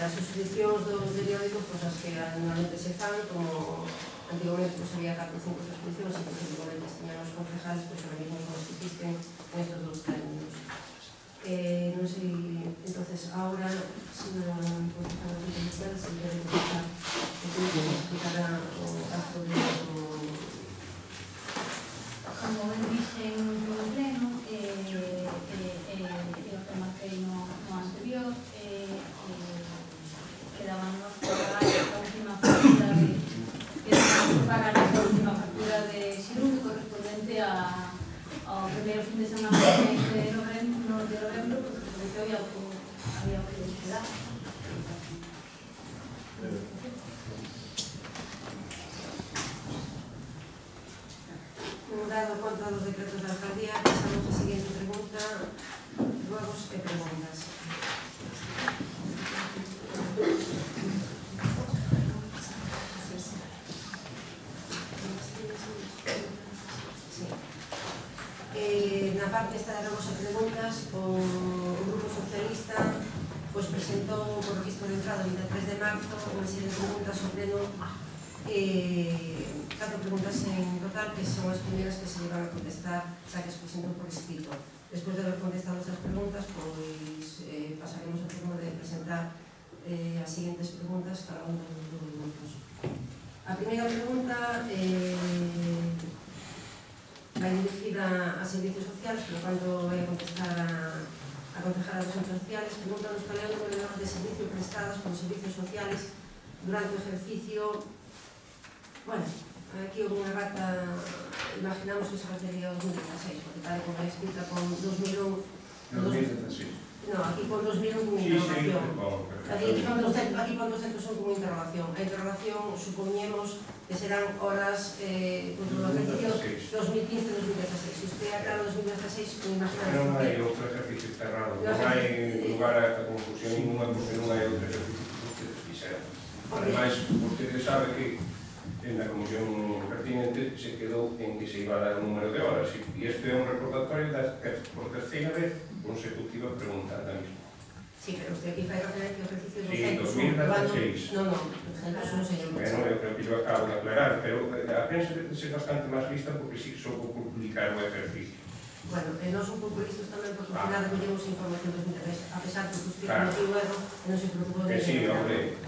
As suscripcións dos periódicos, pois as que anualmente se fan, como antiguamente había 4 ou 5 suscripcións e que antiguamente tenían os concejales, pois ahora mismo non existen nestes dos términos. Non sei, entonces, ahora, se non contestar a contestar, se quere contestar, explicará o gasto de como ben dixen no pleno, o tema que no anterior, quedaban nos pagar a última factura de Xirún, correspondente ao primeiro fin de semana de novembro, porque había que quedar. Dado conta dos decretos da alcaldía, pasamos a seguinte pregunta, ruegos e preguntas. Na parte esta de ruegos e preguntas, o Grupo Socialista presentou por registro de entrada o 23 de marzo unha serie de preguntas ao pleno, 4 preguntas en total, que son as primeiras que se llevan a contestar, xa que se presentou por escrito. Despois de haber contestado estas preguntas, pois pasaremos ao turno de presentar as seguintes preguntas cada un dos grupos. A primeira pregunta vai dirigida a servicios sociales, pero cando vai a contestar a concejala dos centros sociales, pregúntanos cal é o número de servicios prestados por servicios sociales durante o ejercicio. Bueno, aquí houve unha rata, imaginamos que se refería ao 2016, porque tal como é escrita con 2001, 2016. no, aquí con 2001 como interrogación. Aquí con 200 son como interrogación. A interrogación supoñemos que serán horas contra o ejercicio 2015-2016. Se usted acaba 2016, me imagino... Non hai outro ejercicio cerrado, non hai lugar a confusión ninguna porque non hai outro ejercicio que ustedes fixeran. Ademais, ustedes sabe que en la comisión pertinente se quedou en que se iba a dar un número de horas e este é un recordatorio por terceira vez consecutiva pregunta da misma. Sí, pero usted aquí fai referencia ao ejercicio 2016. No, 200 non sei. Bueno, eu creo que yo acabo de aclarar, pero a prensa debe ser bastante máis lista porque sí que soubo publicar o ejercicio. Bueno, non son populistas tamén porque ao final recollemos información 2013, a pesar de que usted cometió o erro e non se preocupou de... Que sí, hombre,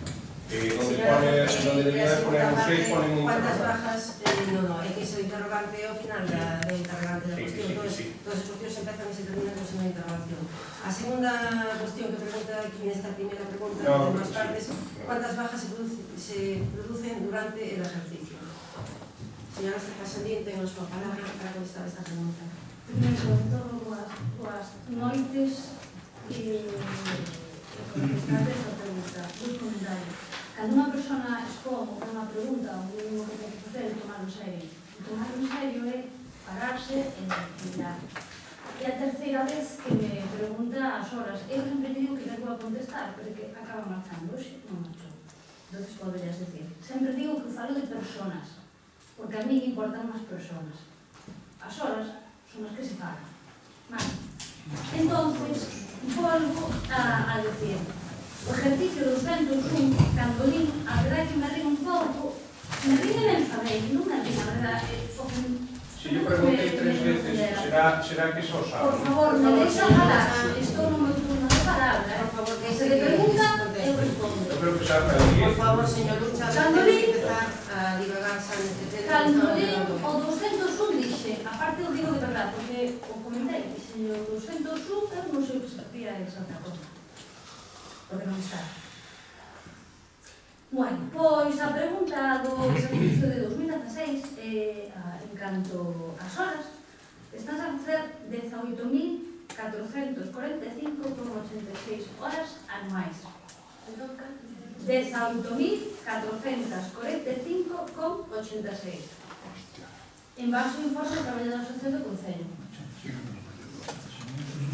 donde debía poner un 6 ponen un... ¿Cuántas bajas? No, é que es el interrogante ao final do interrogante da cuestión. Todas as cuestións empezan e se terminan con a interrogación. A segunda cuestión que pregunta aquí nesta primeira pregunta de más partes, ¿cuántas bajas se producen durante el ejercicio? Señora Pasadín, tengo a súa palabra para contestar esta pregunta. Primeiro, en torno coas noites contestar esta pregunta, dos comentarios. Cando unha persona expón ou unha pregunta, o mínimo que ten que facer é tomarlo en serio. E tomarlo en serio é pararse e mirar. E a terceira vez que me pregunta as horas, eu sempre digo que non vou a contestar, pero que acaba marchando, hoxe non marchou. Entonces poderías decir, sempre digo que falo de personas, porque a mí me importan as personas. As horas son as que se pagan. Vale. Entonces, volvo a decir, o ejercicio dos 201, cando lín, a verdade que me río un pouco, me río e me enfadei, non me río, a verdade, Se yo preguntei 3 veces, será que só sabe? Por favor, me deixa falar, estou no meu turno de palabra, Por favor, que se le pregunta, eu respondo. Eu creo que sabe o Por favor, señor Lucha, Cando lín, empezar a divagar xa neste tema. cando lín o 201 dixe, aparte o digo de verdade, porque o comentei, dixe o 201, eu non sei o que se refía a esa outra cosa. Porque non está. Bueno, pois a pregunta do exercicio de 2016 en canto ás horas, estás a facer 18.445,86 horas anuais. 18.445,86 en base ao informe de traballador social do Concello.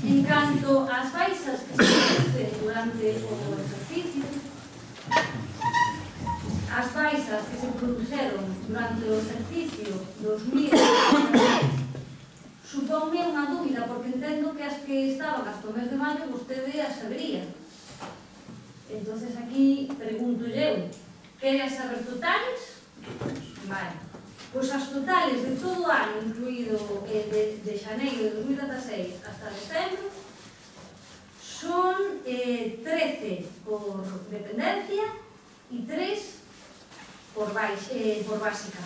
En canto ás baixas que se producen durante o exercicio, as baixas que se produceron durante o exercicio 2016 suponme unha dúbida, porque entendo que as que estaban hasta o mes de maio vostede as sabería. Entonces aquí pregunto eu, quere saber totales? Vale. Pois as totales de todo o ano, incluído de xaneiro de 2016 hasta decembro, son 13 por dependencia e 3 por básica.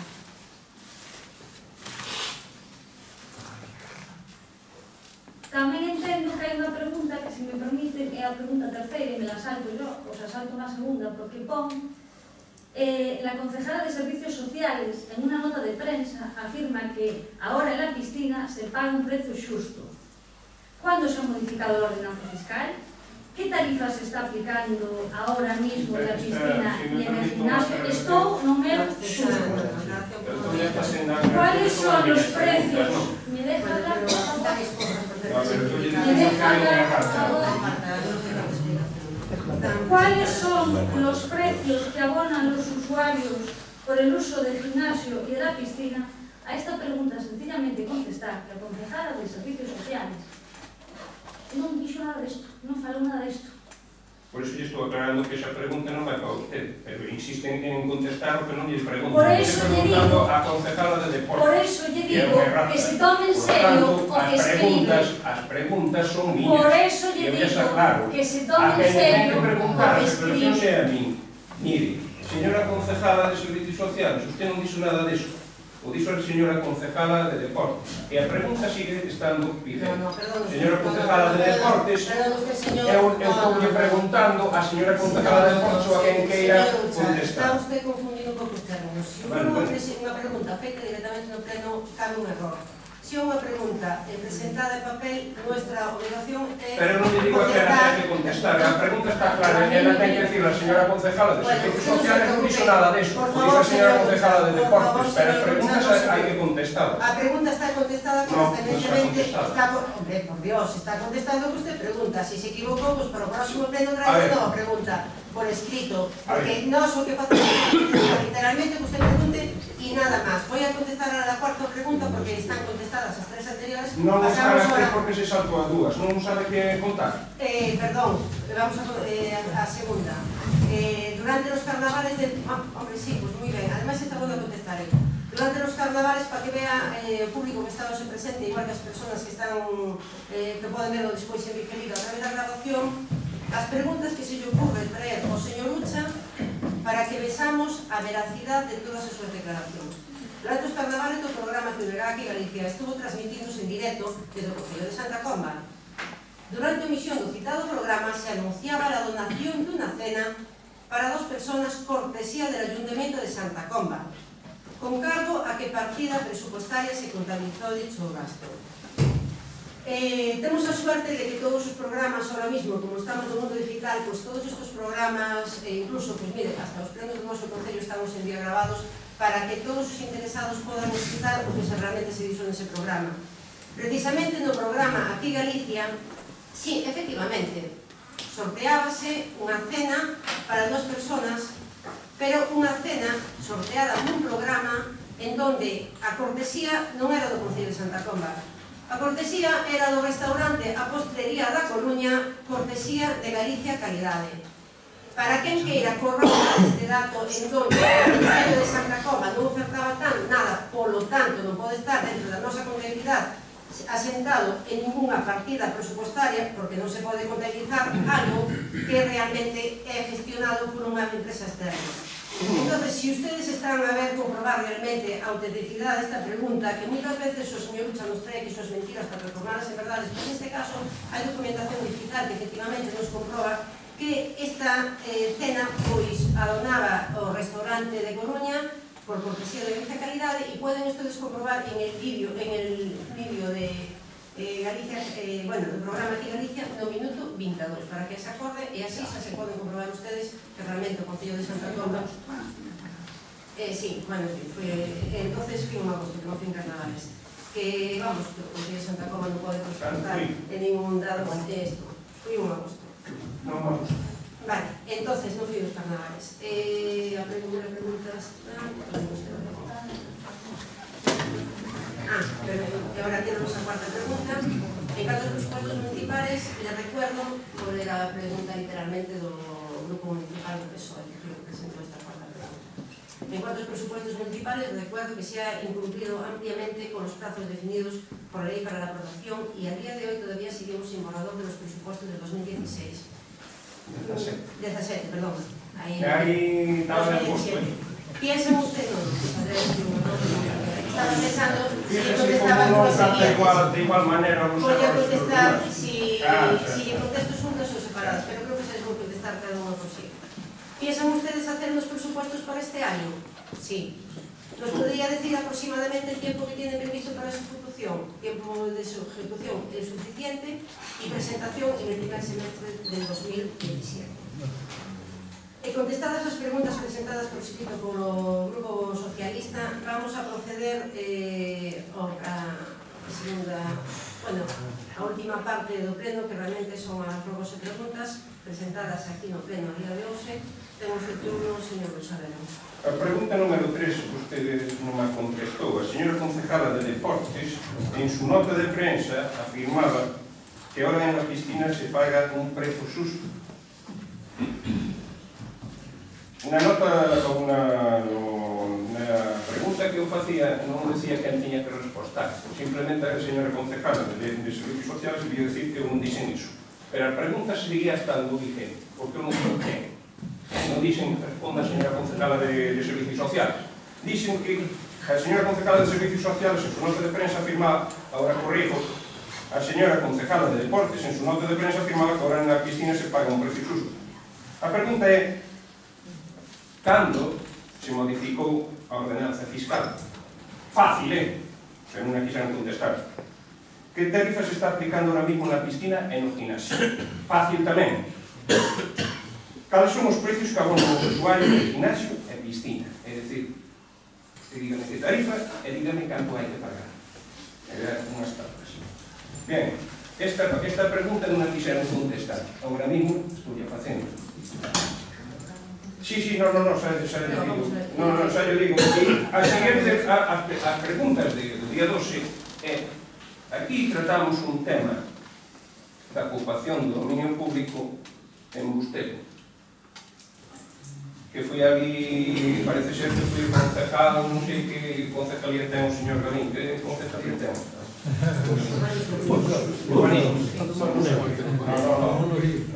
Tamén entendo que hai unha pregunta que, se me permiten, é a pregunta terceira e me la salto yo, o sea, salto na segunda, porque pon la concejala de Servicios Sociales en una nota de prensa afirma que ahora en la piscina se paga un precio justo. ¿Cuándo se ha modificado la ordenanza fiscal? ¿Qué tarifa se está aplicando ahora mismo en la piscina y en el gimnasio? Esto no me justo. ¿Cuáles son los precios? ¿Me deja hablar, por favor? ¿Me deja hablar, por favor? ¿Cuáles son los precios que abonan los usuarios por el uso del gimnasio y de la piscina? A esta pregunta sencillamente contestar que a concejala de Servicios Sociales non dixo nada desto, non falou nada desto. Por iso lle estou aclarando que esa pregunta non vai para usted, pero insisten en contestar o que non lle pregunto. Por eso lle digo, a concejala de deporte. Por eso lle digo que se tome en serio o que escribe. As preguntas son mías. Por eso lle digo que se tome en serio o que escribe. A mí, mire, señora concejala de Servicios Sociales, usted non dixo nada deso. O dixo a señora concejala de Deportes. E a pregunta sigue estando vigente. Señora concejala de Deportes, eu estou preguntando a señora concejala de Deportes ou a quen queira contestar. Está usted confundindo un pouco os termos. Se unha pregunta feita directamente no pleno, cabe un error. Se é unha pregunta presentada en papel, nuestra obligación é Pero non me digo que ela ten que contestar, a pregunta está clara, ela ten que decir a señora concejala de Servicios Sociales non dixo nada deso, dixo a señora concejala de Deportes, pero as preguntas hai que contestadas. A pregunta está contestada constantemente, hombre, por Dios, está contestando que usted pregunta, si se equivocou, pues para o próximo pleno trae de novo pregunta por escrito, porque nós o que facemos literalmente que usted pregunte e nada máis. Voy a contestar a la cuarta pregunta porque están contestadas as tres anteriores. Non nos hagas tres porque se saltou a dúas, non nos sabe que contar. Perdón, vamos a segunda. Durante los carnavales del... hombre, sí, pues muy bien, además está bueno contestar. Durante los carnavales, para que vea o público que está presente, igual que as personas que están que poden verlo despois en diferido a través da grabación, as preguntas que se lle ocurre traer ao señor Ucha para que vexamos a veracidade de todas as súas declaracións. Durante os carnavales do programa que verá aquí Galicia estuvo transmitíndose en directo desde o Concello de Santa Comba. Durante a emisión do citado programa se anunciaba a donación dunha cena para 2 personas cortesía del Ayuntamiento de Santa Comba, con cargo a que partida presupuestaria se contabilizou dicho gasto. Temos a suerte de que todos os programas ahora mismo, como estamos no mundo digital, pues todos estos programas, incluso, pues mire, hasta os plenos do noso Concello estamos en día grabados para que todos os interesados podan escutar o que realmente se dixo nese programa. Precisamente no programa Aquí Galicia, sí, efectivamente, sorteábase unha cena para 2 personas, pero unha cena sorteada nun programa en donde a cortesía non era do Concello de Santa Comba. A cortesía era do restaurante A Postrería da Coruña, cortesía de Galicia Calidade. Para quen queira corroborar este dato en donde o Concello de Santa Comba non ofertaba nada, polo tanto non pode estar dentro da nosa contabilidade asentado en ninguna partida presupuestaria, porque non se pode contabilizar algo que realmente é gestionado por unha empresa externa. Entonces, si ustedes están a ver comprobar realmente a autenticidade desta pregunta, que muchas veces o señor Ucha nos trae que son mentiras para transformarlas en verdades, pero en este caso hai documentación digital que efectivamente nos comproba que esta cena pois a donaba o restaurante de Coruña por cortesía de Galicia Calidade, e pueden ustedes comprobar en el vídeo de Galicia, bueno, do programa Aquí Galicia, no minuto 22, para que se acorde, e así xa se poden comprobar ustedes que realmente o Concello de Santa Comba sí, bueno, entonces fui un agosto, que non fui en carnavales, que, vamos, que o Concello de Santa Comba non pode transportar en ningún dado esto, fui un agosto. Non vamos. Vale, entonces non fui os carnavales. A primeira pregunta está... pero agora tenemos a cuarta pregunta. En canto aos presupuestos municipales, les recuerdo, por era a pregunta literalmente do Grupo Municipal do PSOE, que creo que presentó esta cuarta pregunta. En cuanto aos presupuestos municipales, recuerdo que se ha incumplido ampliamente con los plazos definidos por la ley para la aprobación, y al día de hoy todavía seguimos sin borrador de los presupuestos del 2016. 17, perdón. Ahí estaba el puesto. Piensen ustedes, estaba pensando si contestaban de igual manera. Voy a contestar si contesto juntas o separadas, pero creo que se les voy a contestar cada uno por sí. ¿Piensan ustedes hacer los presupuestos para este año? Sí. ¿Nos podría decir aproximadamente el tiempo que tienen previsto para su ejecución? Tiempo de su ejecución es suficiente y presentación en el primer semestre del 2017. Contestadas las preguntas presentadas por escrito por el Grupo Socialista, vamos a proceder a última parte do pleno, que realmente son as rogos e preguntas presentadas aquí no pleno a día de hoxe. Temos o turno, señor Rosalero. A pregunta número 3, que usted non a contestou. A señora concejala de Deportes, en su nota de prensa, afirmaba que ahora en la piscina se paga un precio justo. Unha nota, unha pregunta que eu facía non decía quen tiña que respostar, simplemente a señora concejala de Servicios Sociales debía decir que non dixen iso, pero a pregunta seguía estando vigente, porque eu non sei quen. Non dixen que responda a señora concejala de Servicios Sociales, dixen que a señora concejala de Servicios Sociales en su nota de prensa afirmaba, agora corrijo, a señora concejala de Deportes en su nota de prensa afirmaba que ahora na piscina se paga un precio justo. A pregunta é, cando se modificou a ordenanza fiscal. Fácil, pero non a quixeron contestar. Que tarifa se está aplicando ahora mismo na piscina e no gimnasio? Fácil tamén. Cales son os precios que abonan os usuarios de gimnasio e piscina? É dicir, dígame que tarifa e dígame canto hai que pagar. Unhas tablas. Ben, esta pregunta non a quixeron contestar. Agora mismo estou ya facendo. Sí, non, xa lle digo. As seguintes, as preguntas do día 12 é: aquí tratamos un tema da ocupación do dominio público en Bustelo, que foi ali, parece ser que foi concejal, non sei que concejalía ten o señor Galín, que concejalía ten? Urbanismo.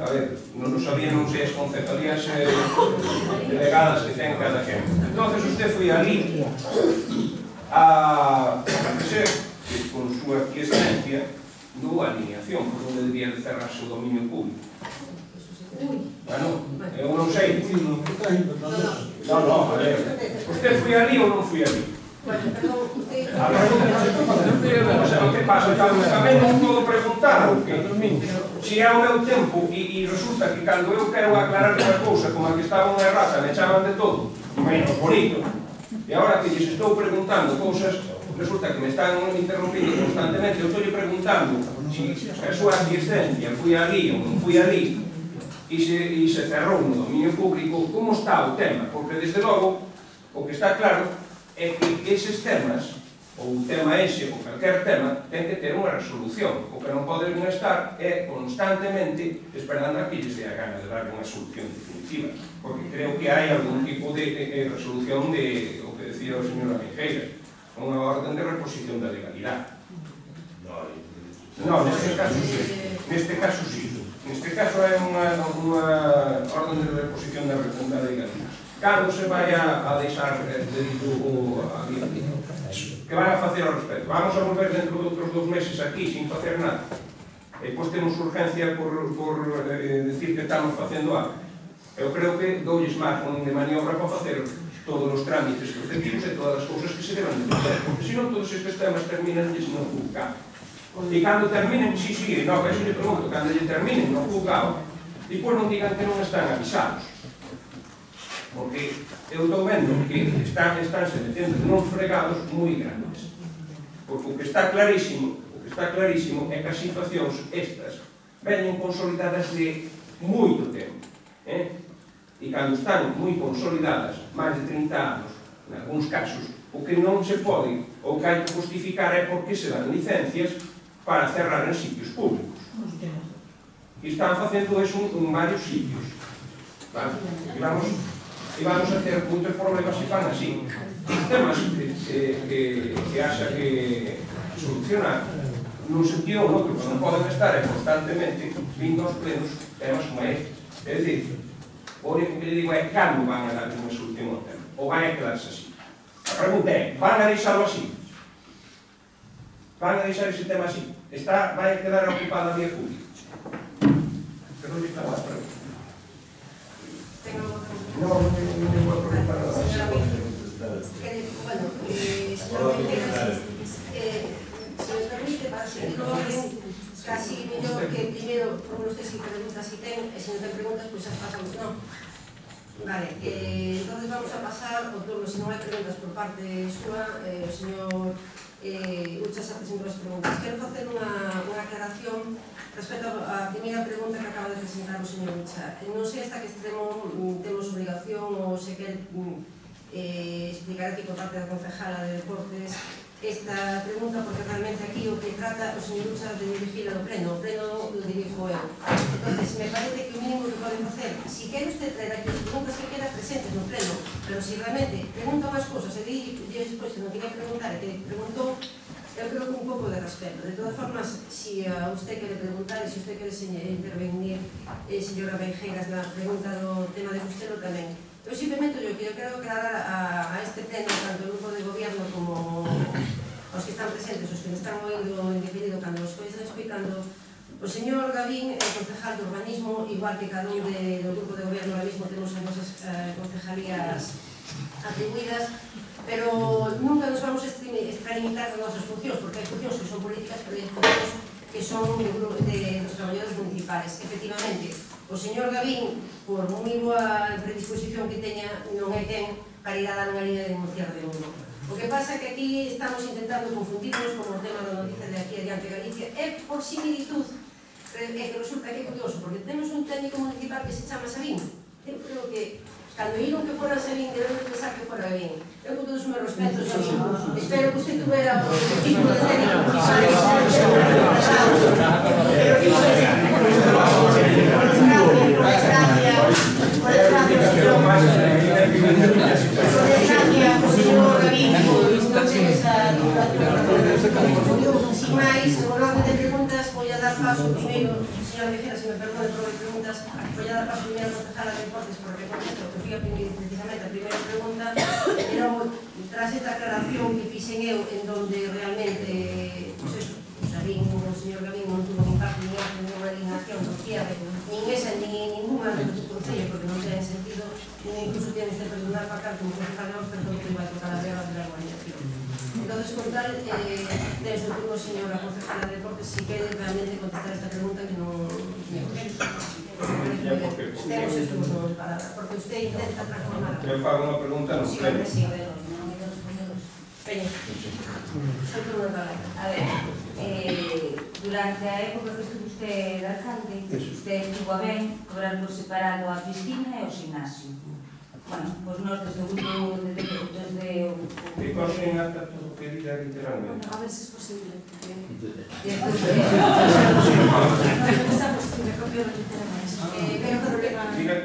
A ver, non sabía, non sei as concejalías delegadas que ten cada quen. Entonces usted foi ali a ser que con súa quiescencia dou alineación por onde debía de cerrarse o dominio público. Bueno, eu non sei. Non, a ver, usted foi ali ou non foi ali? Bueno, perdón, usted... A ver, o que pasa? Tamén non podo preguntar, porque se é o meu tempo e resulta que cando eu quero aclarar unha cousa como a que estaba unha errata, me chaman de todo, menos bonito, e agora que lles estou preguntando cousas, resulta que me están interrompindo constantemente. Eu estou preguntando se a súa existencia foi ali ou non foi ali e se cerrou no dominio público, como está o tema? Porque desde logo o que está claro é que eses temas, ou o tema ese, ou calquer tema, ten que ter unha resolución. O que non poden estar é constantemente esperando a que lles dé a gana de dar unha solución definitiva, porque creo que hai algún tipo de resolución de o que decía o señor Amijeiras, unha orden de reposición da legalidade. Non, neste caso sí. Neste caso sí. Neste caso é unha orden de reposición da legalidade. Cando se vai a deixar dentro a vida? Que van a facer ao respecto? Vamos a volver dentro de outros 2 meses aquí sin facer nada? E depois temos urgencia por decir que estamos facendo algo. Eu creo que doulles margen de maniobra para facer todos os trámites respectivos e todas as cousas que se deban de facer, porque senón todos estes temas terminan no juzgado. E cando terminen, sí, no, que eso lle pregunto, cando lle terminen no juzgado, depois non digan que non están avisados. Porque eu estou vendo que estánse metendo nuns fregados moi grandes. Porque o que está clarísimo é que as situacións estas veñen consolidadas de moito tempo. E cando están moi consolidadas, máis de 30 anos, en algúns casos, o que non se pode, ou que hai que justificar é porque se dan licencias para cerrar en sitios públicos. E están facendo eso en varios sitios. E vamos a ter moitos problemas se fan así. Temas que haxa que solucionar nun sentido ou outro, que non poden estar constantemente vindo aos plenos temas como este. É dicir, o único que lle digo é cando van a dar unha solución ao tema, ou vai a quedarse así. A pregunta é, van a deixarlo así? Van a deixar ese tema así? Vai a quedar ocupada a vía pública? Que non lle estaba a pregunta. No vou a preguntar nada. Bueno, señor Miguel, se me permite, para seguir o orden, casi mellor que primeiro formulo usted si preguntas si ten, e se non ten preguntas, pois as pasamos, non? Vale, entonces vamos a pasar ao turno, se non hai preguntas por parte súa, o señor Ucha xa presentou as preguntas. Quero facer unha aclaración respecto á primeira pregunta que acaba de presentar o señor Ucha. Non sei hasta que extremo temos obrigación ou se quer explicar aquí por parte da concejala de Deportes esta pregunta, porque realmente aquí o que trata o señor Ucha de dirigir ao pleno, o pleno lo dirijo eu. Entonces, me parece que o mínimo que poden facer, si quere usted traer aquí as preguntas que queda presentes no pleno, pero si realmente pregunta máis cosas e di despois que non tiene que preguntar e que preguntou, eu creo que un pouco de respeto. De todas formas, si usted quere preguntar e se usted quere intervenir, señora Benjeiras, na pregunta do tema de Bustelo tamén. Eu simplemente eu quero aclarar a este pleno, tanto o grupo de gobierno como os que están presentes, os que me están oindo en diferido cando os que están explicando. O señor Gavín é concejal de urbanismo, igual que cada un do grupo de gobierno ahora mismo temos as nosas concejalías atribuídas, pero nunca nos vamos a extralimitar das nosas funcións, porque hai funcións que son políticas, pero hai funcións que son dos traballadores municipales. Efectivamente, o señor Gavín, por moi boa predisposición que teña, non é quen para ir a dar unha línea de denunciar de mundo. O que pasa é que aquí estamos intentando confundirnos con o tema da noticia de aquí adiante Galicia, e por similitud, é que resulta que é curioso, porque temos un técnico municipal que se chama Sabín. Eu creo que cando viron que fora Sabín, debemos pensar que fora Gavín. Eu con todos os meus respetos, espero que usted tuvera o tipo de técnico municipal que se pero que iso é sin máis, no orden de preguntas, vou a dar paso primeiro, señora Mejera, se me perdone por as preguntas, vou a dar paso primeiro a concejala de deportes por reconhecer que fui precisamente a primeira pregunta, e logo, tras esta aclaración que fixen eu, en donde realmente, pues eso, o señor Gavín non tuvo impacto ni acto ni unha alineación do cierre, nin esa ni ninguna do Concello, porque non ten sentido, incluso tiene que perdonar para acá como concejal de Oster, porque vai tocar a regla de la organización. Entonces, con tal, desde o turno, señora concejala de deportes, si quere realmente contestar esta pregunta que non temos estos novos palabras, porque usted intenta transformar. Eu fago unha pregunta no pleno. Sí, a ver, non me quedo responderos. Peña, soy turno de palabra. A ver, durante a época que estuvo usted de alcalde, usted estuvo a ben cobrar por separado a piscina e o gimnasio. Bueno, pois nós desde o grupo, desde o... E consiguen ata todo que diga literalmente. A ver se es posible. Desde Esa posible, copio literalmente.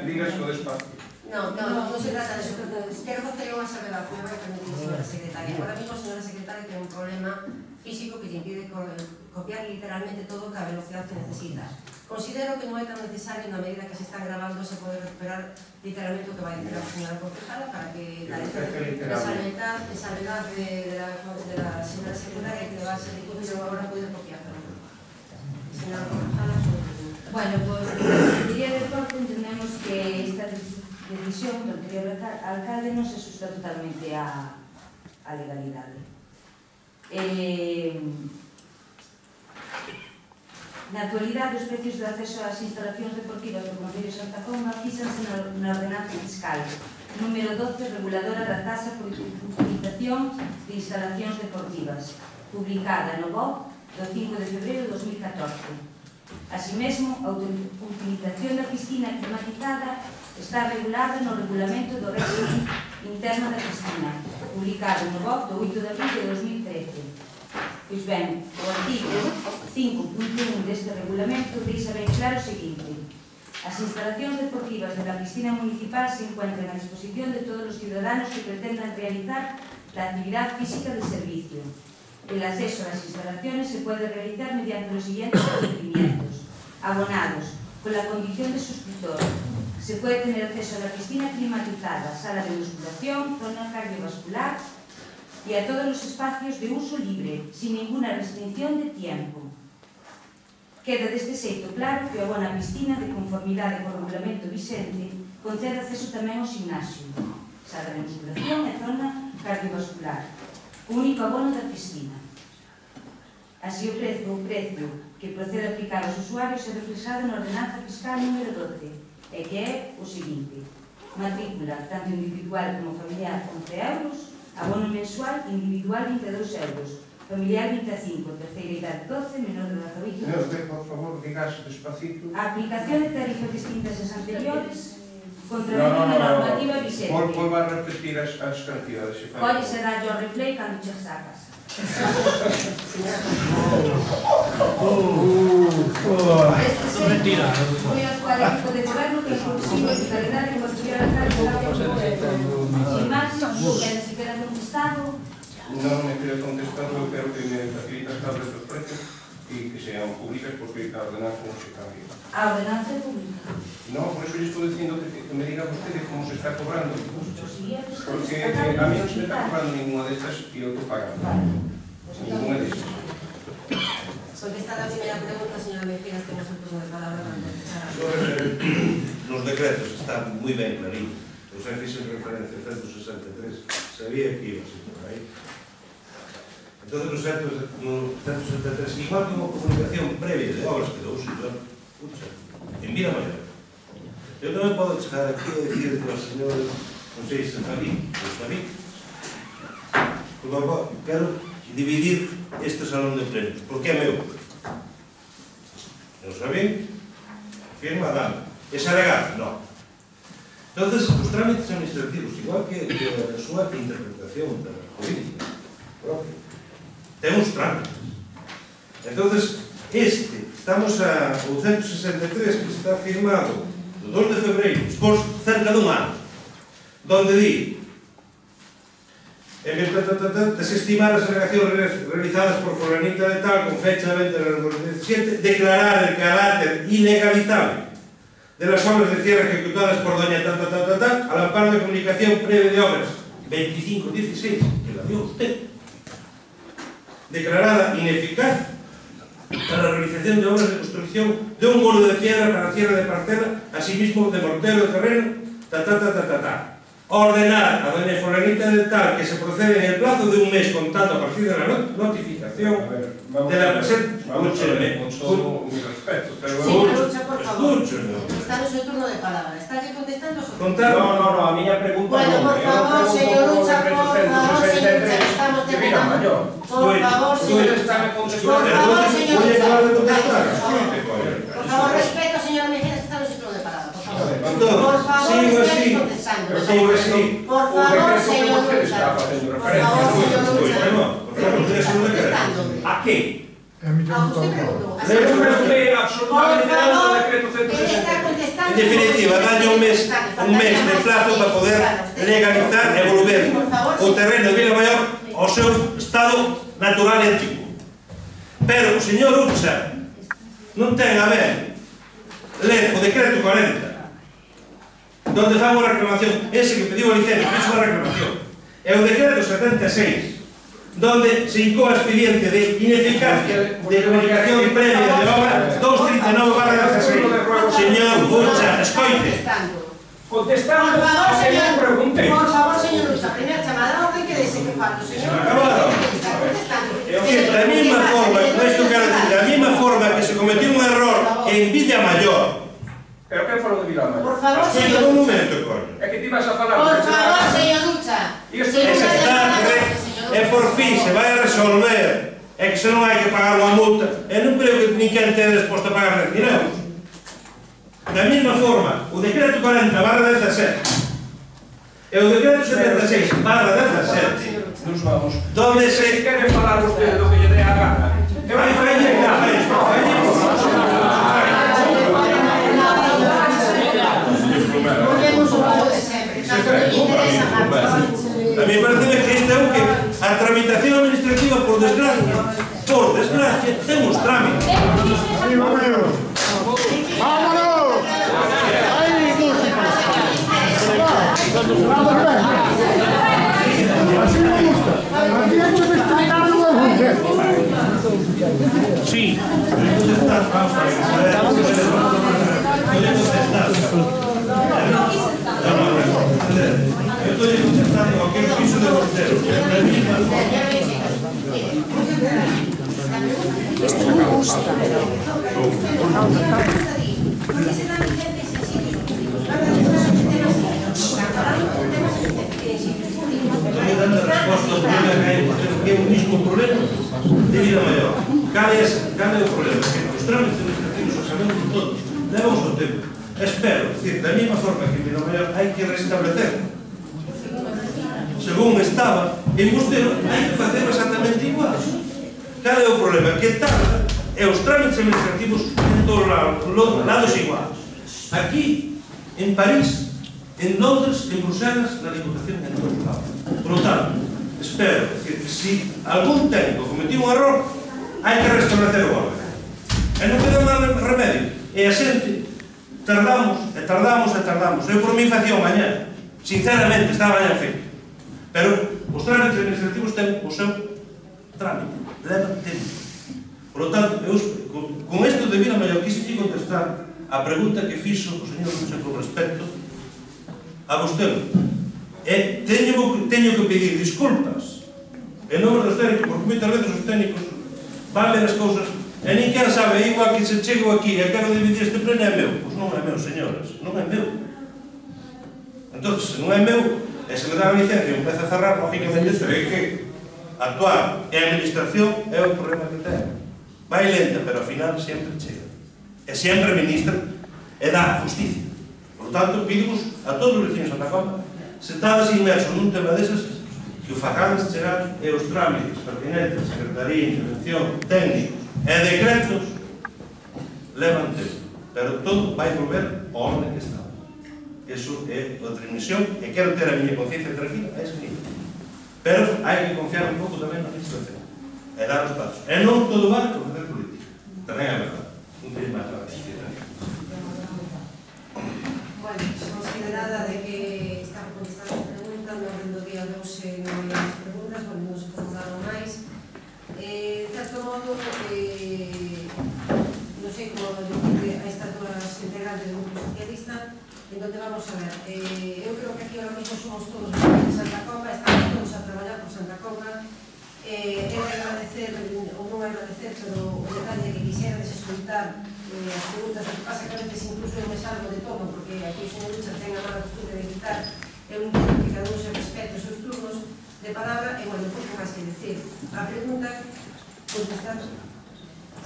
Diga eso despacio. No se trata de eso. Quero facer unha salvedad, me vai permitir, señora secretaria. Ahora mismo, señora secretaria, ten un problema físico que lle impide copiar literalmente todo a velocidade que necesita. Considero que non é tan necesario, na medida que se están grabando, se pode recuperar literalmente o que vai dicir a señora concejala para que la salvedad de la señora secretaria que va a ser difundido ahora puede copiarlo. Señora concejala, bueno, pois, en Consejería de Deporte entendemos que esta decisión do anterior alcalde non se asusta totalmente a legalidade. Na actualidade, os precios de acceso ás instalacións deportivas do Concello de Santa Comba fíxanse na ordenanza fiscal número 12, reguladora da tasa por utilización de instalacións deportivas, publicada no BOP do 5 de febreiro de 2014. Así mesmo, a utilización da piscina climatizada está regulada no regulamento do régimen interno da piscina, publicado no BOP do 8 de abril de 2013. Pois ben, o artigo 5.1 deste regulamento deixa ben claro o seguinte: as instalacións deportivas de la piscina municipal se encuentran a disposición de todos os ciudadanos que pretendan realizar la actividad física de servicio. El acceso a las instalaciones se puede realizar mediante los siguientes procedimientos: abonados, con la condición de suscriptor. Se puede tener acceso a la piscina climatizada, sala de musculación, zona cardiovascular y a todos los espacios de uso libre, sin ninguna restricción de tiempo. Queda deste xeito claro que o abono á piscina, de conformidade co regulamento vicente, concede acceso tamén ao gimnasio, sala de musculación e zona cardiovascular, o único abono da piscina. Así, o precio que procede a aplicar aos usuarios é reflexado na ordenanza fiscal número 12, e que é o seguinte: matrícula, tanto individual como familiar, 11 euros, abono mensual individual 22 euros, familiar 25, terceira idade 12, menor de 18 anos. Por favor, digas despacito. A aplicación de tarifas distintas às anteriores contravendo a normativa vicente. Volvo a repetir as cantidades. Pode ser dar yo replay cando chegas a casa. Mentira. Foi ao actual equipo de goberno que é posible de calidade que conseguir alcanzar sin máis, se queda contestado. Non me quero contestar, eu quero que me facilite as tablas dos precios e que sean públicas porque a ordenanza non se cambia. A ordenanza é pública. No, por eso yo estoy diciendo que me diga usted cómo se está cobrando. Porque a mí no se me está cobrando ninguna de estas y yo estoy pagando. Ninguna de estas. Contestada a primeira pregunta, señora Mejía, temos un turno de palabra para contestar. Los decretos están moi ben claritos. xa fixen referencia ao 163, sabía que iba así por aí. Entón, no 163, igual que unha comunicación previa de obras que dou o señor en Vila Maior, eu tamén podo chegar aquí a decir que o señor, non sei se Javi, quero dividir este salón de plenos, porque é meu. Non sabéis? Firma dama. Es legal? No. Entonces, os trámites administrativos, igual que a súa interpretación jurídica propia, ten uns trámites. Entonces, estamos a 163, que está firmado do 2 de febreiro, despois cerca dun ano, donde di desestimar as alegacións realizadas por fulanita de tal con fecha de 20 de 2017, declarar el carácter ilegalizable de las obras de cierre ejecutadas por doña al amparo de comunicación previa de obras 2516, que la dio usted, declarada ineficaz para la realización de obras de construcción de un muro de piedra para cierre de parcela, asimismo de mortero de terreno, ordenar a doña fulanita de tal que se procede en el plazo de un mes contando a partir de la notificación de la presente. Escúcheme, con todo mi respeto. Señor Lucha, por favor. Escúcheme. Está no seu turno de palabra. Está contestando a su No, a miña pregunta bueno, por favor, señor Lucha, por favor, señor Lucha, estamos terminando. Por favor, señor Lucha. Por favor, señor Lucha. Por favor, respeto, señor Mejía, está no seu turno de palabra. Por favor. Por favor, esté contestando. Por favor, señor Lucha. Por favor, señor Lucha. ¿A qué? Usted preguntó. Le pregunté absolutamente nada del decreto 163. En definitiva, dalle un mes de plazo para poder legalizar e volver o terreno de Vila Maior ao seu estado natural e antigo. Pero o señor Ucha non ten a ver ler o decreto 40 donde fan unha reclamación, ese que pediu a licencia fez unha reclamación, e o decreto 76 donde se incoa expediente de ineficacia de comunicación previa de obra 239/16. Señor Ucha, escoite. Contestando Por favor, a que señor. eu pregunté. Por favor, señor Lucha, primeira chamada, orden que dese que falta, señor. Está contestando. Da mesma forma, con isto quero decir, da mesma forma que se cometió un error en Villa Maior. Pero que falou de Vila Maior? Por favor, Escoita señor. un momento, coño. É que ti vas a falar. Por favor, señor Lucha. E por fin se vai a resolver, é que se non hai que pagar unha multa, e non creo que ninguén te disposto a pagar 10.000 euros. Da mesma forma, o decreto 40/17 e o decreto 76/17, Nos vamos. donde se... Queren falar ustedes do que lle dé a gana. Vai falle nada, Volvemos ao modo de sempre. Tanto non lle interesa nada. a mí parece que isto é o que a tramitación administrativa, por desgracia, ten uns trámites. ¡Vámonos! ¡Ay, música! Así me gusta. Aquí hay que destacar luego. Sí. Eu estou contestando ao que eu fiz de mortero. Isto me gusta. Estou dando a resposta ao problema que é o mesmo problema de Vila Maior. Cal é o problema? Que os trámites administrativos, os sabemos todos, levan o seu tempo. Espero, decir, da mesma forma que en Vila Maior hai que restablecer según estaba, en Bustelo hai que facer exactamente igual. Cal é o problema? Que tarda e os trámites administrativos en todos os lados iguales. Aquí, en París, en Londres, en Bruselas, na Diputación en todos os lados. Por lo tanto, espero que si algún técnico cometeu un error, hai que restablecer o orden. E non queda máis remedio. E a xente tardamos. Eu por mí facía mañá. Sinceramente, estaba mañá feito. Pero os trámites administrativos ten o seu trámite. Leva tempo. Por lo tanto, con isto de Vila Maior quise contestar a pregunta que fixo o señor Lucha con respecto a vostede. Teño que pedir disculpas en nome dos técnicos, porque moitas veces os técnicos van ver as cousas e nin quer sabe, igual que se chego aquí e quero dividir este pleno é meu. Pois non é meu, señoras, non é meu. Entón, se non é meu, e se me dá a licencia e empeza a cerrar, lógicamente terei que actuar. E a administración é o problema que ten. Vai lenta, pero ao final sempre chega. E sempre ministra e dá justicia. Por tanto, pidimos a todos os vecinos de Santa Comba, se estades inmersos nun tema desas, que o facades chegar e os trámites pertinentes, secretaría, intervención, técnicos e decretos levan tempo. Pero todo vai volver ao orden que está. Eso é outra misión e quero ter a miña conciencia tranquila a ese nivel. Pero hai que confiar un pouco tamén na administración e dar os pasos. E non todo vale por facer política. Tamén é verdade. Non teño máis nada que dicir. Bueno, considerada de que estaba contestando a pregunta, no orden do día 12 non hai máis preguntas, non se formularon máis. De certo modo, non sei como decirle a estas dúas integrantes do Grupo Socialista, entón vamos a ver, eu creo que aquí ahora mismo somos todos de Santa Comba, estamos todos a traballar por Santa Comba, é agradecer, ou non agradecer, pero o detalle que quixera escutar as preguntas, o que pasa que a veces incluso eu me salgo de tono, porque aquí o señor Lucha ten a mala costumbre de quitar, eu entendo que cada un se respete os seus turnos de palabra, e bueno, pouco máis que decir. A pregunta, contestando, a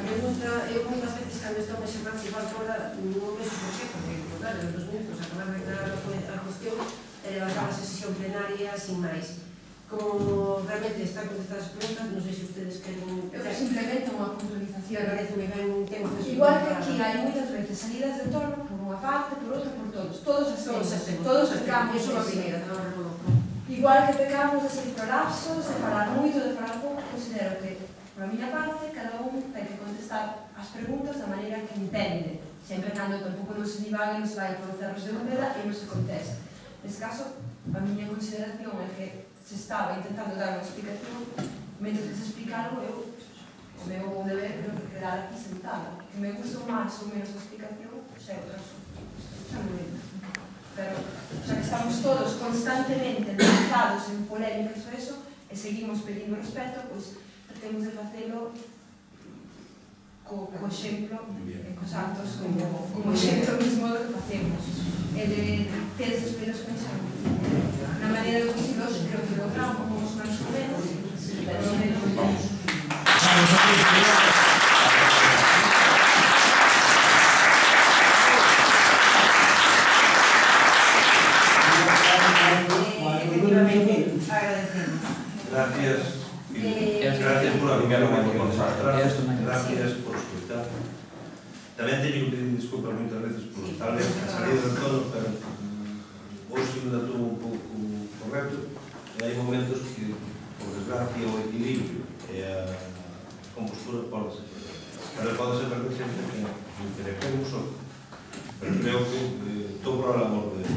pregunta, eu moitas veces cando estou me se participar fora, non me por qué, porque, claro, en 2 minutos acabar de aclarar a cuestión e levantar a sesión plenaria sin máis. Como realmente está contestada as preguntas, non sei se ustedes queren... Eu simplemente unha puntualización. Parece moi ben un tempo de... Igual que aquí hai moitas veces salidas de tono, por unha parte, por outra, por todos. Todos pecamos. Iso é a primeira, non reconozco. Igual que pecamos de ser prolapsos, de falar moito, de falar pouco, considero que, por a miña parte, cada un ten que contestar as preguntas da maneira que entende. Sempre cando tampouco non se divague, non se vai por cerros de bóveda e non se contesta. Neste caso, a miña consideración é que se estaba intentando dar unha explicación, mentre que se explica algo, eu, o meu deber, creo que quedar aquí sentada. Que me gusta máis ou menos a explicación, xa é outra cosa. Pero, xa que estamos todos constantemente lanzados en polémicas ou eso, e seguimos pedindo respeto, pois tratemos de facelo co exemplo e cos actos como exemplo mismo do que facemos. E de ter esas explicacións na maneira de posibles, creo que logramos máis ou menos, pero vamos. Gracias por haberme gracias por escuchar. Tamén teño que pedir desculpas moitas veces por tal vez a salida de todos, pero hoxe me datou un pouco correcto e hai momentos que, por desgracia, o equilibrio e a compostura pode ser perder sempre que interactuemos só. Pero creo que estou por a labor de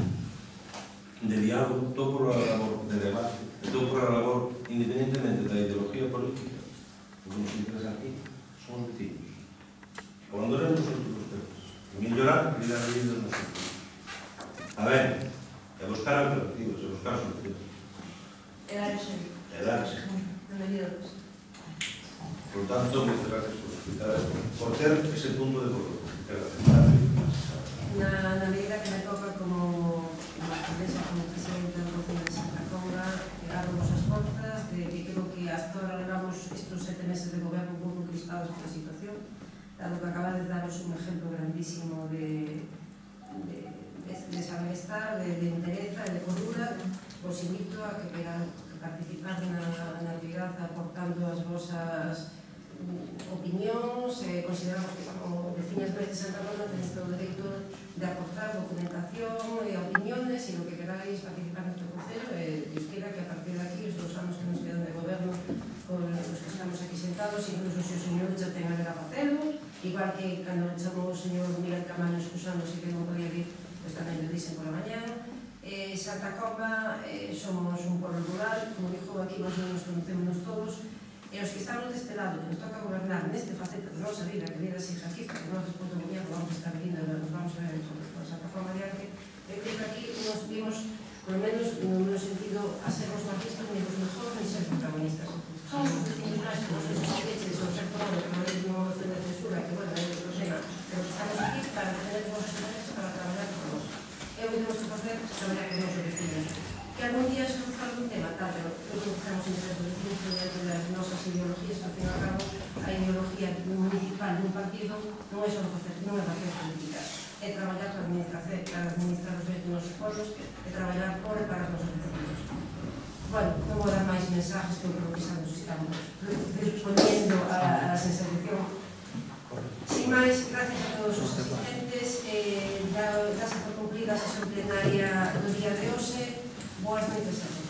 diálogo, estou por a labor de debate, estou por a labor independentemente da ideología política. O que nos interesa aquí son os vecinos. Abandonemos os outros temas. Mellorar a calidad de vida dos nosos vecinos. A ver, e buscar alternativas, e buscar solucións. E dar exemplo. E dar exemplo. Na medida do posible. Por tanto, moitas gracias por escutar, por ter ese punto de color. Na medida que me toca como presidenta do Concello de Santa Comba, abrimos as portas de que creo que hasta ahora levamos estes 7 meses de goberno un pouco crispados por a situación, dado que acaba de daros un exemplo grandísimo de saber-estar, de entereza e de cordura. Vos invito a que queran participar na actividade aportando as vosas opinións. Consideramos que como veciñas de Santa Comba tenéis todo o dereito de aportar documentación e opiniones e lo que queráis participar neste concello, e os quera que a partir de aquí os 2 anos que nos quedan de goberno con os que estamos aquí sentados, incluso se o señor Lucha ten a ver a facelo, igual que cando le chamou o señor Miguel Camaño excusándose que non podía vir, pois tamén lo dicen pola mañá. Santa Comba somos un pueblo rural, como dixo aquí, nós non nos conocemos todos, e os que estamos deste lado, que nos toca gobernar neste faceta de nosa vida, que vida siga aquí, porque nós despois do gobierno vamos a estar vindo, nos vamos a ver por Santa Comba adiante, Eu creo que aquí nos vimos, por lo menos no meu sentido, a ser os machistas, ni os mejores, ni ser protagonistas. Somos os vecinos máximos, os esqueches, os sectores, que non é unha moción de censura, que, bueno, é outro tema, pero que estamos aquí para tener os intereses, para trabalhar con nós. É o que temos que facer, trabalhar con os vecinos. Que algún día se nos fala un tema, tal, pero eu creo que estamos interesados dos vecinos dentro das nosas ideologías, que ao fin e ao cabo, a ideología municipal dun partido non é só facer, non é facer política, é traballar para administrar os nosos pueblos, é traballar por e para os nosos vecinos. Bueno, non vou dar máis mensajes que eu creo que xa nos estamos respondendo a sensación. Sin máis, gracias a todos os asistentes, ya se por concluída a sesión plenaria do día de hoxe. Boas noites a todos.